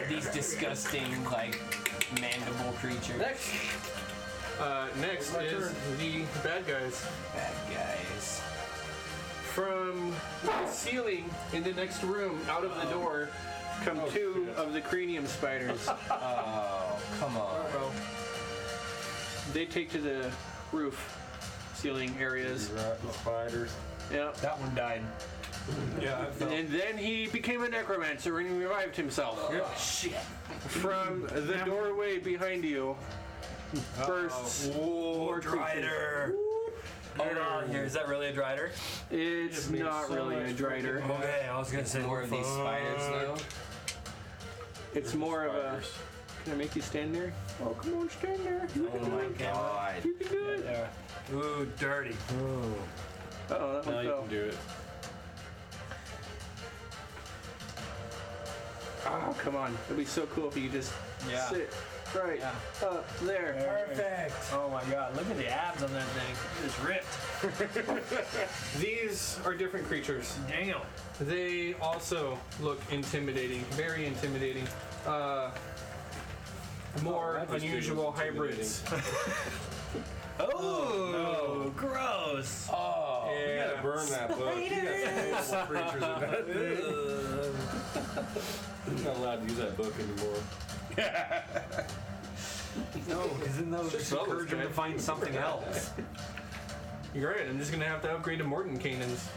These disgusting, like, mandible creatures. Next is the bad guys. Bad guys. From the ceiling in the next room, out of the door, come 2 of the cranium spiders. Oh, come on. Bro. They take to the roof, ceiling areas. Rotten spiders. Yep. That one died. Yeah, I felt. And then he became a necromancer and revived himself. Shit. From the doorway behind you bursts more creatures. Drider. Hold on here. Is that really a Drider? It's It makes not so really a much drider. Okay, I was gonna say More of these spiders, though. It's more of a. Can I make you stand there? Oh, come on, stand there. You Oh can do my it. god. You can do it. Yeah. Ooh, dirty. Uh-oh, that Now one you fell. can do it. Oh, come on. It'd be so cool if you just Yeah. sit right Yeah. up there. Perfect. Oh my god, look at the abs on that thing. It's ripped. These are different creatures. Damn. They also look intimidating, very intimidating. More that just unusual was intimidating. hybrids. Oh, gross. Oh. You Yeah. gotta burn that book. You got some creatures in that thing. You're not allowed to use that book anymore. No, because then they'll just Well, encourage them to okay. find something else. You're right. I'm just gonna have to upgrade to Mordenkainen's.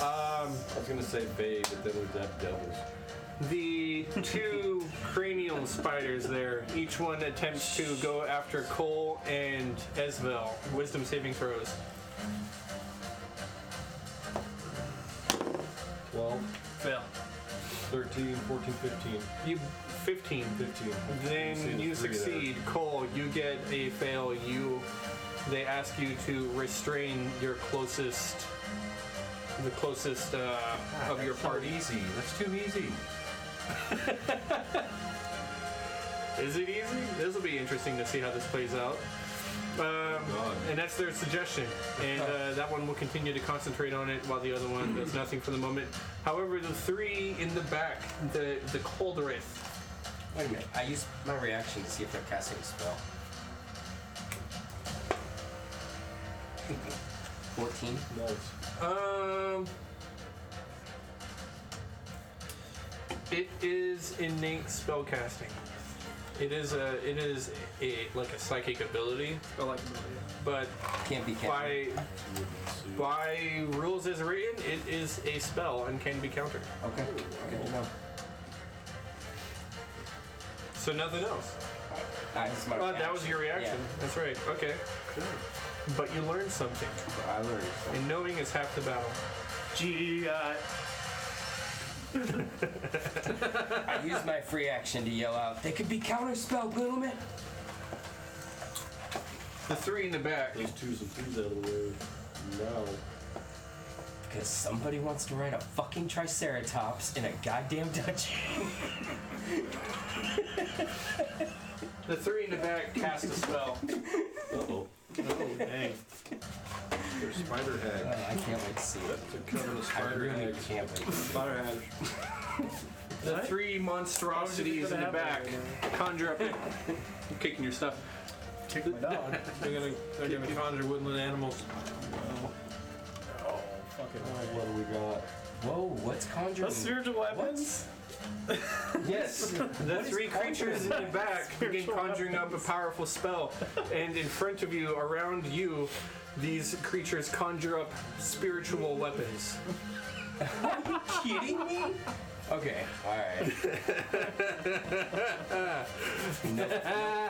I was gonna say Bay, but then we'd have devils. The 2 cranial spiders there. Each one attempts to go after Cole and Esvel. Wisdom saving throws. 12, Fail. 13, 14, 15. You 15. 15. Then you See the 3 there. succeed. Cole, you get a fail. They ask you to restrain your closest, the closest of your party. Easy. That's too easy. Is it easy? This will be interesting to see how this plays out. And that's their suggestion. And that one will continue to concentrate on it while the other one does nothing for the moment. However, the 3 in the back, the Coldrith, Wait a minute. I used my reaction to see if they're casting a spell. 14. Nice. It is innate spellcasting. It is a like a psychic ability, I like but Can't be countered. by rules as written, it is a spell and can be countered. Okay. Good to know. So nothing else. This is my That was your reaction. Yeah. That's right. Okay. But you learned something, I learned. and knowing is half the battle. G.I. I used my free action to yell out, "They could be counterspell, gentlemen!" The three in the back. Those 2s and 3s out of the way. Now. Because somebody wants to ride a fucking Triceratops in a goddamn dungeon. The three in the back cast a spell. Uh-oh. Oh, dang. There's spider hag. I can't wait to see it. To cover the I spider really hag. can't wait. Spider hag. The three monstrosities in the back conjure up. I'm kicking your stuff. Kick my dog. They're gonna conjure woodland animals. Oh, fucking What do we got? Whoa, what's conjuring? Those spiritual weapons? Yes, the three creatures in the back begin conjuring up a powerful spell, and in front of you, around you, these creatures conjure up spiritual weapons. Kidding me? Okay, alright.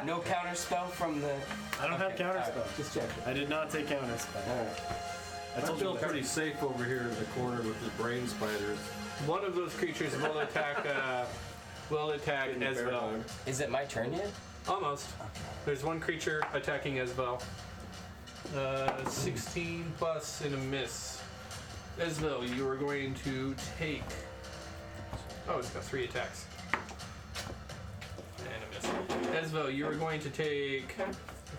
No counter spell from the. I don't have Okay, counterspell. alright, just checking. I did not take counterspell. Alright. I I told feel you pretty safe over here in the corner with the brain spiders. One of those creatures will attack. In the Esvel. paradigm. Is it my turn yet? Almost. There's one creature attacking Esvel. 16 plus and a miss. Esvel, you are going to take. Oh, it's got 3 attacks. And a miss. Esvel, you are going to take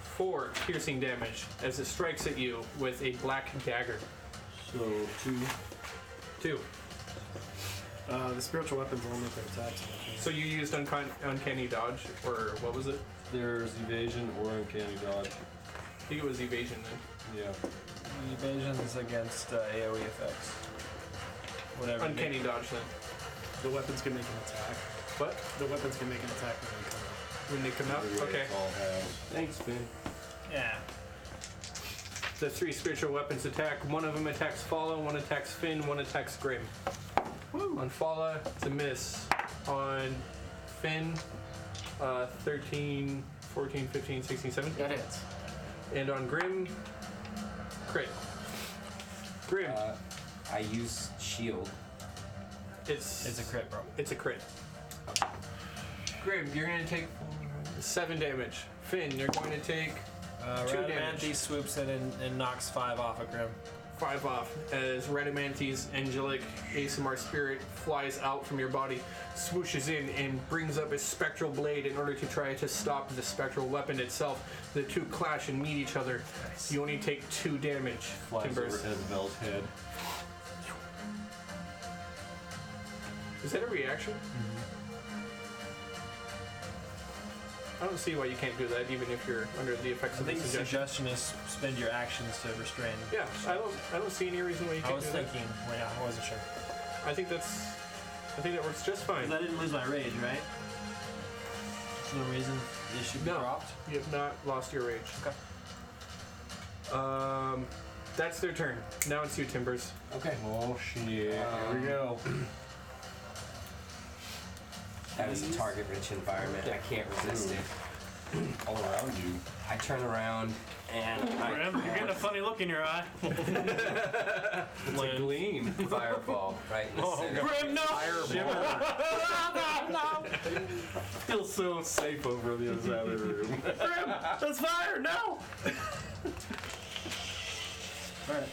4 piercing damage as it strikes at you with a black dagger. So 2. 2. the spiritual weapons only for attacks. So you used uncanny dodge, or what was it? There's evasion or uncanny dodge. I think it was evasion then. Yeah. Evasion's against AoE effects. Whatever. Uncanny dodge then. The weapons can make an attack. What? The weapons can make an attack when they come out. When they come out? Okay. All have. Thanks, Ben. Yeah. The 3 spiritual weapons attack. One of them attacks Fala, one attacks Finn, one attacks Grim. On Fala, it's a miss. On Finn, 13, 14, 15, 16, 17. That hits. And on Grim, crit. Grim, I use shield. it's It's a crit, bro. It's a crit. Grim, you're going to take 7 damage. Finn, you're going to take 2 damage. Radamanthi swoops in and knocks 5 off of Grim. 5 off as Radamanthi's angelic ASMR spirit flies out from your body, swooshes in, and brings up a spectral blade in order to try to stop the spectral weapon itself. The two clash and meet each other. You only take 2 damage, Flies Timbers. over Esbel's head. Is that a reaction? I don't see why you can't do that, even if you're under the effects I of the think the suggestion. suggestion is spend your actions to restrain. Yeah, I don't see any reason why you I can't was do that. thinking, well, yeah, I wasn't sure. I think that works just fine. I didn't lose my rage, right? There's no reason it should be No. dropped. You have not lost your rage. Okay. That's their turn. Now it's you, Timbers. Okay. Oh shit. Here we go. That is a target-rich environment. I can't resist it. All around you. I turn around and Grim, you're getting a funny look in your eye. it's a gleam fireball right in the center. Grim, no! Feel so safe over the other side of the room. Grim, that's fire! No! Alright,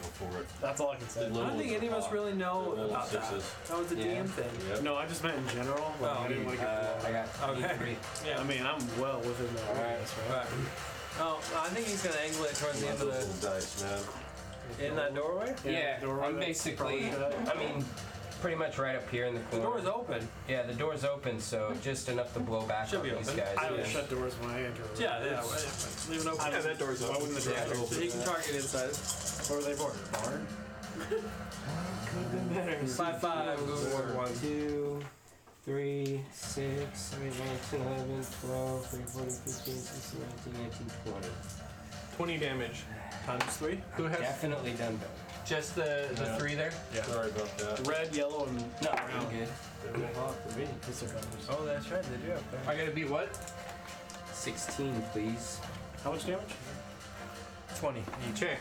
Go for it. that's all I can say. I don't think any of us really know Level about that. 6s. That was a Yeah. DM thing. Yep. No, I just meant in general. Like, I didn't want to get I got Okay. 3. Yeah. I mean, I'm well within the radius, right? Right. Oh, I think he's gonna angle it towards the end of Those the little dice, man. in that doorway. Yeah, doorway I'm that's basically, probably I mean, pretty much right up here in the The corner. door's open. Yeah, the door's open, so just enough to blow back Should on be these open. guys. I always yeah. shut doors when I enter. Yeah, yeah. Leave it open. Yeah, that door's Why open. wouldn't the door Yeah. open? So he can target inside. Where were they born? Barn? 5-5. One, 2, 3, 6, 7, 8, 9, 10, 11, 12, 13, 14, 15, 16, 17, 18, 20. 20 damage. Times 3. Who has Definitely done better. just the 3 there? Sorry about that. Red, yellow, and No, I'm good. pistol colors. Oh, that's right. They do have that. I gotta beat what? 16, please. How much damage? 20 each. Okay.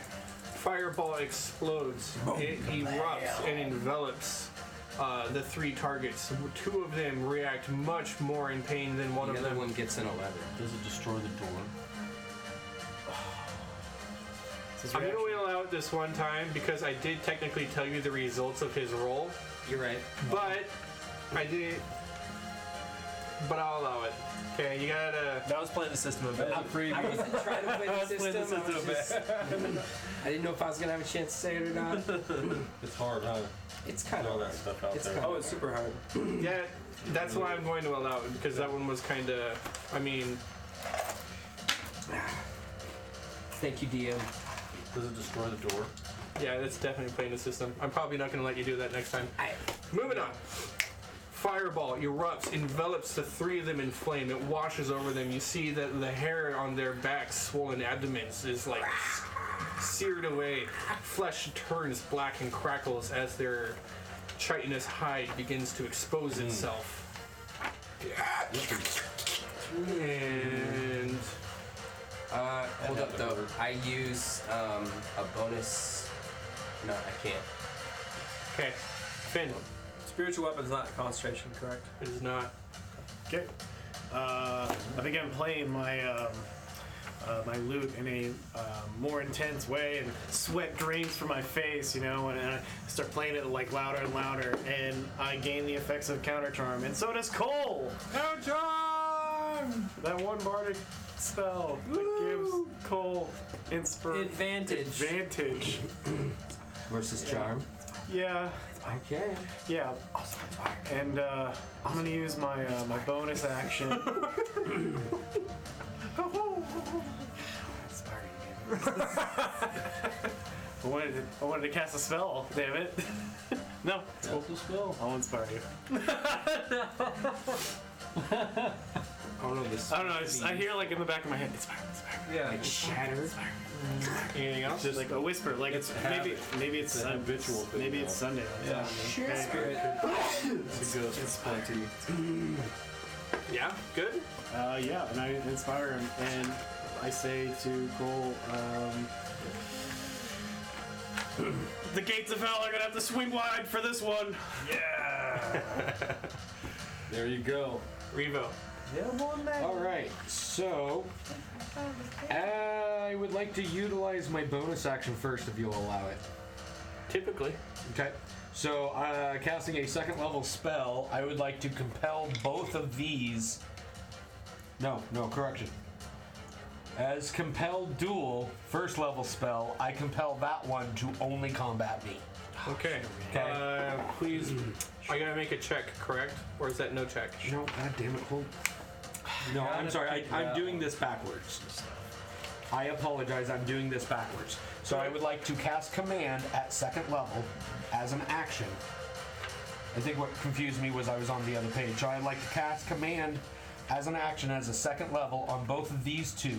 Fireball explodes. It erupts and envelops the 3 targets. 2 of them react much more in pain than one The of other them. one gets an 11. Does it destroy the door? I'm going to wheel out this one time because I did technically tell you the results of his roll, You're right. but I did. But I'll allow it. Okay, you gotta. That was playing the system a bit. I wasn't trying to play the Playing system. the I, was system a bit. just, I didn't know if I was gonna have a chance to say it or not. It's hard, huh? It's kind All of that stuff out It's there. kinda- Oh, it's super hard. Yeah, that's why I'm going to allow it because that one was kind of. I mean, Thank you, DM. Does it destroy the door? yeah, that's definitely playing the system. I'm probably not going to let you do that next time. Moving on. Fireball erupts, envelops the 3 of them in flame. It washes over them. You see that the hair on their backs, swollen abdomens, is like seared away. Flesh turns black and crackles as their chitinous hide begins to expose itself. And Hold up though. I use a bonus. No, I can't. okay, Finn, Spiritual weapon's not concentration, correct? it is not. Okay. I began playing my my lute in a more intense way, and sweat drains from my face, and I start playing it like louder and louder, and I gain the effects of counter charm, and so does Cole. Counter charm. That one bardic spell that gives Cole advantage. Versus charm. Yeah. Okay. Yeah, and I'm gonna use my my bonus action. I wanted to cast a spell. Damn it! No, it's cool. That's a spell. I'll inspire you. Oh no, this. I don't know. I hear like in the back of my head, inspire. Yeah. It shattered. Anything else? Just like a whisper, like it's maybe it's It's a habitual thing maybe it's now. Sunday. Yeah. Sure. It's a ghost. It's plenty. Yeah, good. Yeah, and I inspire him, and I say to Cole, the gates of hell are gonna have to swing wide for this one. There you go. Revo. All right, so I would like to utilize my bonus action first, if you'll allow it. Typically. Okay. So, casting a 2nd level spell, I would like to compel both of these. No, correction. As compel duel, 1st level spell, I compel that one to only combat me. Okay. Okay. Please, I gotta make a check, correct? Or is that no check? No, god damn it, hold. No, I'm sorry, I'm doing this backwards. I apologize, I'm doing this backwards. So I would like to cast command at 2nd level as an action. I think what confused me was I was on the other page. So I'd like to cast command as an action as a 2nd level on both of these 2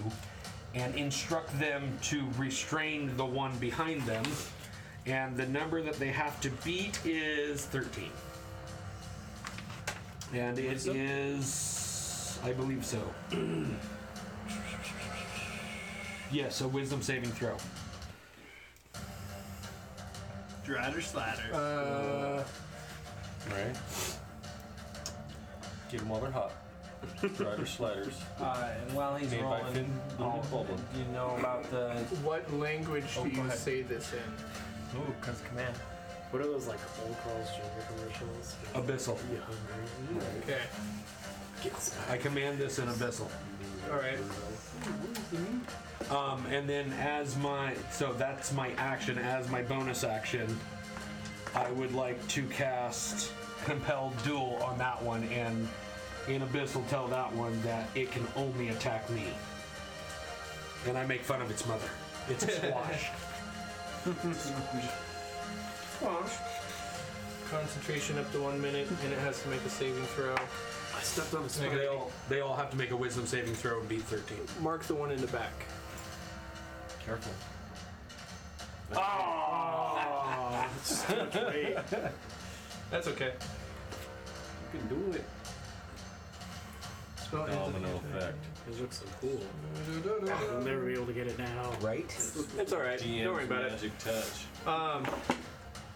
and instruct them to restrain the one behind them. And the number that they have to beat is 13. And it is, I believe so. Yes, a wisdom saving throw. Drider slatter. Right. Get them while they're hot. Rider sliders. And while he's Made by rolling, Finn the Goblin. do you know about the... What language Oh, do go you ahead. say this in? Ooh, because command. What are those like old Carl's Jr. commercials? Abyssal. You hungry? Okay. I command this in Abyssal. Alright. And then so that's my action. As my bonus action, I would like to cast Compel Duel on that one, and in Abyssal tell that one that it can only attack me. And I make fun of its mother. It's a squash. Squash. Concentration up to 1 minute, and it has to make a saving throw. I stepped on a spider. They all have to make a wisdom saving throw and beat 13. Mark the one in the back. Careful. Oh, wait. That's okay. You can do it. Spell ends Domino at the- effect. It looks so cool. We'll never be able to get it now. Right? It's alright. Don't worry about it. Magic touch.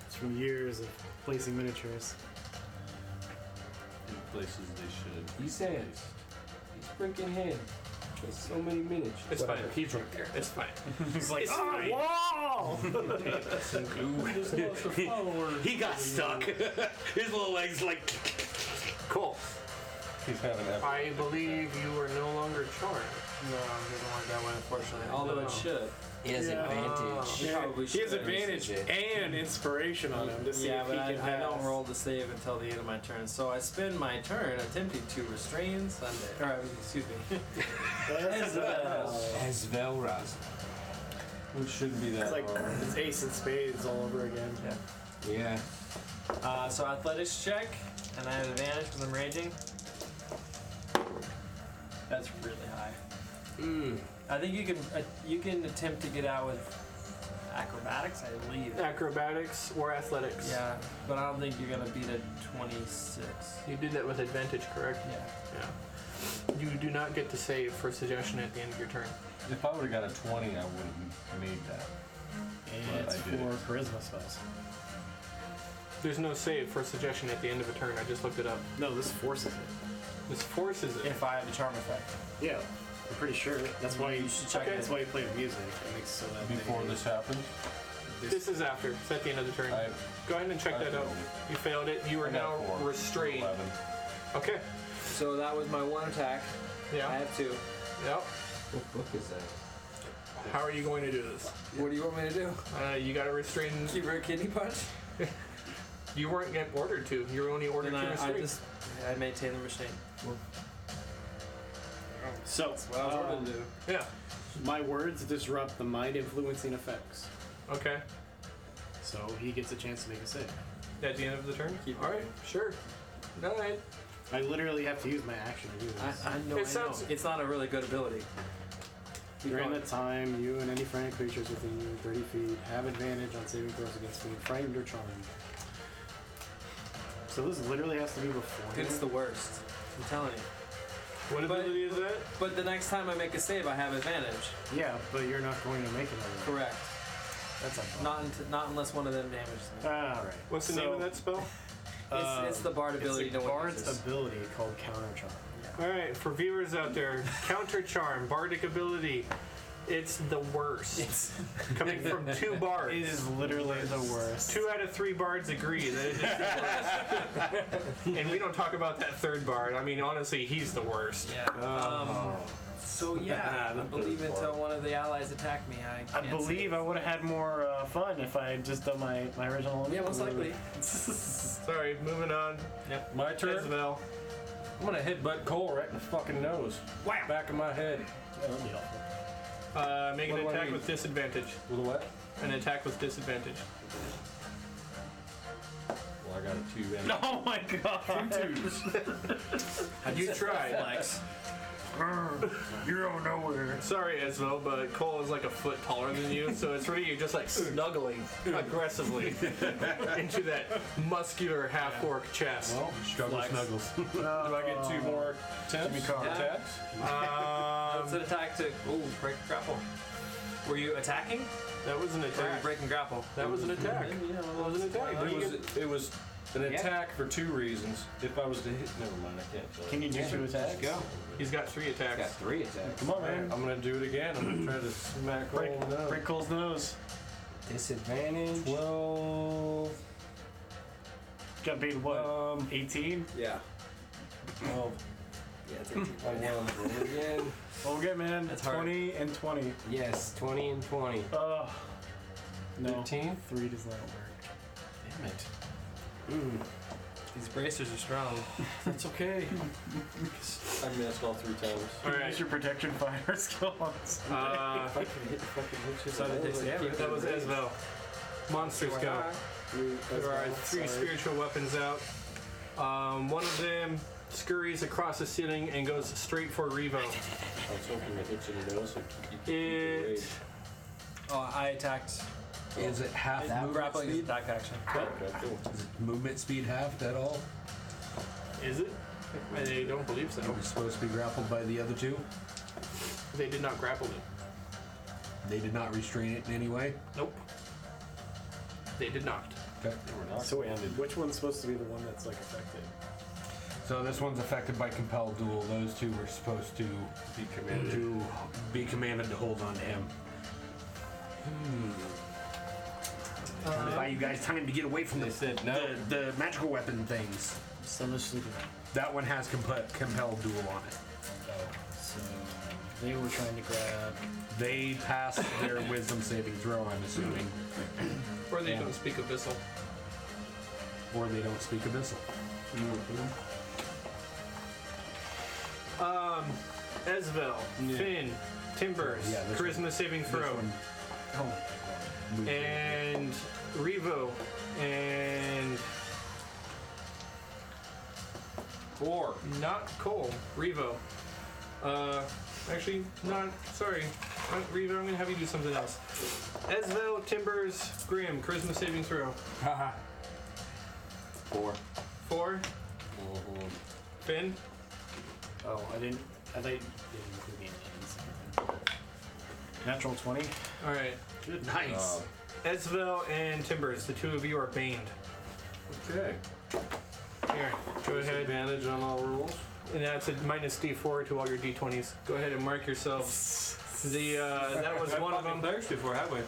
It's from years of placing miniatures. In places they should. He says, he's freaking head. There's so many miniatures. It's fine. He's right there. It's fine. He's like, It's oh, fine. wall! He got stuck. His little legs like. Cool. He's having that. I believe you are no longer charmed. No, it doesn't work that way, unfortunately. Although No. it should. He has Yeah. advantage. It probably He has should. advantage and inspiration on him to see Yeah, if he but can I don't pass. roll the save until the end of my turn. So I spend my turn attempting to restrain Sunday. Or, excuse me. As Velraz. Which shouldn't be that It's like hard. it's ace and spades all over again. Yeah. Yeah. So athletics check, and I have advantage because I'm raging. That's really high. I think you can attempt to get out with acrobatics, I believe. Acrobatics or athletics. Yeah, but I don't think you're gonna beat a 26. You did that with advantage, correct? Yeah. Yeah. You do not get to save for suggestion at the end of your turn. If I would have got a 20, I wouldn't have made that. And But it's I did for charisma spells. There's no save for suggestion at the end of a turn. I just looked it up. No, this forces it. This forces it. If I have the charm effect. Yeah, I'm pretty sure. That's why You should check That's it. why you play the music. It makes so that Before this happens, This is after. It's at the end of the turn. I Go ahead and check that out. failed You failed it. You are I got now 4. restrained. 11. Okay. So that was my one attack. I Yeah. have 2. Yep. What book is that? How are you going to do this? What do you want me to do? You got to restrain. Keep her a kidney punch? You weren't yet ordered to. You were only ordered Then to restrain. I maintain the restraint. So, That's what I was ordered to do. Yeah. my words disrupt the mind influencing effects. Okay. So he gets a chance to make a save. At the end of the turn? Keep All right. Sure. All right. I literally have to use my action to do this. I know, It I know. sounds- It's not a really good ability. During that time, you and any friendly creatures within you 30 feet have advantage on saving throws against being frightened or charmed. So this literally has to be before. It's the worst. I'm telling you. What But- ability is that? But the next time I make a save, I have advantage. Yeah, but you're not going to make another. Correct. That's a Not unless one of them damages me. All right. What's the name of that spell? It's the bard ability. It's a no one bard's uses. ability called Counter Charm. All right, for viewers out there, counter charm, bardic ability. It's the worst. Coming from 2 bards. It is literally the worst. 2 out of 3 bards agree that it is the worst. And we don't talk about that 3rd bard. I mean, honestly, he's the worst. Yeah. So yeah, I believe until one of the allies attacked me, I I can't believe I would have had more fun if I had just done my original. Yeah, most likely. Sorry, moving on. My turn. Isabel. I'm gonna headbutt Cole right in the fucking nose. Wow. Back of my head. Yeah, that'd be awful. Make an What do I attack need? with disadvantage. With a what? An attack with disadvantage. Well, I got a 2 and Oh my god! You tried. Flex. You're out nowhere. Sorry, Esmo, but Cole is like a foot taller than you, so it's really you just like snuggling aggressively into that muscular half-orc chest. well, struggle Flex. snuggles. Do I get 2 more attempts? Yeah. Attacks? That's an attack to break grapple. Were you attacking? That was an Or were you attack. breaking grapple? That was an attack. That was an attack. It was an attack for 2 reasons. If I was to hit, never mind, I can't tell you. Can you do 2 attacks? Go. He's got 3 Got attacks. 3 attacks. Come on, man. I'm gonna do it again. I'm gonna try to smack Cole in the nose. Break Cole's nose. Disadvantage. 12. Got beat what? 18? Yeah. 12. Yeah, it's 18. I won. Roll again. Okay, man. That's hard. 20 and 20. Yes, 20 and 20. No. 13? 3 does not work. Damn it. These bracers are strong. That's okay. I missed all 3 times. All Use right. your protection fire skill on So that takes damage. That was Esmo. Monsters go. There are 3 spiritual weapons out. One of them scurries across the ceiling and goes straight for Revo. I was hoping to hit you in the nose so you keep It. Oh, I attacked. Is it half That movement grappling is speed? attack action. Okay, cool. Is it movement speed halved at all? Is it? I don't believe so. Are we supposed to be grappled by the other 2? They did not grapple me. They did not restrain it in any way. Nope. They did not. Okay. So wait, which one's supposed to be the one that's like affected? So this one's affected by compelled duel. Those two were supposed to be commanded to hold on to him. Trying to buy you guys time to get away from the magical weapon things. So let's sleep. That one has compelled duel on it. So they were trying to grab. They passed their wisdom saving throw, I'm assuming. Or they don't speak abyssal. Or they don't speak abyssal. Esvel, Finn, Timbers, Yeah, this charisma saving throw, and Revo, and 4. not Cole, Revo. Actually, not, sorry, not Revo, I'm gonna have you do something else. Esvel, Timbers, Grim, charisma saving throw. Haha. 4. 4, Finn, Oh, I didn't include the Indians. Natural 20. alright. Nice. Esvel and Timbers, the two of you are baned. Okay. Here, go ahead. Advantage on all rolls. And that's a minus D4 to all your D20s. Go ahead and mark yourself. That was one of them. Players before, have we?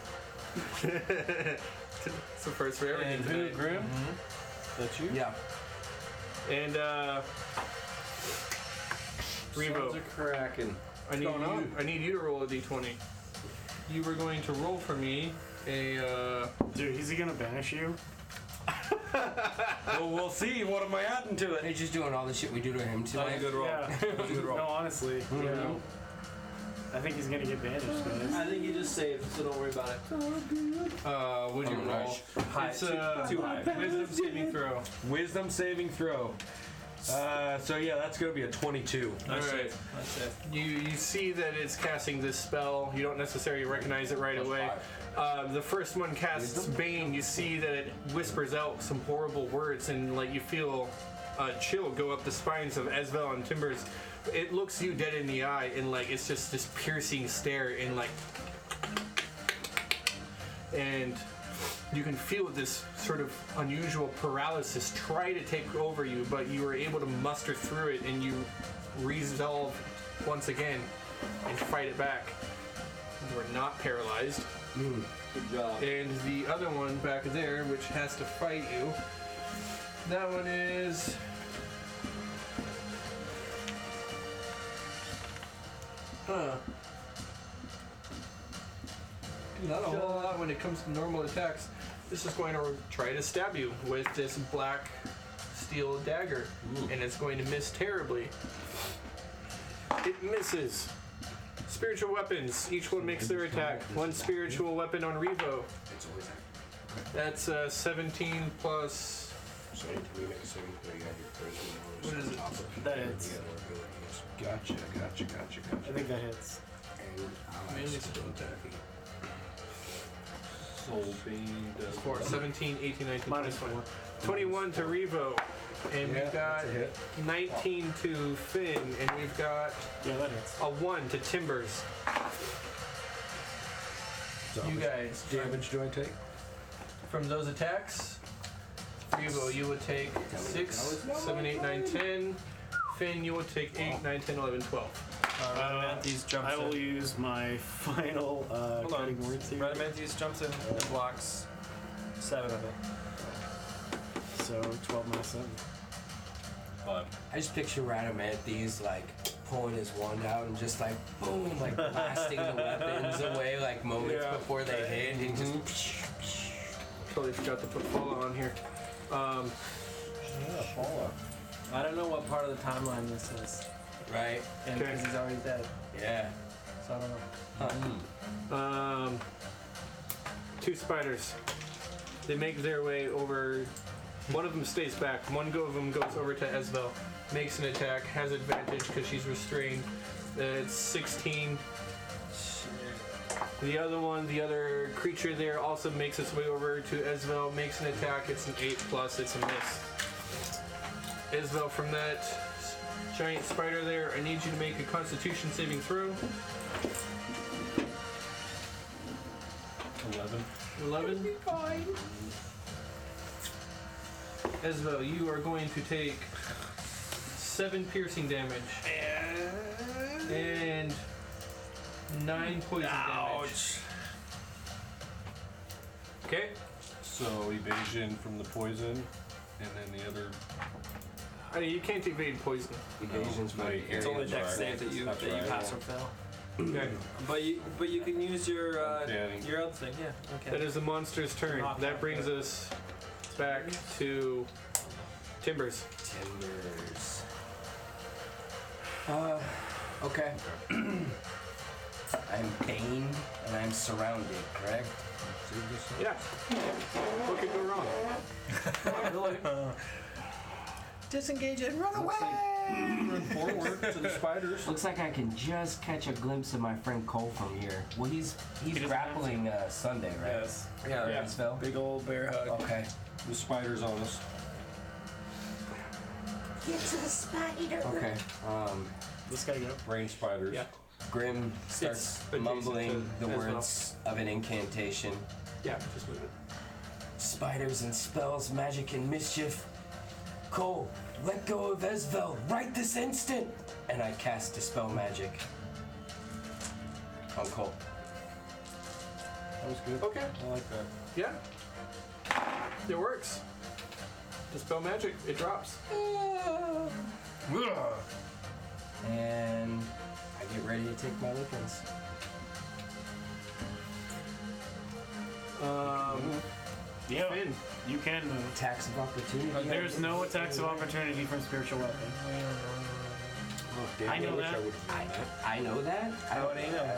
It's the first for everything And who, tonight. Grim? That's you? Yeah. And Revo, Sounds a cracking. I need you to roll a D20. You were going to roll for me a Dude, is he gonna banish you? Well, we'll see. What am I adding to They're it? just doing all the shit we do to him tonight. Good roll. Yeah. Good roll. No, honestly. You know, I think he's gonna get banished, guys. I think you just saved, so don't worry about it. what'd you Oh, roll? gosh. High, It's too high. wisdom saving throw. Wisdom saving throw. So yeah, that's gonna be a 22. Nice Alright. save. Nice save. You see that it's casting this spell. You don't necessarily recognize it right away. The first one casts Bane. You see that it whispers out some horrible words, and like you feel a chill go up the spines of Esvel and Timbers. It looks you dead in the eye, and like it's just this piercing stare, and like, and you can feel this sort of unusual paralysis try to take over you, but you were able to muster through it, and you resolve once again and fight it back. You are not paralyzed. Good job. And the other one back there, which has to fight you, that one is... Not a whole lot when it comes to normal attacks. This is going to try to stab you with this black steel dagger, and it's going to miss terribly. It misses. Spiritual weapons. Each one makes their attack. One spiritual weapon on Revo. It's always That's 17 plus. so anytime you make a saving throw, you have your charisma bonus What is on it? top of it. That and hits. the other abilities. Gotcha. I think that hits. And allies Mainly to spell the attack. defeat. Soul Bean does 4, 17, 18, 19, Minus 20. 4. 21 to Revo. And we've got 19 to Finn. And we've got Yeah, that hits. a 1 to Timbers. You guys, Damage do I take? from those attacks, Revo, you would take 6, 7, 8, 9, 10. Finn, you will take 8, 9, 10, 11, 12. Radamanthus jumps I will in. use my final Hold on. cutting words here. Radamanthus jumps in and blocks 7 of it. So 12 minus 7. 5. I just picture Radamanthus like pulling his wand out and just like boom, like blasting the weapons away like moments before they hit, and he just Totally forgot to put Fallout on here. Yeah, Paula. I don't know what part of the timeline this is. right, And Okay. because he's already dead. yeah. So I don't know. 2 spiders. They make their way over. One of them stays back. One of them goes over to Esvel, makes an attack, has advantage because she's restrained. It's 16. The other one, the other creature there, also makes its way over to Esvel, makes an attack. It's an 8 plus. It's a miss. Esvel, from that giant spider there, I need you to make a Constitution saving throw. 11. Esvel, you are going to take 7 piercing damage and 9 poison damage. Okay. So evasion from the poison, and then the other. You can't evade poison. Evasion's my Wait, It's area. only dex right. save that you That's right. pass or fail. Okay. But you can use your Okay. your other thing. Yeah. That Okay. is the monster's turn. Knock That off brings us back to Timbers. Timbers. Okay. I'm baned and I'm surrounded, correct? Yeah. What could go wrong? Disengage and run away. Run forward to the spiders. Looks like I can just catch a glimpse of my friend Cole from here. Well, he's grappling Sunday, right? Yes. Yeah. Yeah. Spell? Big old bear hug. Okay. The spiders on us. Okay. This guy go. Rain spiders. Yeah. Grim starts adjacent mumbling to the as words of an incantation. Yeah, just move it. Spiders and spells, magic and mischief. Cole, let go of Esvel right this instant! And I cast Dispel Magic on Cole. That was good. Okay. I like that. Yeah. It works. Dispel magic. It drops. And I get ready to take my lickings. Yeah, Finn. you can move. Attacks of opportunity. There's no attacks of opportunity from spiritual weapon. Oh, damn, I know wish that. I would've done that. I know that. How would he know?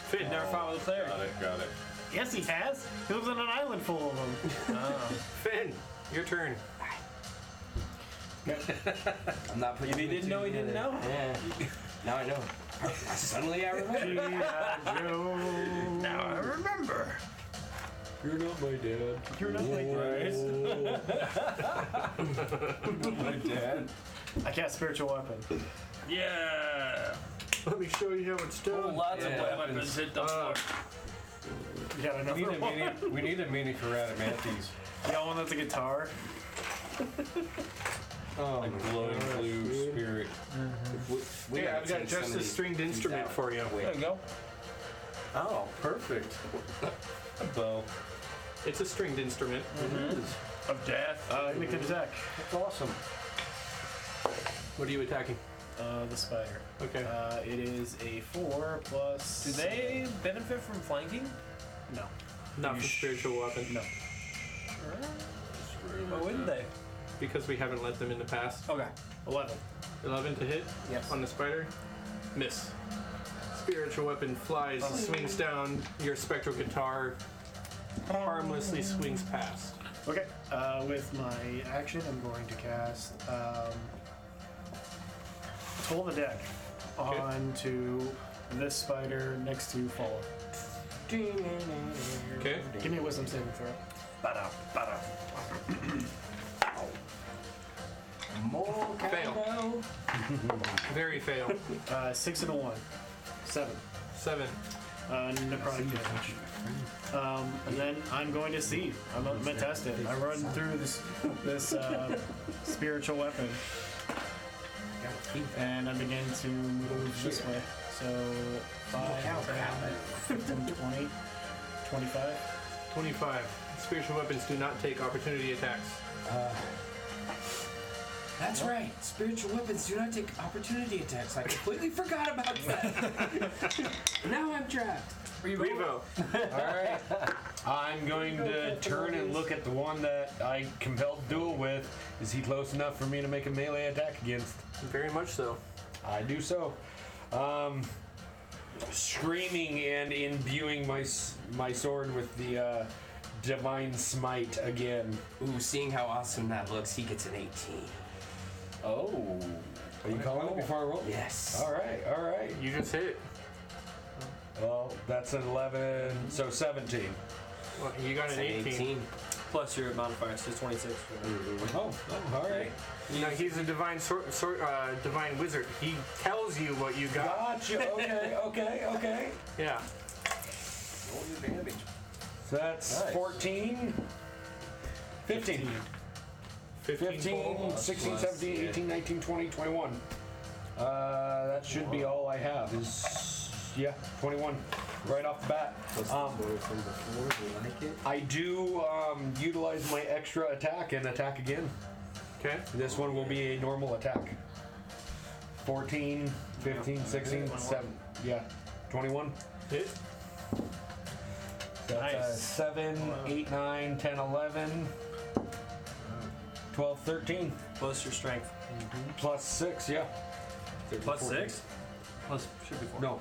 Finn. Never fought with a cleric. Got it. Yes, he has. He lives on an island full of them. Finn. Your turn. I'm not putting. If he didn't know, he didn't know. Yeah. Now I know. Suddenly I remember. Now I remember. You're not my dad. You're not my My dad. I cast spiritual weapon. Yeah. Let me show you how it's done. Lots Yeah. of weapons hit the floor. You got another one? We need a mini for Adamantes. You got one that's a guitar? Oh, glowing blue spirit. We Yeah, gotta I've got take just some a of these stringed dudes instrument out. for you. Wait. There you go. Oh, perfect. A bow. It's a stringed instrument. Of death. Make an attack. That's awesome. What are you attacking? The spider. Okay. It is a 4 plus. Do they benefit from flanking? No. Not for spiritual weapon. No. Why wouldn't they? Because we haven't let them in the past. Okay. 11. 11 to hit Yes. on the spider. Miss. Spiritual weapon flies, swings down. Your spectral guitar harmlessly swings past. Okay. With my action, I'm going to cast Toll the Deck onto this spider next to Fall. Okay. Give me a wisdom saving throw. More Fail. cowbell. Very fail. 6 and a 1. 7. 7. Necrotic damage. And then I'm going to see. I'm gonna test it. I run through this spiritual weapon, and I begin to move this way. So 5, 10, 15, 20, 25. 25. Spiritual weapons do not take opportunity attacks. That's right. Spiritual weapons do not take opportunity attacks. I completely forgot about that. Now I'm trapped. Revo. Alright. I'm going to turn and look at the one that I compelled duel with. Is he close enough for me to make a melee attack against? Very much so. I do so. Screaming and imbuing my sword with the divine smite again. Ooh, seeing how awesome that looks, he gets an 18. Oh. Are you calling it before I roll? Yes. Alright. You just hit. Well, that's an 11, so 17. Well, you got That's an an 18. 18. plus your modifier, so 26. Oh, all right. No, he's a divine divine wizard. He tells you what you got. Gotcha. Okay. Yeah. Roll your damage. So that's Nice. 14, 15, 15, 16, 17, 18, 19, 20, 21. That should be all I have is, 21 right off the bat. Plus the four from before. Do you like it? I do utilize my extra attack and attack again. Okay. This one will be a normal attack. 14, 15, 16, 7. Yeah, 21. Hit. That's Nice. 7, 8, 9, 10, 11, 12, 13. Plus your strength. Plus 6, yeah. Plus 14. 6? Plus, should be 4. No.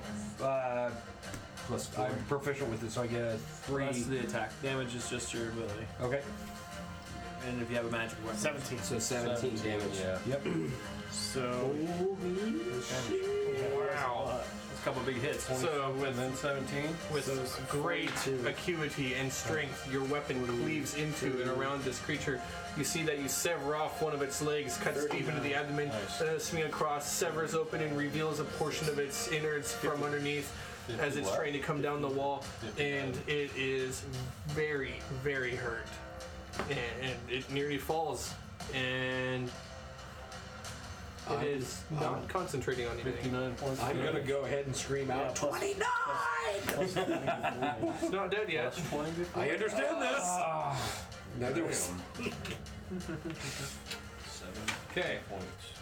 Plus 4. I'm proficient with it, so I get a 3. That's the attack. Damage is just your ability. Okay. And if you have a magic weapon. 17. So 17 damage. Yeah. Yep. So. Wow. It's a couple big hits. So And then 17. with great acuity and strength, your weapon cleaves into and around this creature. You see that you sever off one of its legs, cuts deep into the abdomen, Nice. and then swing across, severs open, and reveals a portion of its innards from underneath as it's trying to come down the wall. And it is very, very hurt. And it nearly falls. And it is not concentrating on anything. 59 points. I'm going to go ahead and scream out, 29! It's not dead yet. Plus 20 before? I understand this! No, there was... 7 Okay. points.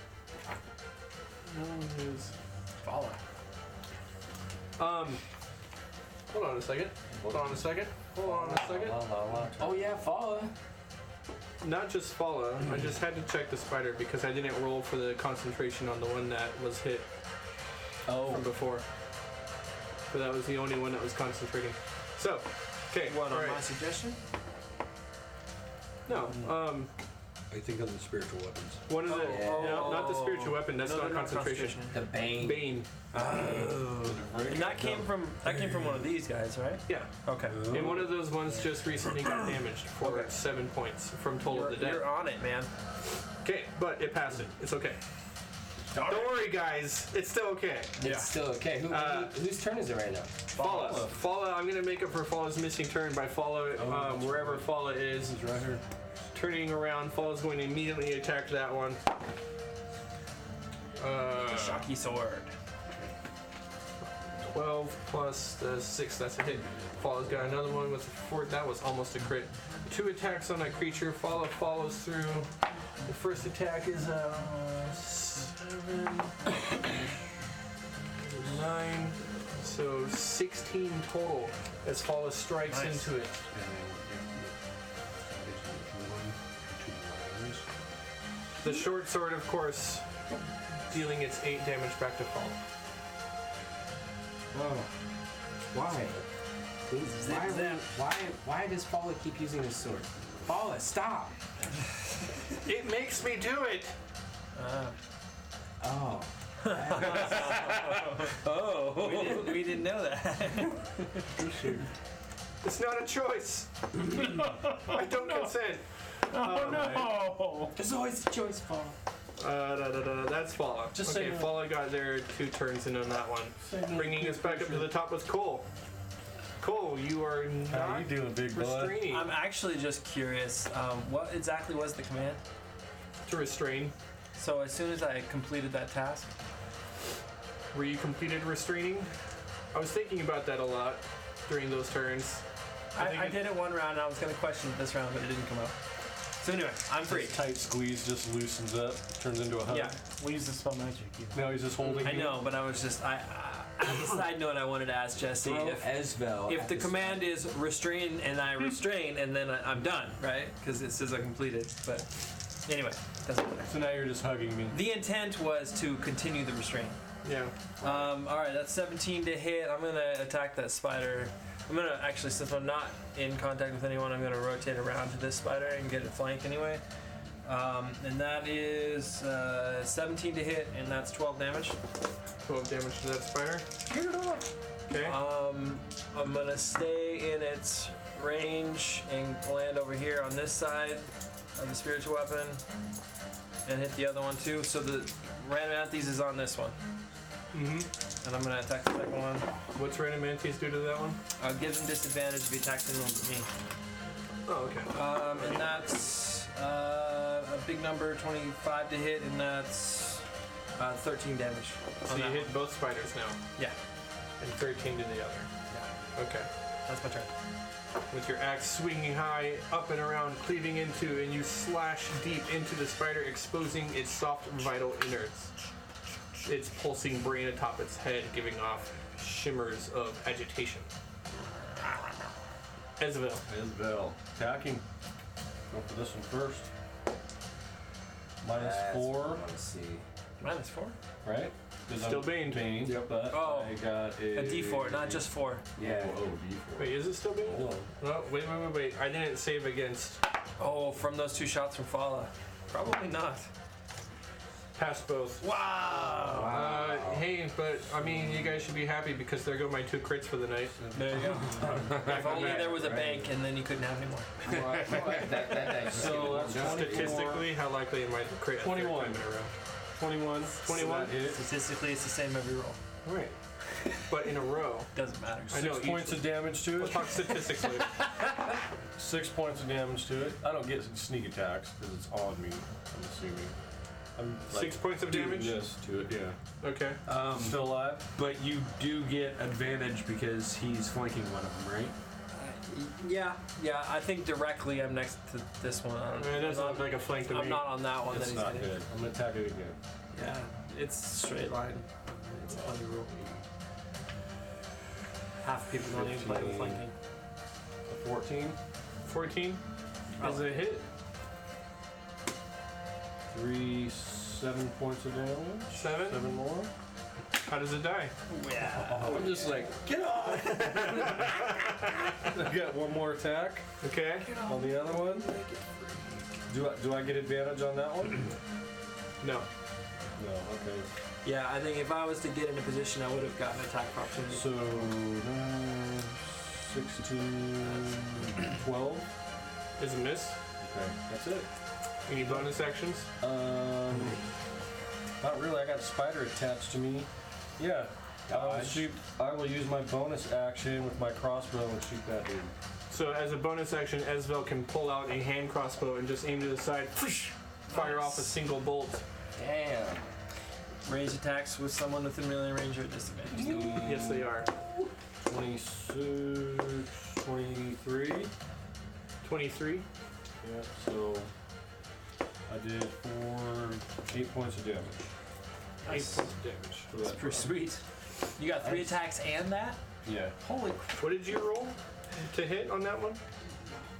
Follow. Hold on a second. Hold on a second. Oh yeah, follow. Not just follow. I just had to check the spider because I didn't roll for the concentration on the one that was hit from before. But that was the only one that was concentrating. So, okay. What, all on right. my suggestion? No. I think on the spiritual weapons. One of the no, not the Oh. spiritual weapon. That's No, not they're not concentration. The Bane. Bane. And that came from one of these guys, right? Yeah. Okay. And one of those ones just recently got damaged for 7 points from Toll of the Dead. You're on it, man. Okay, but it passed it. It's okay. Don't worry, guys. It's still okay. It's still okay. Whose turn is it right now? Fala, I'm gonna make up for Fala's missing turn by Fala, wherever Fala is. He's right here. Turning around, Fala's going to immediately attack that one. Shocky sword. 12 plus the 6, that's a hit. Fala's got another one with 4, that was almost a crit. 2 attacks on a creature, Fala follows through. The first attack is 7, 9, so 16 total as Fala strikes into it. The short sword, of course, dealing its 8 damage back to Fala. Oh. Why? Why does Paula keep using this sword? Paula, stop! It makes me do it! Oh. We didn't know that. It's not a choice. I don't consent. There's always a choice, Paula. That's Fala. Just okay, so you- Fala got their 2 turns in on that one. Bringing us back up to the top with Cole. Cole, you are How not you doing, big bud? restraining. I'm actually just curious. What exactly was the command? To restrain. So as soon as I completed that task, Were you completed restraining? I was thinking about that a lot during those turns. I did it one round. And I was going to question it this round, but it didn't come up. So anyway, I'm free. This tight squeeze just loosens up, turns into a hug. Yeah, We use the spell magic. Now he's just holding I you. know, but I was just as a side note, I wanted to ask Jesse if the command is restrain and I restrain and then I'm done, right? Because it says I completed. But anyway, doesn't matter. So now you're just hugging me. The intent was to continue the restraint. Yeah. All right, that's 17 to hit. I'm gonna attack that spider. I'm gonna actually, since I'm not in contact with anyone, I'm gonna rotate around to this spider and get it flanked anyway. And that is 17 to hit, and that's 12 damage. 12 damage to that spider. Get it off. Okay. I'm gonna stay in its range and land over here on this side of the spiritual weapon and hit the other one too. So the Radamantes is on this one. And I'm gonna attack the second one. What's Radamantes do to that one? I'll give him disadvantage if he attacks anyone but me. Oh, okay. And that's a big number, 25 to hit, and that's 13 damage. So on you that hit one. both spiders now, Yeah, and 13 to the other. Okay. that's my turn. With your axe swinging high, up and around, cleaving into, and you slash deep into the spider, exposing its soft, vital innards. Its pulsing brain atop its head, giving off shimmers of agitation. Ezville. Isabel. Attacking. Go for this one first. Minus That's 4, what I want to see. -4? right? 'Cause Still I'm Bane. Bane, Yep. but Oh, I got A D4, not just 4. Yeah. Oh, D4. Wait, is it still being? Hold on. Oh, wait. I didn't save against Oh, from those 2 shots from Fala. Probably not. past both. Wow. Hey, but I mean, you guys should be happy because there go my 2 crits for the night. There you go. If only there was a bank and then you couldn't have any more. That So that's 24. Statistically, how likely am I to crit? a third 21. time in a row? 21. 21? So that hit. Statistically, it's the same every roll. Right. But in a row. Doesn't matter. I know 6 points of damage to We'll it. talk statistically. 6 points of damage to it. I don't get sneak attacks because it's on me, I'm assuming. I'm 6 points of doing damage? this to it, yeah. Okay. Still alive? But you do get advantage because he's flanking one of them, right? Yeah, I think directly I'm next to this one. I mean, it doesn't look like a flank to me. I'm not on that one It's that he's not hitting. good. I'm gonna attack it again. Yeah, it's straight line. It's a funny rule. Half people don't even play with 15. flanking. A 14. 14 is a hit. 7 points of damage. 7? 7 more. How does it die? Yeah. I'm just like, get off! I got one more attack Okay. on the other one. Do I get advantage on that one? No. No, okay. Yeah, I think if I was to get in a position, I would have gotten attack opportunity. So, 16, 12. Is a miss. Okay, that's it. Any bonus actions? Not really. I got a spider attached to me. Yeah. I will use my bonus action with my crossbow and shoot that dude. So as a bonus action, Ezvel can pull out a hand crossbow and just aim to the side, fire off a single bolt. Damn. Range attacks with someone within melee range are at disadvantage. Yes, they are. 26, 23. 23. Yeah, so I did 8 points of damage. 8 points of damage. for That's that pretty round. sweet. You got 3 attacks and that? Yeah. Holy What did you roll to hit on that one?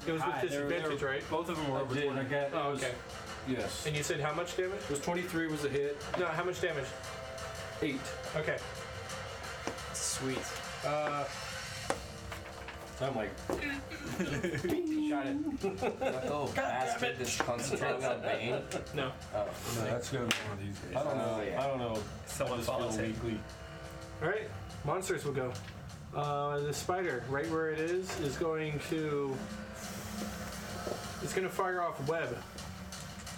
It was with crap. disadvantage, right? Both of them were I over did. 20. I got. Oh, okay. Yes. And you said how much damage? It was 23 was a hit. No, how much damage? 8. Okay. Sweet. I'm like, Shot it. Oh, bastard that's concentrating on Bane. No. Oh, No, that's gonna be one of these I guys. don't know. Oh, yeah. I don't know. Someone I just follows feel him. weakly. All right. Monsters will go. The spider, right where it is going to. It's going to fire off web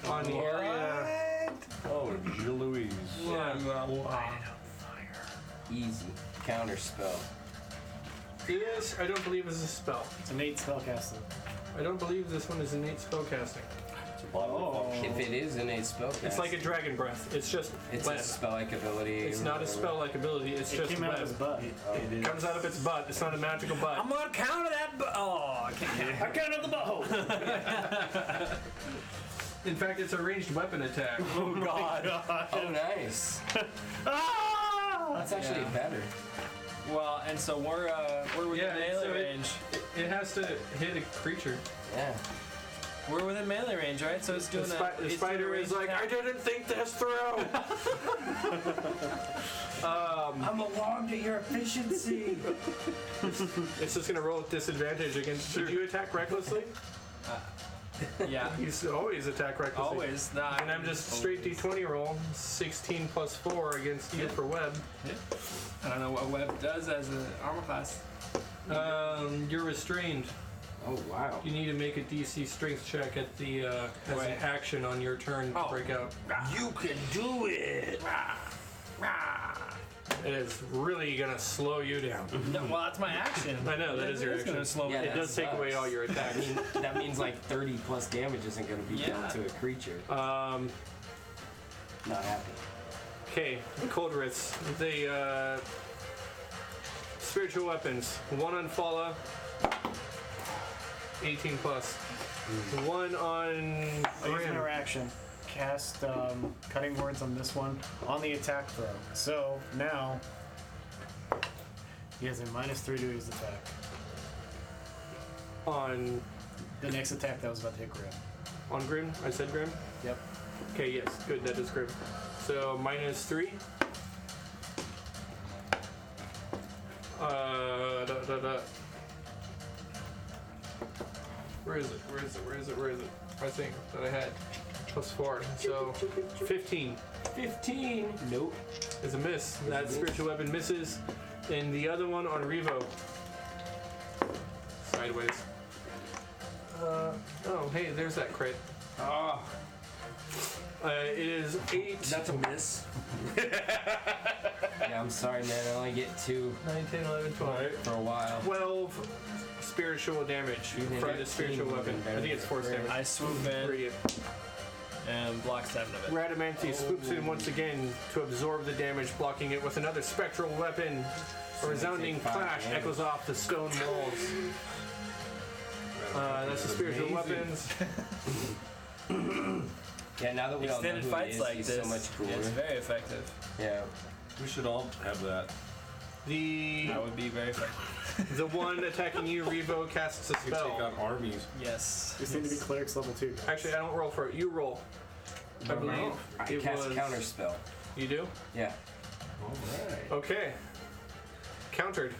on the area. Oh, Louise. easy. Counter spell. This, I don't believe, is a spell. It's innate spellcasting. I don't believe this one is innate spellcasting. If it is innate spell, It's like a dragon breath. It's just it's web. a spell-like ability. It's not a spell-like ability. It's It just came out of his web. butt. It comes out of its butt. It's not a magical butt. I'm gonna counter that. Oh, I can't count. I counted the butthole. In fact, it's a ranged weapon attack. Oh God. Oh, nice. That's actually better. Well, and so we're within Yeah, melee so range. It has to hit a creature. Yeah. We're within melee range, right? So it's doing The that. the spider is like, I didn't think this through. I'm alarmed at your efficiency. It's just gonna roll with disadvantage against. Should you attack recklessly? Yeah. You always attack recklessly. Always. Nah, And I'm just straight D20 roll. 16 plus 4 against you for web. Yeah. I don't know what web does as an armor class. You're restrained. Oh wow. You need to make a DC strength check at the as an action on your turn to break out. You can do it. It is really gonna slow you down. No, well, that's my action. I know, that is your It's action. gonna slow me Yeah, It down. does take away all your attacks. That means like 30 plus damage isn't going to be done to a creature. Not happy. Okay, cold writs. The spiritual weapons. One on Fala. 18 plus. One on I use an Grim. interaction. Cast cutting words on this one on the attack throw. So now he has a -3 to his attack. On The next attack that was about to hit Grim. Grim? I said Grim? Yep. Okay, yes, good, that is Grim. So -3. Where is it? I think that I had +4. So 15 15. Nope. is a miss. That spiritual weapon misses. And the other one on Revo. Sideways. Oh, hey, there's that crit. Oh, It is 8. that's a miss. Yeah, I'm sorry, man. I only get 2 9, 10, 11, 12. for a while. 12 spiritual damage You from think the spiritual 13 weapon. I think it's force better. damage. I swoop in Three. and block 7 of it. Radamanthi swoops in once again to absorb the damage, blocking it with another spectral weapon. A resounding take 5 clash damage. echoes off the stone walls. That's the spiritual weapons. Yeah, now that we all know Extended who fights he is, like he's this, so much cooler. it's very effective. Yeah. We should all have that. The That would be very effective. the one attacking you, Revo, casts a We take spell. on armies. Yes. These seem to be clerics level 2. Guys. Actually, I don't roll for it. You roll. I believe I it cast was. counter spell. You do? Yeah. Okay. Countered.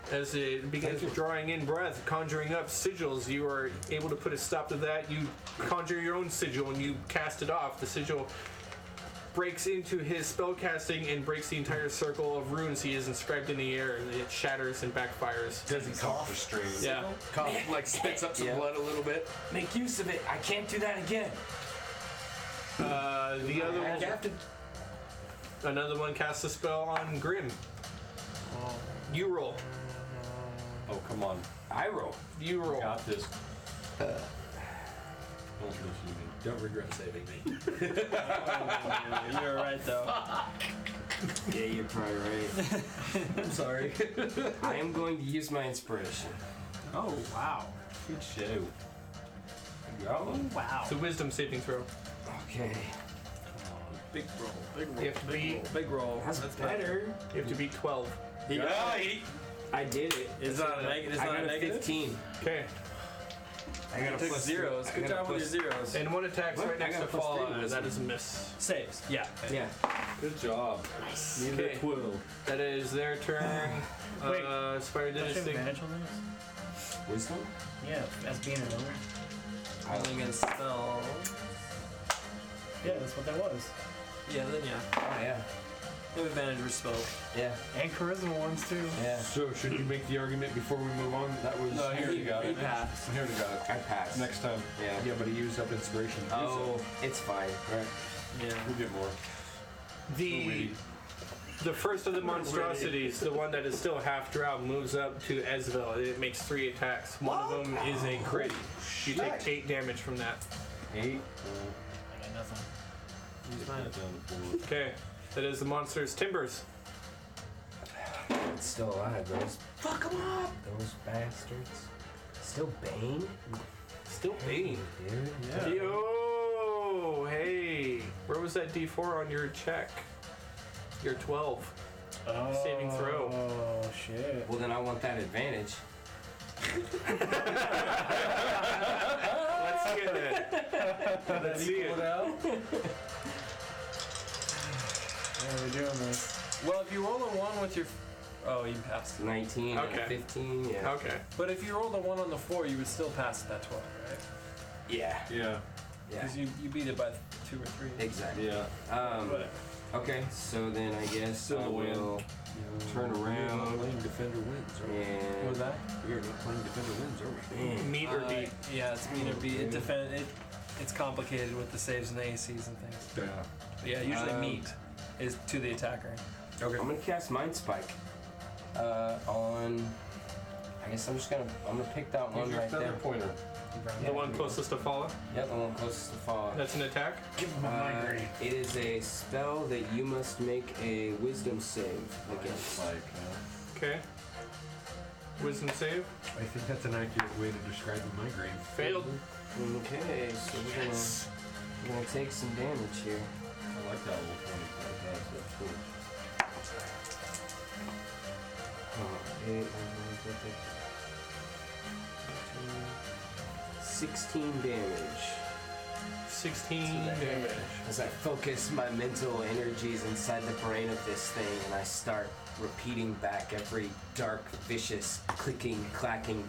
As it begins drawing in breath, conjuring up sigils, you are able to put a stop to that. You conjure your own sigil and you cast it off. The sigil breaks into his spellcasting and breaks the entire circle of runes he is inscribed in the air. It shatters and backfires. Does he cough? Restrained. Yeah. Cough, like spits up some Yeah. blood a little bit. Make use of it. I can't do that again. The other one, another one casts a spell on Grim. You roll. Oh, come on. I roll. You roll. Got this. Don't listen to me. Don't regret saving me. You're right, though. Yeah, you're probably right. I'm sorry. I am going to use my inspiration. Oh, wow. Good show. Oh, wow. It's a wisdom saving throw. Okay. Big roll. Big roll. You have to beat. Big roll. That's better. You have to beat 12. I did it. It's not a negative. It's I not got a a negative. 15. Okay. I got a Took plus zeros. I Good got a job with your plus- zeros. And one attack's What? right next I got to a plus 3 Fala. wisdom. That is a miss. Saves. Yeah. Yeah. Good job. Nice. Okay. 12. That is their turn. Wait. Spider did Don't his you have thing. advantage on this? Wisdom? Yeah, as being an owner. Rolling against spell. Yeah, that's what that was. Yeah, then yeah. Oh, yeah. You have advantage with spell. Yeah. And charisma ones too. Yeah. So should you make the argument before we move on? That was. No, here you got He it. passed. Here you got it. I passed. Next time. Yeah. Yeah, but he used up inspiration. Oh, it's fine. Right. Yeah. We'll get more. The first of the monstrosities, the one that is still half drow, moves up to Ezvel. It makes 3 attacks. One of them is a crit. You take 8 damage from that. 8. I got nothing. Use mine. Down to 4. Okay. That is the monster's timbers. It's still alive, those. Fuck them up! Those bastards. Still Bane? Still Bane. Dude. Yeah. Yo! Hey! Where was that D4 on your check? Your 12. Oh, Saving throw. Oh shit. Well, then I want that advantage. Let's get it. Let's see it. Yeah, we're doing this. Well, if you roll a 1 with your. Oh, you passed. 19 Okay. and 15, yeah. Okay. But if you rolled a 1 on the 4, you would still pass that 12, right? Yeah. Yeah. Yeah. Because you beat it by 2 or 3. Exactly. Yeah. Okay, so then I guess Still I a win. will turn You're not around playing Defender wins, are we? and. What was that? You're not playing Defender wins, are we? Man. Meat or beat? Yeah, it's meat or beat. It's complicated with the saves and the ACs and things. Yeah. But yeah, usually Um, meat is to the attacker. I'm gonna cast Mind Spike on. I guess I'm gonna pick that one Use your right feather there. pointer. The one closest to Fala? Yep, the one closest to fall. That's an attack? It is a spell that you must make a Wisdom save against. Like, Okay. Wisdom save? I think that's an accurate way to describe a migraine. Failed. Okay, so we're gonna take some damage here. I like that little 20. That's cool. 16 damage. 16 damage. As I focus my mental energies inside the brain of this thing and I start repeating back every dark, vicious, clicking, clacking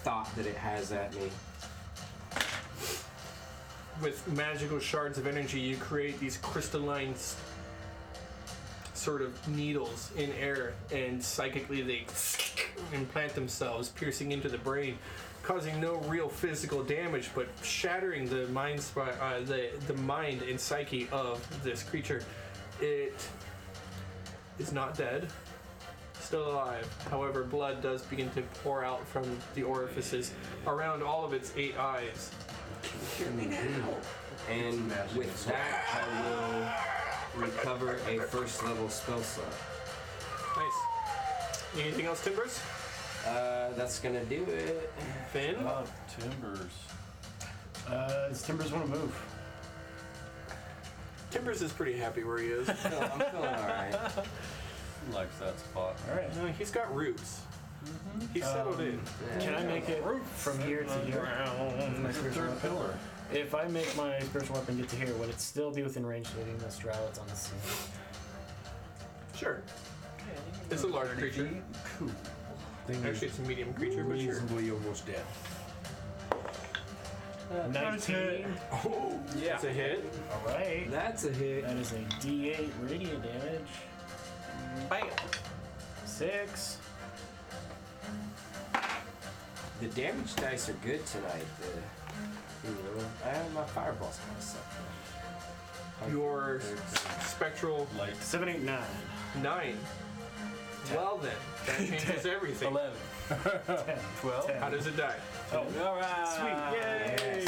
thought that it has at me. With magical shards of energy, you create these crystalline sort of needles in air, and psychically they implant themselves, piercing into the brain, causing no real physical damage, but shattering the mind, the mind and psyche of this creature. It is not dead, still alive. However, blood does begin to pour out from the orifices around all of its 8 eyes. Hear me now. And with that, I will recover a first level spell slot. Nice. Anything else, Timbers? That's gonna do it. Finn? Timbers. Does Timbers want to move? Timbers is pretty happy where he is. I'm feeling alright. Likes that spot. All right. No, he's got roots. He's settled in. Can I make it from here to here? My spiritual Third weapon? pillar. If I make my spiritual weapon get to here, would it still be within range of hitting this drow that's on the scene? Sure. It's a large creature. Cool. Thing Actually, it's a medium creature, but sure. reasonably almost dead. 19. Oh, yeah. It's a hit. All right. That's a hit. That is a D8 radiant damage. Bam. 6. The damage dice are good tonight. My fireballs kind of suck. Your spectral Like 7, 8, 9. 9. Well then, that changes everything. 11. 10. 12. 10. How does it die? Oh, All right. sweet. Yay.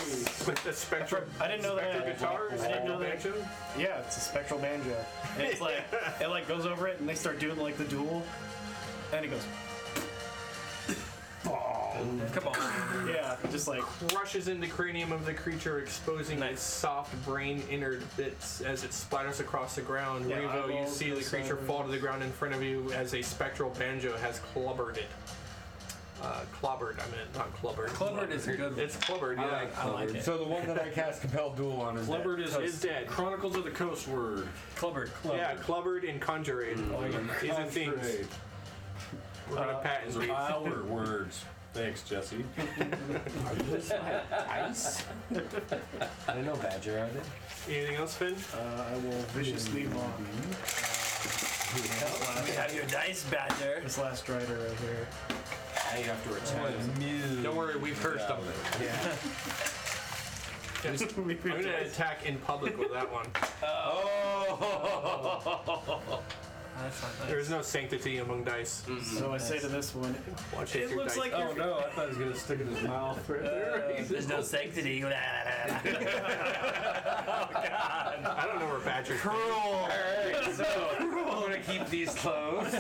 With the spectral. I didn't know that. Spectral guitar. I didn't know that. Banjo? Yeah, it's a spectral banjo. And it's like, it like goes over it and they start doing like the duel. And it goes, Come on. yeah, just like, Crushes into cranium of the creature, exposing its soft brain inner bits as it splatters across the ground. Yeah, Revo, you eyeballs see go the creature sideways. fall to the ground in front of you as a spectral banjo has clobbered it. Clobbered, I meant not clubbered. Clubbered is a good one. It's clubbered, yeah. I like it. So the one that I cast Compel Duel on is Clubbered Is dead. Chronicles of the Coast word. Clubbered. Yeah, clubbered and conjurate. These are things Great. we're gonna patent. Those are our words. Thanks, Jesse. Ice? I don't know, Badger, are they? Anything else, Finn? I will viciously mob We have your dice, Badger. this last strider right here. Now you have to return. Don't worry, we've cursed them. Yeah. I'm gonna attack in public with that one. That's not nice. There is no sanctity among dice. So I say to this one, Watch if It your looks dice- like Oh no, I thought he was gonna stick it in his mouth right there. there's no sanctity. Oh, God. I don't know where Badger's Cruel! So, I'm gonna keep these closed.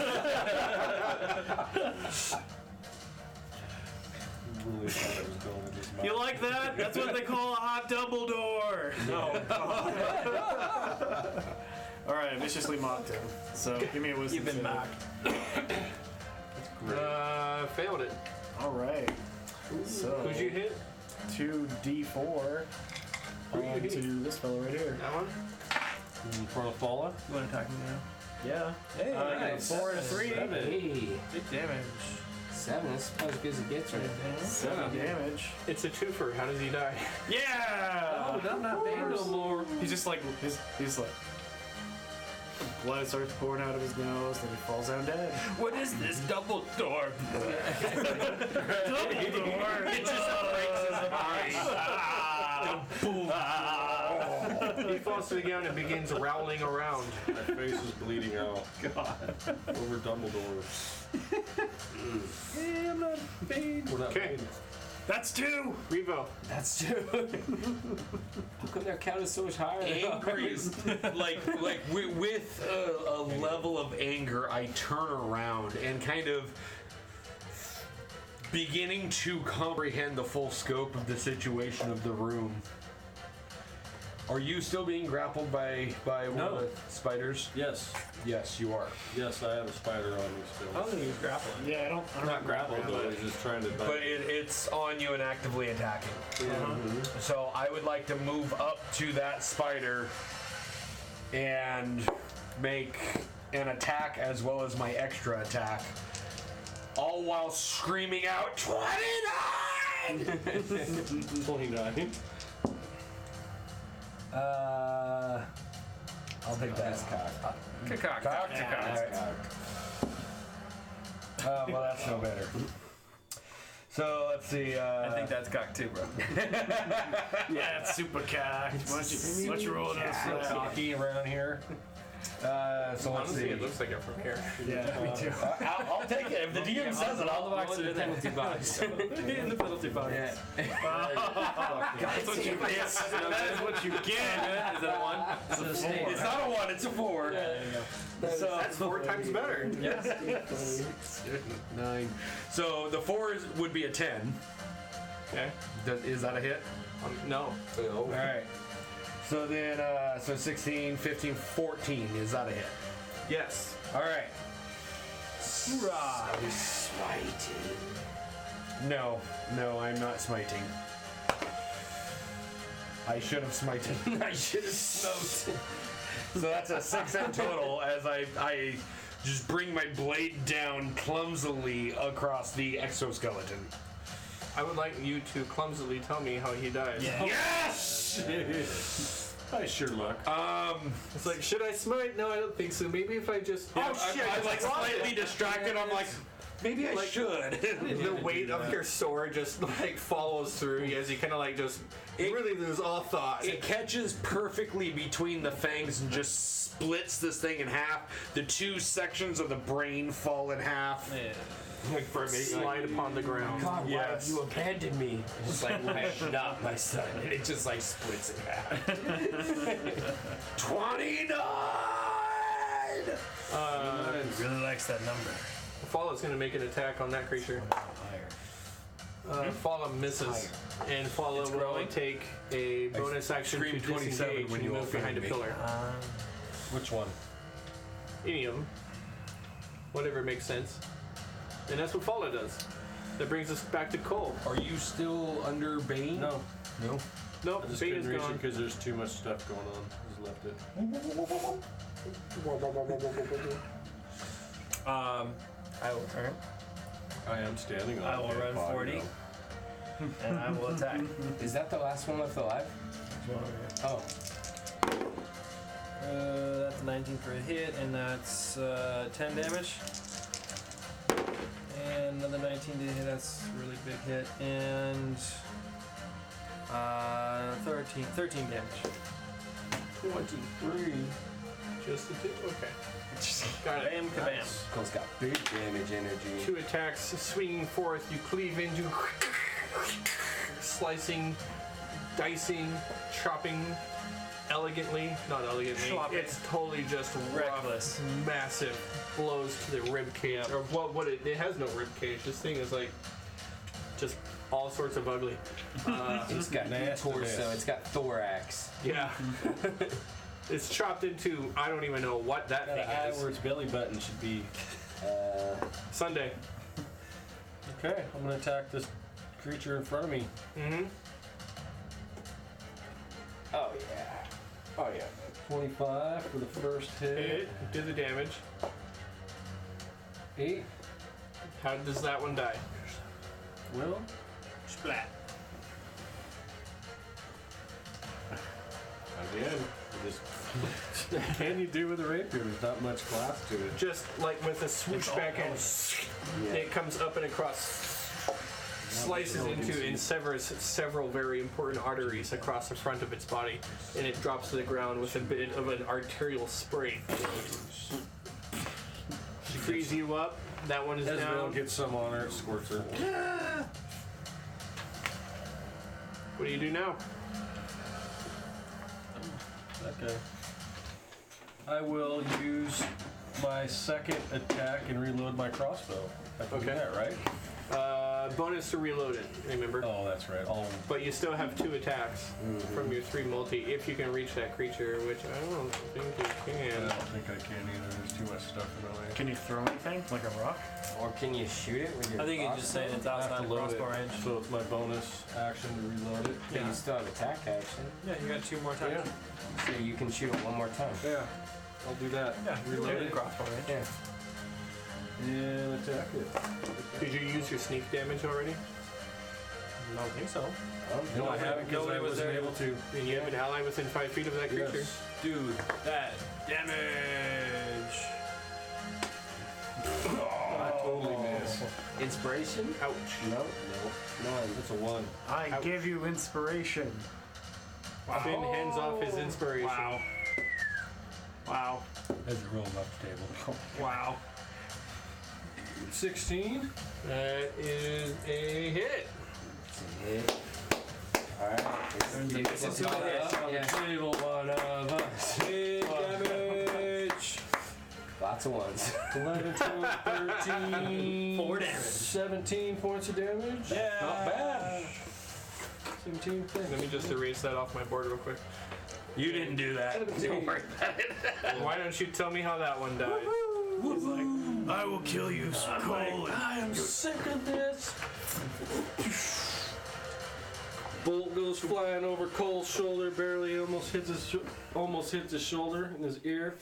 Really thought it was going in his mouth. you like that? That's what they call a hot Dumbledore. No. All right, I viciously mocked him. So give me a wisdom. You've been save. mocked. failed it. All right. So Who'd you hit? 2d4 Who you hit? onto this fellow right here. That one? For the falla? You want to attack me now? Yeah. Hey, You got 4 and a 3. Hey, Big damage. 7. That's about as good as it gets right now. 7 damage. It's a twofer. How does he die? Yeah! I'm not paying no more. He's just like, he's like, blood starts pouring out of his nose, then he falls down dead. What is this double door? It just breaks his He falls to the ground and begins rowling around. My face is bleeding out. God. Over Dumbledore. Hey, I'm not paying. We're not Okay. paying. That's 2! Revo. That's true. How come their count is so much higher? Angry, like with a level of anger, I turn around and kind of beginning to comprehend the full scope of the situation of the room. Are you still being grappled by one of the spiders? Yes. Yes, you are. Yes, I have a spider on me still. I don't think he's grappling. Yeah, I don't Not grappled, Although he's just trying to bite. But it's on you and actively attacking. Uh-huh. So I would like to move up to that spider and make an attack as well as my extra attack. All while screaming out 29! 29. I'll take that. Cock. Well, that's no better. So let's see. I think that's cock too, bro. Yeah, it's super cocked. Why don't you roll it so up? cocky around here. So let's Honestly, see. it looks like it from here. Yeah, me too. I'll take it. If the DM says it, I'll box in the penalty box. In the penalty box. Yeah. That's what you get. That's what you get. Is that a 1? It's not a 1, it's a 4. So That's 4 times better. Yes. 9. So the 4 would be a 10. Okay. Is that a hit? No. All right. So then, so 16, 15, 14. Is that a hit? Yes. All right. Hoorah! Smiting. No, I'm not smiting. I should have smited. I should have smoked. So that's a 6 in total as I just bring my blade down clumsily across the exoskeleton. I would like you to clumsily tell me how he dies. Yes! Hi, Sherlock. It's like, should I smite? No, I don't think so. Maybe if I just. I'm like slightly distracted. I'm like, maybe I should. The weight of your sword just like follows through you as you kind of like just really lose all thought. It catches perfectly between the fangs and just splits this thing in half. The 2 sections of the brain fall in half. Slide upon the ground. God, why have Yes. you abandoned me? It's like, why not, my son? And it just like splits in half. 29! He really likes that number. Fallow's gonna make an attack on that creature. Fallow misses, and Fallow It's will growing. take a bonus action to screamed 27 disengage when and you move behind a offended me. pillar. Which one? Any of them. Whatever makes sense. And that's what Fallow does. That brings us back to Cole. Are you still under Bane? No. No. Nope, I just Bane couldn't is reach it gone. because there's too much stuff going on. Just left it. I will turn, I am standing on I will it. run 40. and I will attack. Is that the last one left alive? Oh. That's a 19 for a hit, and that's 10 damage. And another 19 to hit, that's a really big hit. And 13 damage. 23. Just the 2? Okay. Got it. Bam, kabam. Cole's got big damage energy. 2 attacks swinging forth. You cleave into, slicing, dicing, chopping, elegantly. Not elegantly. Slopping. It's totally just Reckless. rough, massive blows to the rib cage. Or what? It has no rib cage. This thing is like just all sorts of ugly. It's got torso. It's got thorax. Yeah. It's chopped into. I don't even know what that Got an eye thing where is. its belly button should be. Sunday. Okay, I'm gonna attack this creature in front of me. Mm-hmm. Oh yeah. Oh yeah. 25 for the first hit. Hit. Do the damage. 8. How does that one die? Well, Splat. Again, just can you do with a rapier? There's not much class to it. Just like with a swoosh back and it comes up and across, slices into and severs several very important arteries across the front of its body, and it drops to the ground with a bit of an arterial spray. She frees you up. That one is Ezreal down. gets some on her, it squirts her. What do you do now? Okay. I will use my second attack and reload my crossbow. I can do Okay. that, right? Bonus to reload it, remember? Oh, that's right. But you still have 2 attacks from your 3 multi if you can reach that creature, which I don't think you I can. don't think I can either. There's too much stuff in the way. can you throw anything like a rock? Or can you shoot it with your I think you just say crossbow? it's I have outside to the load crossbow it, range. so it's my bonus action to reload it. But you still have attack action, Yeah, you got 2 more times. so you can shoot it one more time. Yeah, I'll do that. Yeah, Reload reload it. crossbow range. Yeah. And attack it. Did you use your sneak damage already? I don't think so. No, I haven't because I Nobody was wasn't there. able to. And you have an ally within 5 feet of that creature? Yes. Dude, that damage. I totally missed. Inspiration? Ouch. No, none. That's a 1. I give you inspiration. Finn hands off his inspiration. Wow. Wow. As it rolls off the table. Wow. 16. That is a hit. Alright. It's into a hit. Yeah. Table, one of us. Big damage. Lots of ones. 11, 12, 13. 4 damage. 17 points of damage. Yeah. Not bad. 17 points. Let me just erase that off my board real quick. You didn't do that. Don't worry about it. Why don't you tell me how that one died? He's like, I will kill you, Skull. I am sick of this. Bolt goes flying over Cole's shoulder, barely almost hits his shoulder and his ear.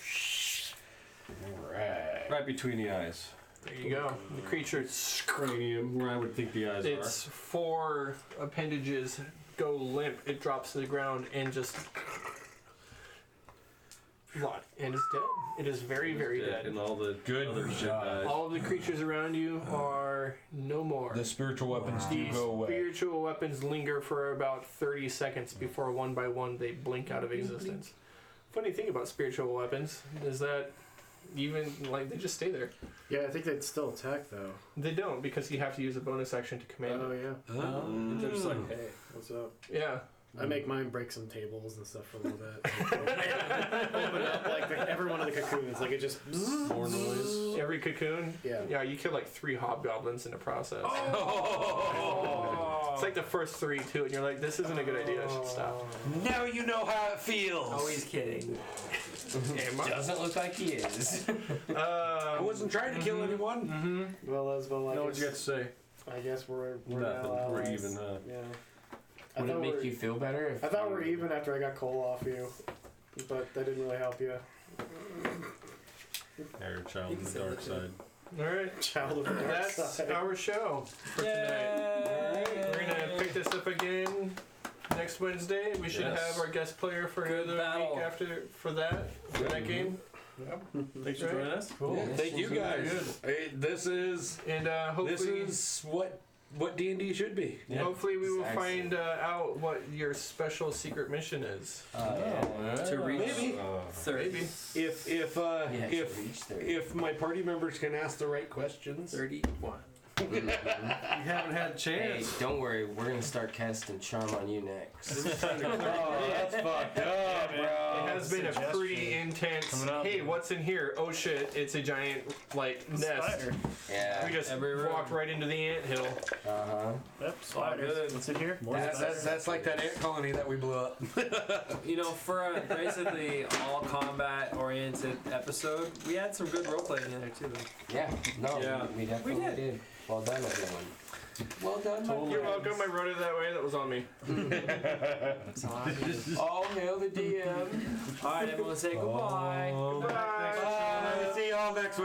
Right between the eyes. There you go. The creature, Cranium, where I would think the eyes its 4 appendages go limp. It drops to the ground and just... And it's dead. It is very, very dead. And all the Good other shit job. dies. All of the creatures around you are no more. The spiritual weapons do These go away. spiritual weapons linger for about 30 seconds before one by one they blink out of existence. Funny thing about spiritual weapons is that even, like, they just stay there. Yeah, I think they'd still attack though. They don't, because you have to use a bonus action to command Oh it. yeah. They're just like, hey, what's up? Yeah. I make mine break some tables and stuff for a little bit. Open up like every one of the cocoons, like it just. More noise. Every cocoon? Yeah. Yeah, you kill like 3 hobgoblins in the process. It's like the first 3 too, and you're like, this isn't a good idea, I should stop. Now you know how it feels. oh, he's kidding. Doesn't look like he is. I wasn't trying to kill anyone. Well, as well, I No, what guess, you got to say? I guess we're Nothing. now We're allies. even, huh? Yeah. Would it thought make we're- you feel better if I thought we were even after I got coal off you, but that didn't really help you. Yeah, you're a child of the dark side. Alright. Child of the dark That's side. our show for tonight. Alright, we're gonna pick this up again next Wednesday. We should Yes. have our guest player for another battle. week after for that game. Thanks for joining us. Cool. Yeah. Thank you guys. Hey, this is And this hopefully, is what D&D should be. hopefully we will Exactly. find out what your special secret mission is. To reach Maybe 30. Maybe. if Yeah, to reach 30. if my party members can ask the right questions. 31. You haven't had a Hey, chance. don't worry, we're gonna start casting charm on you next. Oh, that's fucked up, bro. It has been a suggestion. pretty intense. Coming up. Hey, what's in here? Oh shit! It's a giant like nest. Spider. Yeah. We just Every room. walked right into the anthill. Uh-huh. Yep, spiders. What's in here? More spiders. That's like that ant colony that we blew up. You know, for a basically all combat oriented episode, we had some good role playing in there too. Yeah. No, Yeah. we definitely We did. did. Well done, everyone. Well done, my You're friends. welcome. I wrote it that way. That was on me. All hail the DM. All right, everyone, say goodbye. Bye. See y'all next week.